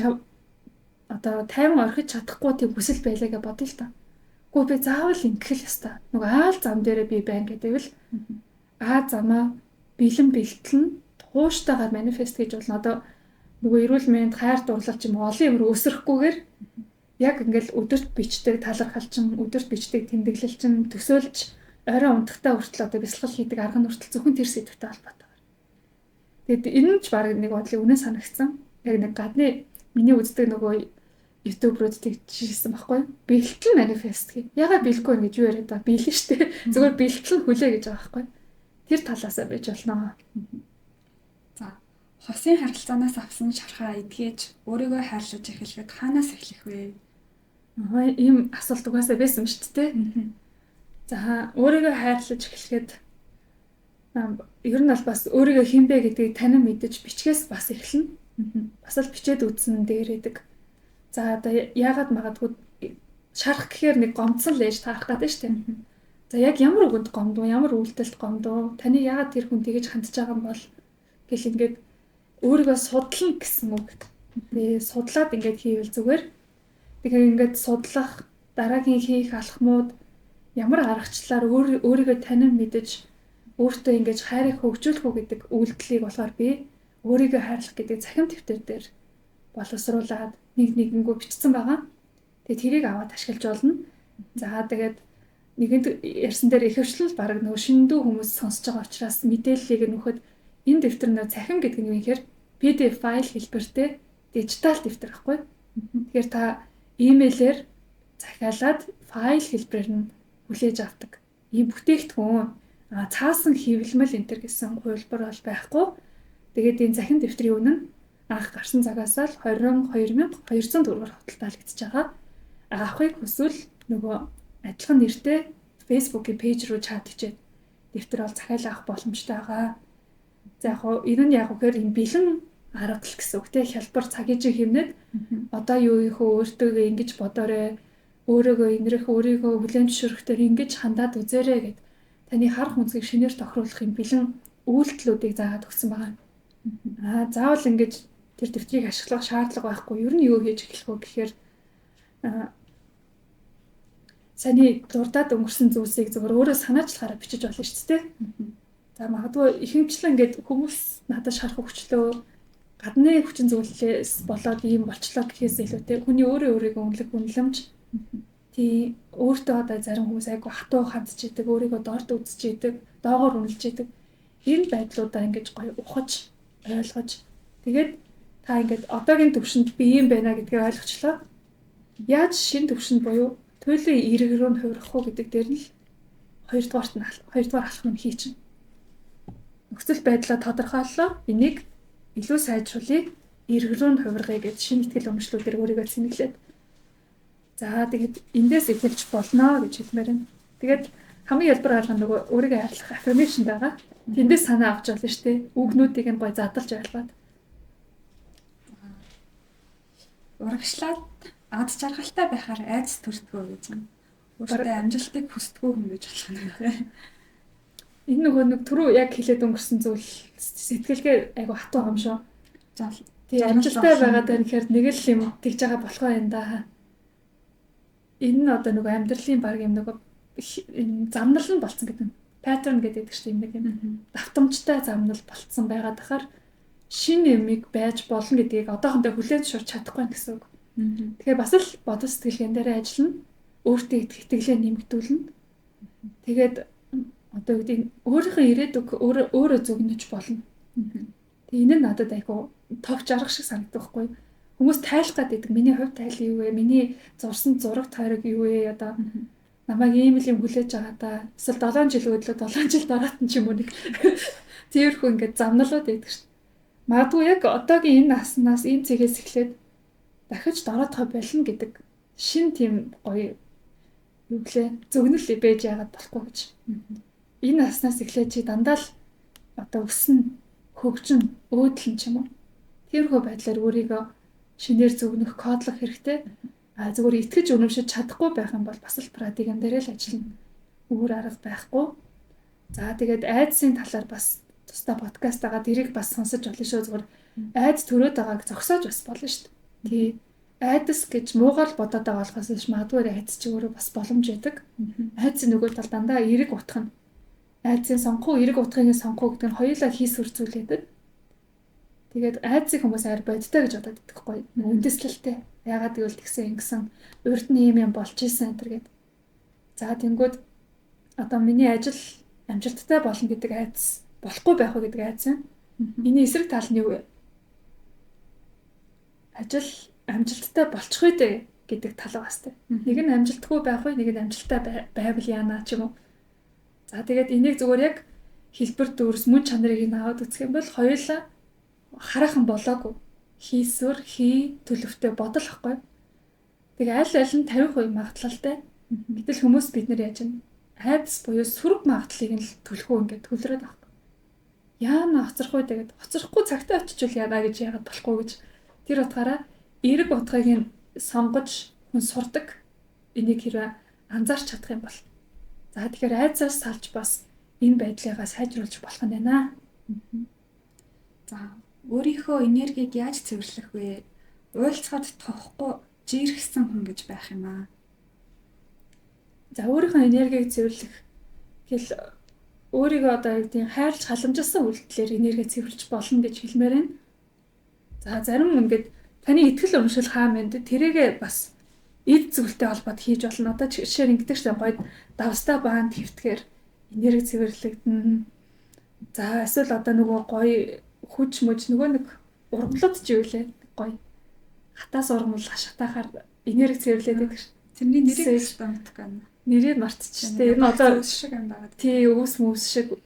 одоо тайван орхиж чадахгүй тийм хүсэл байлаа гэж бодъё л та. Гүү би заавал ингэх л ёстой. Нөгөө аал зам дээрээ би байна гэдэг л замаа бэлэн бэлтэлнэ тууштайгаар манифест гэж болно. Одоо нөгөө эрүүл мэнд хайр дурлал ч юм уу олон юм өсрөхгүйгээр яг ингээл өдөрт бичдэг талархалчин, өдөрт бичдэг тэмдэглэлчин төсөөлж орой унтахтаа хүртэл одоо бясалгал хийдэг арга нь хүртэл зөвхөн тэр сэдвтэй холбоотой. Тэгэд энэ нь ч баг нэг бодлыг үнэн санагдсан. Яг нэг гадны миний үздэг нөгөө YouTube-рууд тэгжсэн байхгүй. Бэлтгэл манифест гэх. Ягаад бэлэхгүй ингэж юу яриад байгаа биелэн штэ. Зөвхөн бэлтгэл хүлээ гэж байгаа байхгүй. Тэр талаасаа байж болно.
За, хосын харилцаанаас авсан шархаа эдгэж өөрийгөө хайрлаж эхлэхэд хаанаас эхлэх вэ?
Ийм асуулт угаасаа байсан шүү дээ. За, өөрийгөө хайрлаж эхлэхэд ер нь бол бас өөрийгөө хинбэ гэдгийг танин мэдэж бичгээс бас эхэлнэ. Бас л бичээд үзсэн дээрээдэг. За одоо яагаад магадгүй шарах гэхээр нэг гомдсон л ээж таарах гэдэг шүү дээ. За яг ямар үгэнд гомдов, ямар үйлдэлд гомдов, таны яагаад тэр хүн тэгэж хандж байгаа юм бол гэл ингээд өөрийгөө судлах гэсэн үг. Тэгээ судлаад ингээд хийвэл зүгээр. Тэгэхээр ингээд судлах, дараагийн хийх алхмууд ямар аргачлалаар өөрийгөө танин мэдэж өөртөө ингэж хайрыг хөгжүүлэх үү гэдэг үйлдэлийг болохоор би өөрийгөө хайрлах гэдэг захим дэвтэр дээр боловсруулад нэгэнгөө бичсэн байгаа. Тэгээ тэрийг аваад ашиглаж болно. За тэгээд нэгэнд ярьсан дээр ихэвчлэн баг нөгөө шиндүү хүмүүс сонсож байгаа учраас мэдээллийг нөхөд энэ дэвтэр нөө захим гэдэг нь юу гэхээр PDF файл хэлбэртэй дижитал дэвтэр байхгүй. Тэгэхээр та имэйлээр захиалаад файл хэлбэрээр нь хүлээж авдаг. Ийм бүтээгдэхүүн цаасан хэвлэмэл энтер гэсэн хувилбар бол байхгүй. Тэгээд энэ захин дэвтрийн үнэ нь анх гарсан цагаас л 22,200 төгрөгөөр худалдаалагдчихж байгаа. Авахыг хүсвэл нөгөө адилхан нэртэй Facebook-ийн пэйж рүү чат хийчихэд дэвтэр бол захиалаа авах боломжтой байгаа. За яг хоо энэ нь яг үгээр энэ бэлэн арга л гэсэн үг те хялбар цагийн хэмнээд одоо юу их өөртөө ингэж бодоорой, өөрийгөө инрэх, өөрийгөө хүлээн зөвшөөрөхөөр ингэж хандаад үзээрэй гэд таны харах үнцгийг шинээр тохируулах юм бэлэн үйлдэлүүдийг заагаад өгсөн байгаа. Заавал ингэж тэр дэвтрийг ашиглах шаардлага байхгүй. Ер нь юу хийж эхлэх вэ гэхээр саний дурдаад өнгөрсөн зүйлсийг зөвхөн өөрөө санаачлахаараа бичиж болно шүү дээ. За магадгүй ихэнчлэн ингээд хүмүүс надад шарах хүчлөө гадны хүчин зүйлээс болоод ийм болчлоо гэхээс илүүтэй хүний өөрийгөө үнэлэх үнэлэмж тий өөртөө одоо зарим хүмүүс айгу хатуу хандж идэг, өөрийгөө доорд үзэж идэг, доогоор үнэлж идэг. Энэ байдлуудаа ингэж гоё ухаж, ойлгож тэгээд та ингээд одоогийн төвшөнд би юм байна гэдгийг ойлгочлоо. Яаж шинэ төвшөнд буюу туйлын эрг рүү нь хувирах уу гэдэг дээр нь л хоёрдугаар алхам нь хийчихнэ. Нөхцөл байдлаа тодорхойллоо. Энийг илүү сайжруулъя, эрг рүү нь хувиргая гэж шинэ итгэл өмчлүүдээр өөрийгөө цэнэглээд. За тэгээд эндээс эхэлж болно гэж хэлмээр байна. Тэгээд хамгийн ялбар арга нь нөгөө өөрийгөө хайрлах affirmation байгаа. Тэндээс санаа авч болно шүү дээ. Үгнүүдийг нь гоё задлж ойлгоод.
Урагшлаад ад жаргалтай байхаар айдас төрдгөө гэж юм. Өөртөө амжилтыг хүсдэггүй хүн гэж болох юм байна.
Энэ нөгөө нэг түрүү яг хэлээд өнгөрсөн зүйл сэтгэлгээ айгу хатуу юм шүү. Тэгээ амжилттай байгаад байна гэхээр нэг л юм тэгж байгаа болохоо юм да. Энэ нь одоо нөгөө амьдралын баг юм нөгөө замнал нь болцсон гэдэг нь паттерн гэдэг чинь юм нэг юм. Давтамжтай замнал болцсон байгаад ахаар шинэ юмыг байж болно гэдгийг одоохондоо хүлээн зөвшөөрч чадахгүй гэсэн үг. Тэгэхээр бас л бодол сэтгэлгээнд дээр ажиллана. Өөртөө итгэлээ нэмэгдүүлнэ. Тэгээд одоо юу гэдэг өөрийнхөө ирээдүг өөрөө зөвнөж болно. Тэгээ энэ нь надад айгүй товч арга шиг санагддаг байхгүй. Хүмүүс тайлах гэдэг миний хувь тайлан юу вэ? Миний зурсан зураг тойрог юу вэ? Одоо намайг ийм л юм хүлээж байгаа да. Эсвэл 7 жил өдлөө 7 жил дараат нь ч юм уу нэг тиймэрхүү ингээд замналууд байдаг шүү. Магадгүй яг одоогийн энэ наснаас энэ цэгээс эхлээд дахиж дороотхой болно гэдэг шин тийм гоё юу гэлээ зөвгнөл бэж яагаад болохгүй гэж. Энэ наснаас эхлээд чи дандаа л одоо өснө, хөгжин, өөдлөн ч юм уу. Тиймэрхүү байдлаар өөрийгөө шинээр зөвгнөх, кодлох хэрэгтэй. Зүгээр итгэж үнэмшиж чадахгүй байх юм бол бас л парадигм дээр л ажиллана. Өөр арга байхгүй. За тэгээд айдсын талаар бас тусдаа подкаст байгаа дэрийг бас сонсож болно шүү. Зүгээр айдс төрөөд байгааг зогсоож бас болно шүү. Тий. Айдас гэж муугар бодоод байгаа болохоос биш магадгүй айдас чи өөрөө бас боломж байдаг. Айдсын нөгөө тал дандаа эрэг утгах нь. Айдсын сонгох, эрэг утгыг сонгох гэдэг нь хоёулаа хийс үрцүүлээд. Тэгээд айдсыг хүмүүс арай бодтой гэж бодоод байдаг хгүй. Үндэслэлтэй. Яагаад гэвэл тэгсэн ингэсэн урд нь юм болж исэн энэ гэдэг. За тэнгүүд одоо миний ажил амжилттай болно гэдэг айдас болохгүй байх уу гэдэг айдас юм. Миний эсрэг тал нь юу вэ? Ажил амжилттай болчих үү гэдэг тал байгаа сте. Нэг нь амжилтгүй байх уу, нэг нь амжилттай байвал яана ч юм уу. За тэгээд энийг зүгээр яг хэлбэр дүүрс мөн чанарыг нь аваад үзэх юм бол хоёулаа хараахан болоогүй. Хийсвэр, төлөвтэй бодол ахгүй. Тэгээ аль нь 50% магадлалтай. Гэтэл хүмүүс бид нар яаж юм? Айдас буюу сүрэг магадлалыг нь төлөхөө ингээд төлрөөд авах. Яана хоцрох үү тэгээд хоцрохгүй цагтаа очичвал яана гэж яагаад болохгүй гэж тэр утгаараа эрэг утгыг нь сонгож хүн сурдаг. Энийг хэрвээ анзаарч чадах юм бол. За тэгэхээр айцаас салж бас энэ байдлыгаа сайжруулж болох нь байна.
За өөрийнхөө энергийг яаж цэвэрлэх вэ? Уйлцахад тохгүй жиргсэн хүн гэж байх юм аа.
За өөрийнхөө энергийг цэвэрлэх гэл өөрийгөө одоо яг тийм хайрлж халамжилсан үйлдэлээр энерги цэвэрлж болно гэж хэлмээр байна. За зарим ингээд таны итгэл өмшил хаамд тэрийгээ бас эд зүйлтэй холбоод хийж болно. Одоо жишээр ингэдэг чинь гойд давстаа баанд хөвтгээр энерги цэвэрлэгдэнэ. За эсвэл одоо нөгөө гоё хүч мөж нөгөө нэг ургамлууд ч юу лээ гоё хатаас ургамл хашхтахаар энерги цэвэрлээд байдаг ш.
Тэрний нэрийг мэддэг байна.
Нэрийг мартчихжээ. Энэ одоо
шиг юм байна.
Тий өвс мөс шиг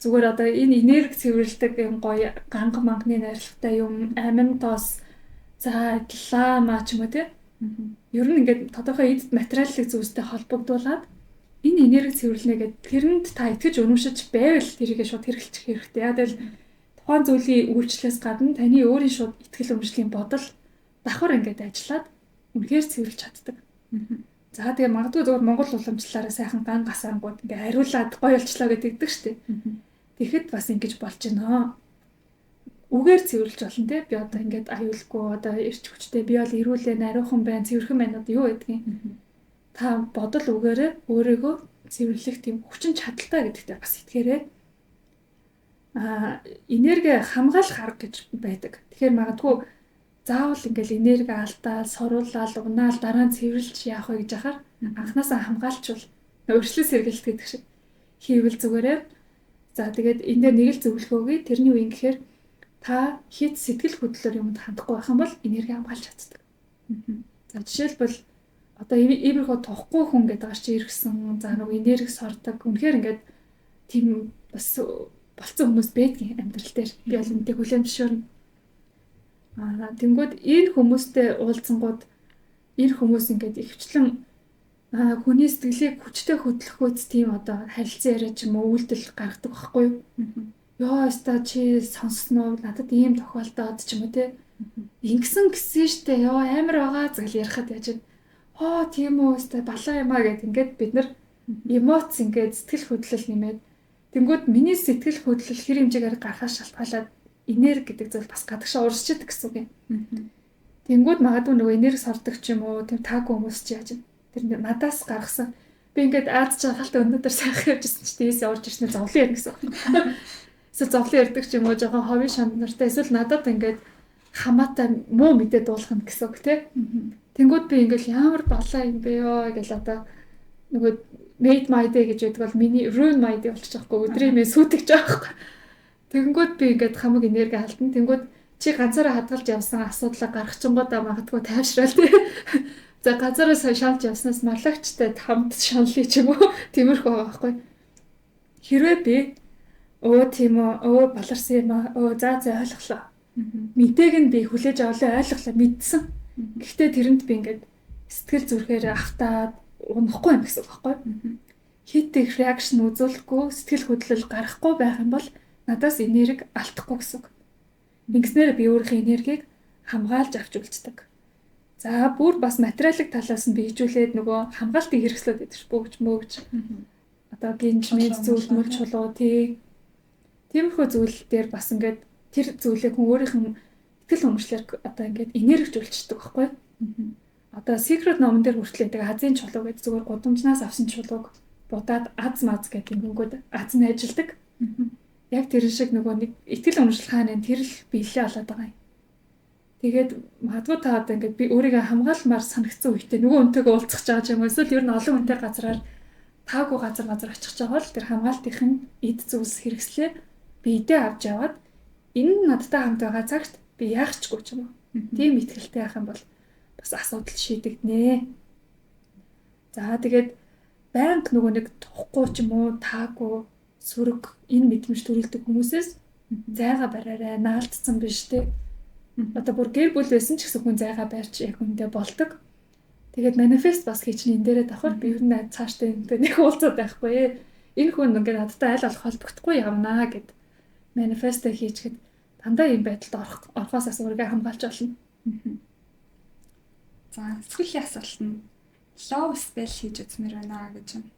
зүгээр одоо энэ энерги цэвэрлдэг юм гоё ганга манганы найрлагатай юм амин тоос за лама ч юм уу тий. Ер нь ингээд тодорхой эд материалын зүйлстэй холбогдуулаад энэ энерги цэвэрлэнэ гэдэг тэрэнд та итгэж үнэмшиж байвал тэрийгээ шууд хэрэглэх хэрэгтэй. Яг л тухайн зүйлийн үйлчлэлээс гадна таны өөрийн шууд итгэл үнэмшлийн бодол давхар ингээд ажиллаад үнэхээр цэвэрлж чаддаг. За тэгээ магадгүй зөвхөн Монгол уламжлалаараа сайхан ган гасаангууд ингээ хариулаад гоё болчлоо гэдэгдэг штеп. Тэгэхэд бас ингэж болж байна. Үгээр цэвэрлж болно те. Би одоо ингээд аюулгүй одоо ирч хүчтэй би бол ирүүлээ нариухан байна цэвэрхэн байна одоо юу гэдгийг. Та бодол үгээрээ өөрийгөө цэвэрлэх тийм хүчин чадaltaй гэдэгтээ бас итгээрэй. Энерги хамгаалах арга гэж байдаг. Тэгэхээр магадгүй заавал ингээл энерги алдаал, соруулаад, унаал дараа нь цэвэрлж яах вэ гэж ахаар анханасаа хамгаалчвал өөрчлөлт сэргийлт гэдэг шиг хийвэл зүгээрээ. За тэгээд энэ дээр нэг л зөвлөгөөгүй тэрний үеийн гэхээр та хит сэтгэл хөдлөлөөр юмд хандахгүй байх юм бол энерги хамгаалж чаддаг. За жишээлбэл одоо иймэрхүү тухгүй хүн гэдэг гарч иргсэн. За нэг энерги сордог. Үнэхээр ингээд тийм бас болцсон хүмүүс байдгийн амьдрал дээр. Би бол энэтэй хүлээн зөвшөөрнө. Тэнгүүд энэ хүмүүстэй уулзсангууд энэ хүмүүс ингээд ихвчлэн хүний сэтгэлийг хүчтэй хөдлөхөөц тийм одоо харилцан яриа ч юм уу үйлдэл гаргадаг байхгүй юу? Йоо өста чи сонссноо надад ийм тохиолдоод ч юм уу те. Ингэсэн гисэн штэ ёо амар байгаа згэл ярихад яаж тийм үү өста балаа юмаа гэд ингээд бид нар эмоц ингээд сэтгэл хөдлөл нэмээд тэнгүүд миний сэтгэл хөдлөл хэр хэмжээгээр гарахаас шалтгаалаад энерги гэдэг зүйл бас гадагшаа урсчихэд гэсэн үг юм. Тэнгүүд магадгүй нөгөө энерги сордог ч юм уу тийм таагүй хүмүүс ч яаж тэр надаас гаргасан би ингээд аадж жахалтай өнөөдөр сайхан явжсэн ч тийс явж ирснээр зовлон ярина гэсэн үг. Эсвэл зовлон ярддаг ч юм уу жоохон ховын шанд нартай эсвэл надад ингээд хамаатай муу мэдээ дуулах гэсэн үг тий. Тэнгүүд би ингээд ямар балаа юм бэ ёо гэж одоо нөгөө made my day гэж байдаг бол миний ruin my day болчих жоохгүй өдрийн минь сүйтгэж байгаа байхгүй. Тэнгүүд би ингээд хамаг энерги алдна. Тэнгүүд чи ганцаараа хадгалж явсан асуудлаа гаргachингуудаа магадгүй тайвшраал тий. За ганцаараа шалж явснаас малагчтай хамт шаналлаа ч юм уу. Тиймэрхүү байгаа байхгүй. Хэрвээ би тийм үү баларсан юм аа. За ойлголоо. Мэдээг нь би хүлээж авлаа ойлголоо мэдсэн. Гэхдээ тэрэнд би ингээд сэтгэл зүрхээр автаад унахгүй юм гэсэн үг байхгүй. Хит их реакшн үзүүлэхгүй сэтгэл хөдлөл гарахгүй байх юм бол надаас энерги алдахгүй гэсэн үг. Ингэснээр би өөрийнхөө энергийг хамгаалж авч үлддэг. За бүр бас материалын талаас нь бийжүүлээд нөгөө хамгаалтыг хэрэгслээд байдаг ш бөгж мөгж. Одоо гинж мэд зүйл мөл чулуу тий. Тиймэрхүү зүйл дээр бас ингээд тэр зүйлээ хүн өөрийнх нь итгэл үнэмшлэр одоо ингээд энергижүүлчихдэг байхгүй. Одоо secret номон дээр хүртэл байдаг азийн чулуу гэдэг зүгээр гудамжнаас авсан чулууг будаад аз маз гэдэг юмгууд аз нь ажилдаг. Яг тэр шиг нөгөө нэг итгэл үнэмшил хаана тэр л биелээ болоод байгаа юм. Тэгээд магадгүй та одоо ингээд би өөрийгөө хамгаалмаар санагдсан үедээ нөгөө үнтэйгээ уулзах гэж байгаа юм эсвэл ер нь олон хүнтэй газраар таагүй газар очих гэж байгаа бол тэр хамгаалтын эд зүйлс хэрэгслээ биедээ авч яваад энэ надтай хамт байгаа цагт би яахчгүй ч юм уу. Тийм итгэлтэй байх юм бол бас асуудал шийдэгдэнэ. За тэгээд банк нөгөө нэг тухгүй ч юм уу таагүй сүрэг энэ мэдрэмж төрүүлдэг хүмүүсээс зайгаа бариарай наалтцсан биш те. Одоо бүр гэр бүл байсан ч гэсэн хүн зайгаа барьж яг үндэ болдог. Тэгээд манифест бас хийчихэн энэ дээрээ давхар би ер нь цаашдаа энэ нэг уулзаад байхгүй. Энэ хүн ингээд надтай аль болох холбогдохгүй явнаа гэд манифест хийчихэд дандаа ийм байдалд орохоос асуурыг хамгаалж болно.
За сүүлийн асуулт нь love spell хийж үзмээр байна гэж байна.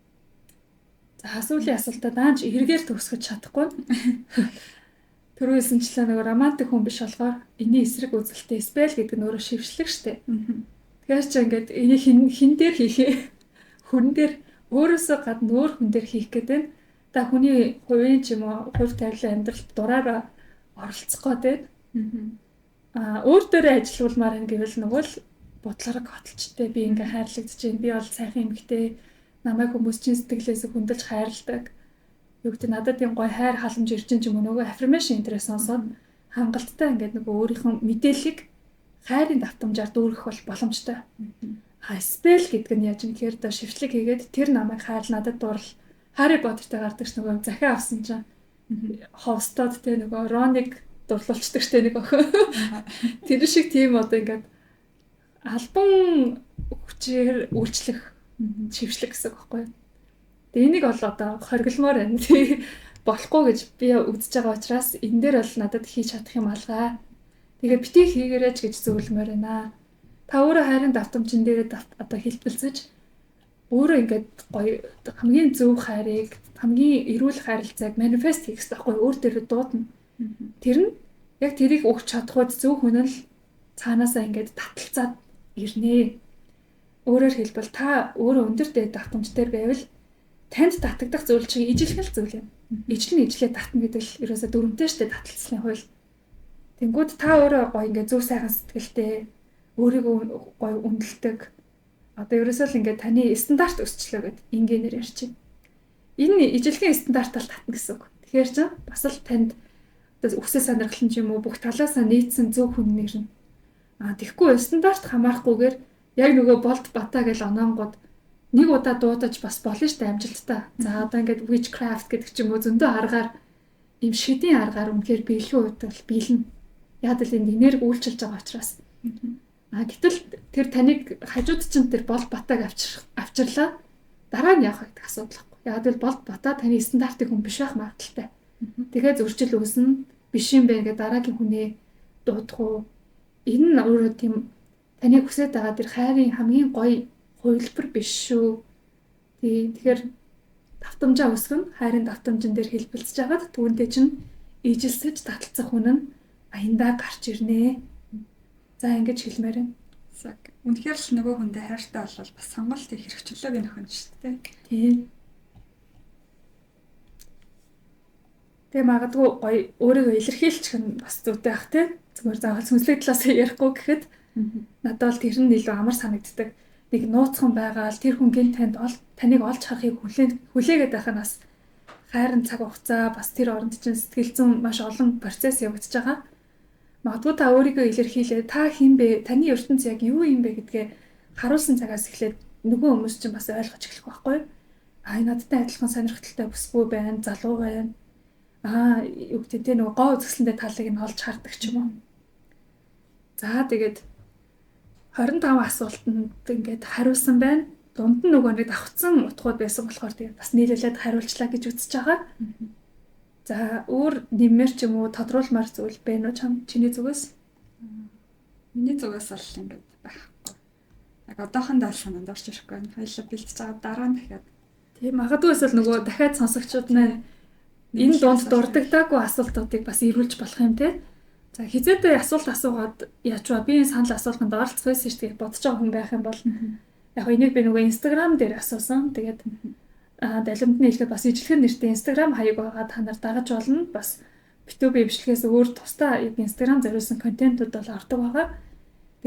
За сүүлийн асуултаа даанч эргээр төгсгөж чадахгүй. Түрүүсэнчлээ нэг романтик хүн биш болохоор энэний эсрэг үзэлтэй spell гэдэг нь өөрөө шившлэг штэ. Тэгэхээр ч ингээд энийг хин дээр хийхээ хүн дээр өөрөөсөө гадна өөр хүн дээр хийх гэдэг. Та хүний хувийн ч юм уу хувь тавилан амьдралд дураараа оролцох гээд өөр дээрээ ажиллавалмаар юм гэвэл нөгөө л бодлорог хотолчтой би ингээ хайрлагдаж байна. Би бол сайхан эмэгтэй. Намайг хүмүүс чинь сэтгэлээс хүндэлж хайрладаг. Юу гэдэг надад юм гой хайр халамж ирж чинь юм нөгөө affirmation интерес сонсоод хангалттай ингээд нөгөө өөрийнхөө мэдээллийг хайрын давтамжаар дүүргэх бол боломжтой. Spell гэдэг нь яаж юм гэхээр доо шившлэг хийгээд тэр намайг хайр надад дуурал Harry Potter-тай гардаг ш нөгөө захиа авсан чинь ховстод те нөгөө Роныг дурлуулцдаг штэ нэг охин. Тэр шиг тийм одоо ингээд альбом хүчээр үйлчлэх шившлэг гэсэн үг байхгүй. Тэгээ энийг бол одоо хоригдмоор байна. Болохгүй гэж би үзэж байгаа учраас энэ дээр бол надад хийж чадах юм алгаа. Тэгээ бити хийгээрэй гэж зөвлөмөр байна. Та өөрөө хайрын давтамжин дээр одоо хэлбэлцэж өөрөө ингээд гоё хамгийн зөв хайрыг хамгийн эрүүл харилцааг манифест хийх хэрэгтэй байхгүй өөр дээр дуудана. Тэр нь яг тэрийг өгч чадхууд зөв хүн л цаанаасаа ингээд таталцаад ирнэ. Өөрөөр хэлбэл та өөрөө өндөр дээд давтамжтай байвал танд татагдах зүйл чинь ижилхэн зүйл юм. Ижил нь ижлээ татна гэдэг л ерөөсө дөрөнтэй штэ таталцсны хууль. Тэнгүүд та өөрөө гоё ингээд зөв сайхан сэтгэлтэй өөрийгөө гоё үнэлдэг. Одоо ерөөсөө л ингээд таны стандарт өсчлөө гэд ингээр ярьчих. Энэ ижилхэн стандартаар татна гэсэн үг. Тэгэхээр ч бас л танд өсөө сонирхол нь юм уу бүх талаасаа нийцсэн зөв хүн нэрнэ. Тэгэхгүй стандарт хамаарахгүйгээр яг нөгөө болд батаа гэж ононгод нэг удаа дуудаж бас болно штэ амжилттай. За одоо ингээд witchcraft гэдэг ч юм уу зөндөө аргаар им шидийн аргаар үнэхээр биелэх үед бол биелнэ. Яг л энд энерги үйлчилж байгаа учраас. Гэтэл тэр таныг хажууд чинь тэр болд батааг авчирлаа. Дараа нь явах гэдэг асуудал байхгүй. Яг л болд батаа таны стандартыг хүн биш байх магадaltaй. Тэгэхээр зөрчил үүснэ биш юм бэ гэдэг дараагийн хүнээ дуудах уу. Энэ нь өөрөө тийм таны хүсэж байгаа тэр хайрын хамгийн гоё хувилбар биш шүү. Тэгэхээр давтамжаа өсгөн хайрын давтамжин дээр хэлбэлцэж байгаад түүнтэй чинь ижилсэж таталцах хүн нь аяндаа гарч ирнэ. За ингэж хэлмээр байна.
Үнэхээр л нөгөө хүндээ хайртай болвол бас сонголт их хэрэгчлөөг нөхөн шүү дээ.
Тийм. Тэгээ магадгүй гоё өөрийгөө илэрхийлчих нь бас зүйтэй ах тий. Зүгээр заавал сүнслэг талаас ярихгүй гэхэд надад бол тэр нь илүү амар санагддаг. Нэг нууцхан байгаа л тэр хүнгийн таныг олж харахыг хүлээгээд байх нь бас хайрын цаг хугацаа бас тэр оронд чинь сэтгэл зүйн маш олон процесс явагдаж байгаа. Магадгүй та өөрийгөө илэрхийлээ та хэн бэ? Таны ертөнц яг юу юм бэ гэдгээ харуулсан цагаас эхлээд нөгөө хүмүүс чинь бас ойлгож эхлэх байхгүй юу? Надтай адилхан сонирхолтой бүсгүй байна, залуу байна. Юу гэдэг те нөгөө гоо үзэсгэлэнтэй талыг нь олж хардаг ч юм уу. За тэгээд 25 асуултанд ингээд хариулсан байна. Дунд нь нөгөө нэг давхцсан утгууд байсан болохоор тэгээд бас нийлүүлээд хариулчлаа гэж үзэж байгаа. За өөр нэмэр ч юм уу тодруулмаар зүйл байна уу чиний зүгээс?
Миний зүгээс бол ингээд байхгүй. Яг одоохондоо санаанд орж ирэхгүй байна. Файлаа бэлтэж байгаа дараа нь дахиад.
Тийм магадгүйс л нөгөө дахиад сонсогчдод нь энэ дунд дурддагдаагүй асуултуудыг бас ирүүлж болох юм те. За хизээтэй асуулт асуугаад яачваа би энэ санал асуултанд оролцох байсан шүү дээ бодож байгаа хүн байх юм бол яг энийг би нөгөө Instagram дээр асуусан. Тэгээд далимтны хэлэхэд бас ижлэхэн нэртэй Instagram хаяг байгаа та нар дагаж болно. Бас битүүби бичлэгээс өөр тусдаа Instagram зориулсан контентууд бол ордог байгаа.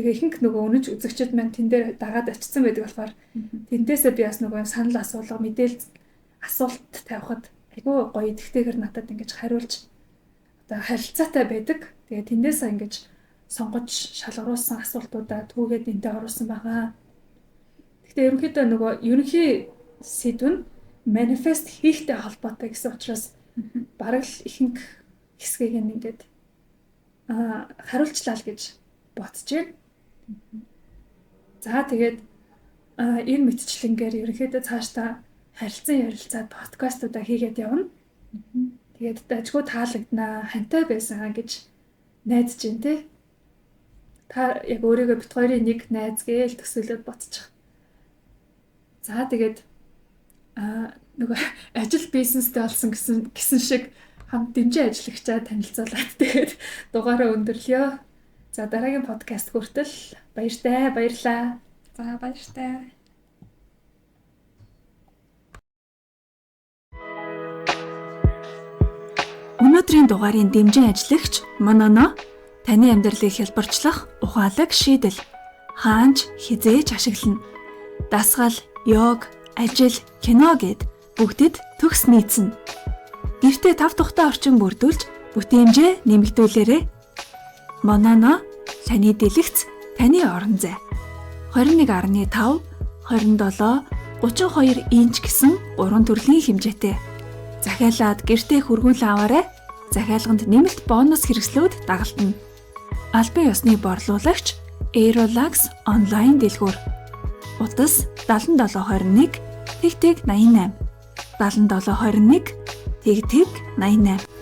Тэгээ ихэнх нөгөө өнөж үзэгчид маань тэн дээр дагаад очсон байдаг болохоор тэндээсээ би бас нөгөө санал асуулга мэдээлэл асуулт тавихад айгүй гоё идэвхтэйгээр надад ингэж хариулж одоо харилцаатай байдаг. Тэгээ тэндээсээ ингэж сонгож шалгаруулсан асуултуудаа түүгээд энтэй оруулсан байгаа. Гэхдээ ерөнхийдөө нөгөө ерөнхий сэдв нь манифест хийхтэй холбоотой гэсэн учраас бараг л ихэнх хэсгийг ингээд хариулчлаа л гэж бодож байна. За тэгээд энэ мэтчлэнгээр ерөнхийдөө цаашдаа харилцан ярилцаад подкастуудаа хийгээд явна. Тэгээд дажгүй таалагднаа, хантай байсан гэж найдаж байна те. та яг өөрийгөө бит хоёрын нэг найз гээл төсөөлөд ботчих. За тэгээд нөгөө ажил бизнестэй болсон гэсэн шиг хамт дэмжин ажиллагчаа танилцуулаад тэгээд дугаараа өндөрлөё. За дараагийн подкаст хүртэл баярлалаа.
За баяртай.
Өнөөдрийн дугаарын дэмжин ажиллагч Мононо таны амьдралыг хялбарчлах ухаалаг шийдэл хаанч хизээж ашиглана. Дасгал, йог, ажил, кино гэд бүгдэд төгс нийцнэ. Гэртээ 5 тухтай орчин бүрдүүлж бүтээмжээ нэмэгдүүлээрэй. Мононо таны дэлгэц, таны орон зай. 21.5, 27, 32 инч гэсэн 3 төрлийн хэмжээтэй. Захиалаад гэртээ хөргүүлэн аваарай. Захиалганд нэмэлт бонус хэрэгслүүд дагалдана. Албан ёсны борлуулагч Aerolax онлайн дэлгүүр. Утас 7721 тэгтэг 88 7721 тэгтэг 88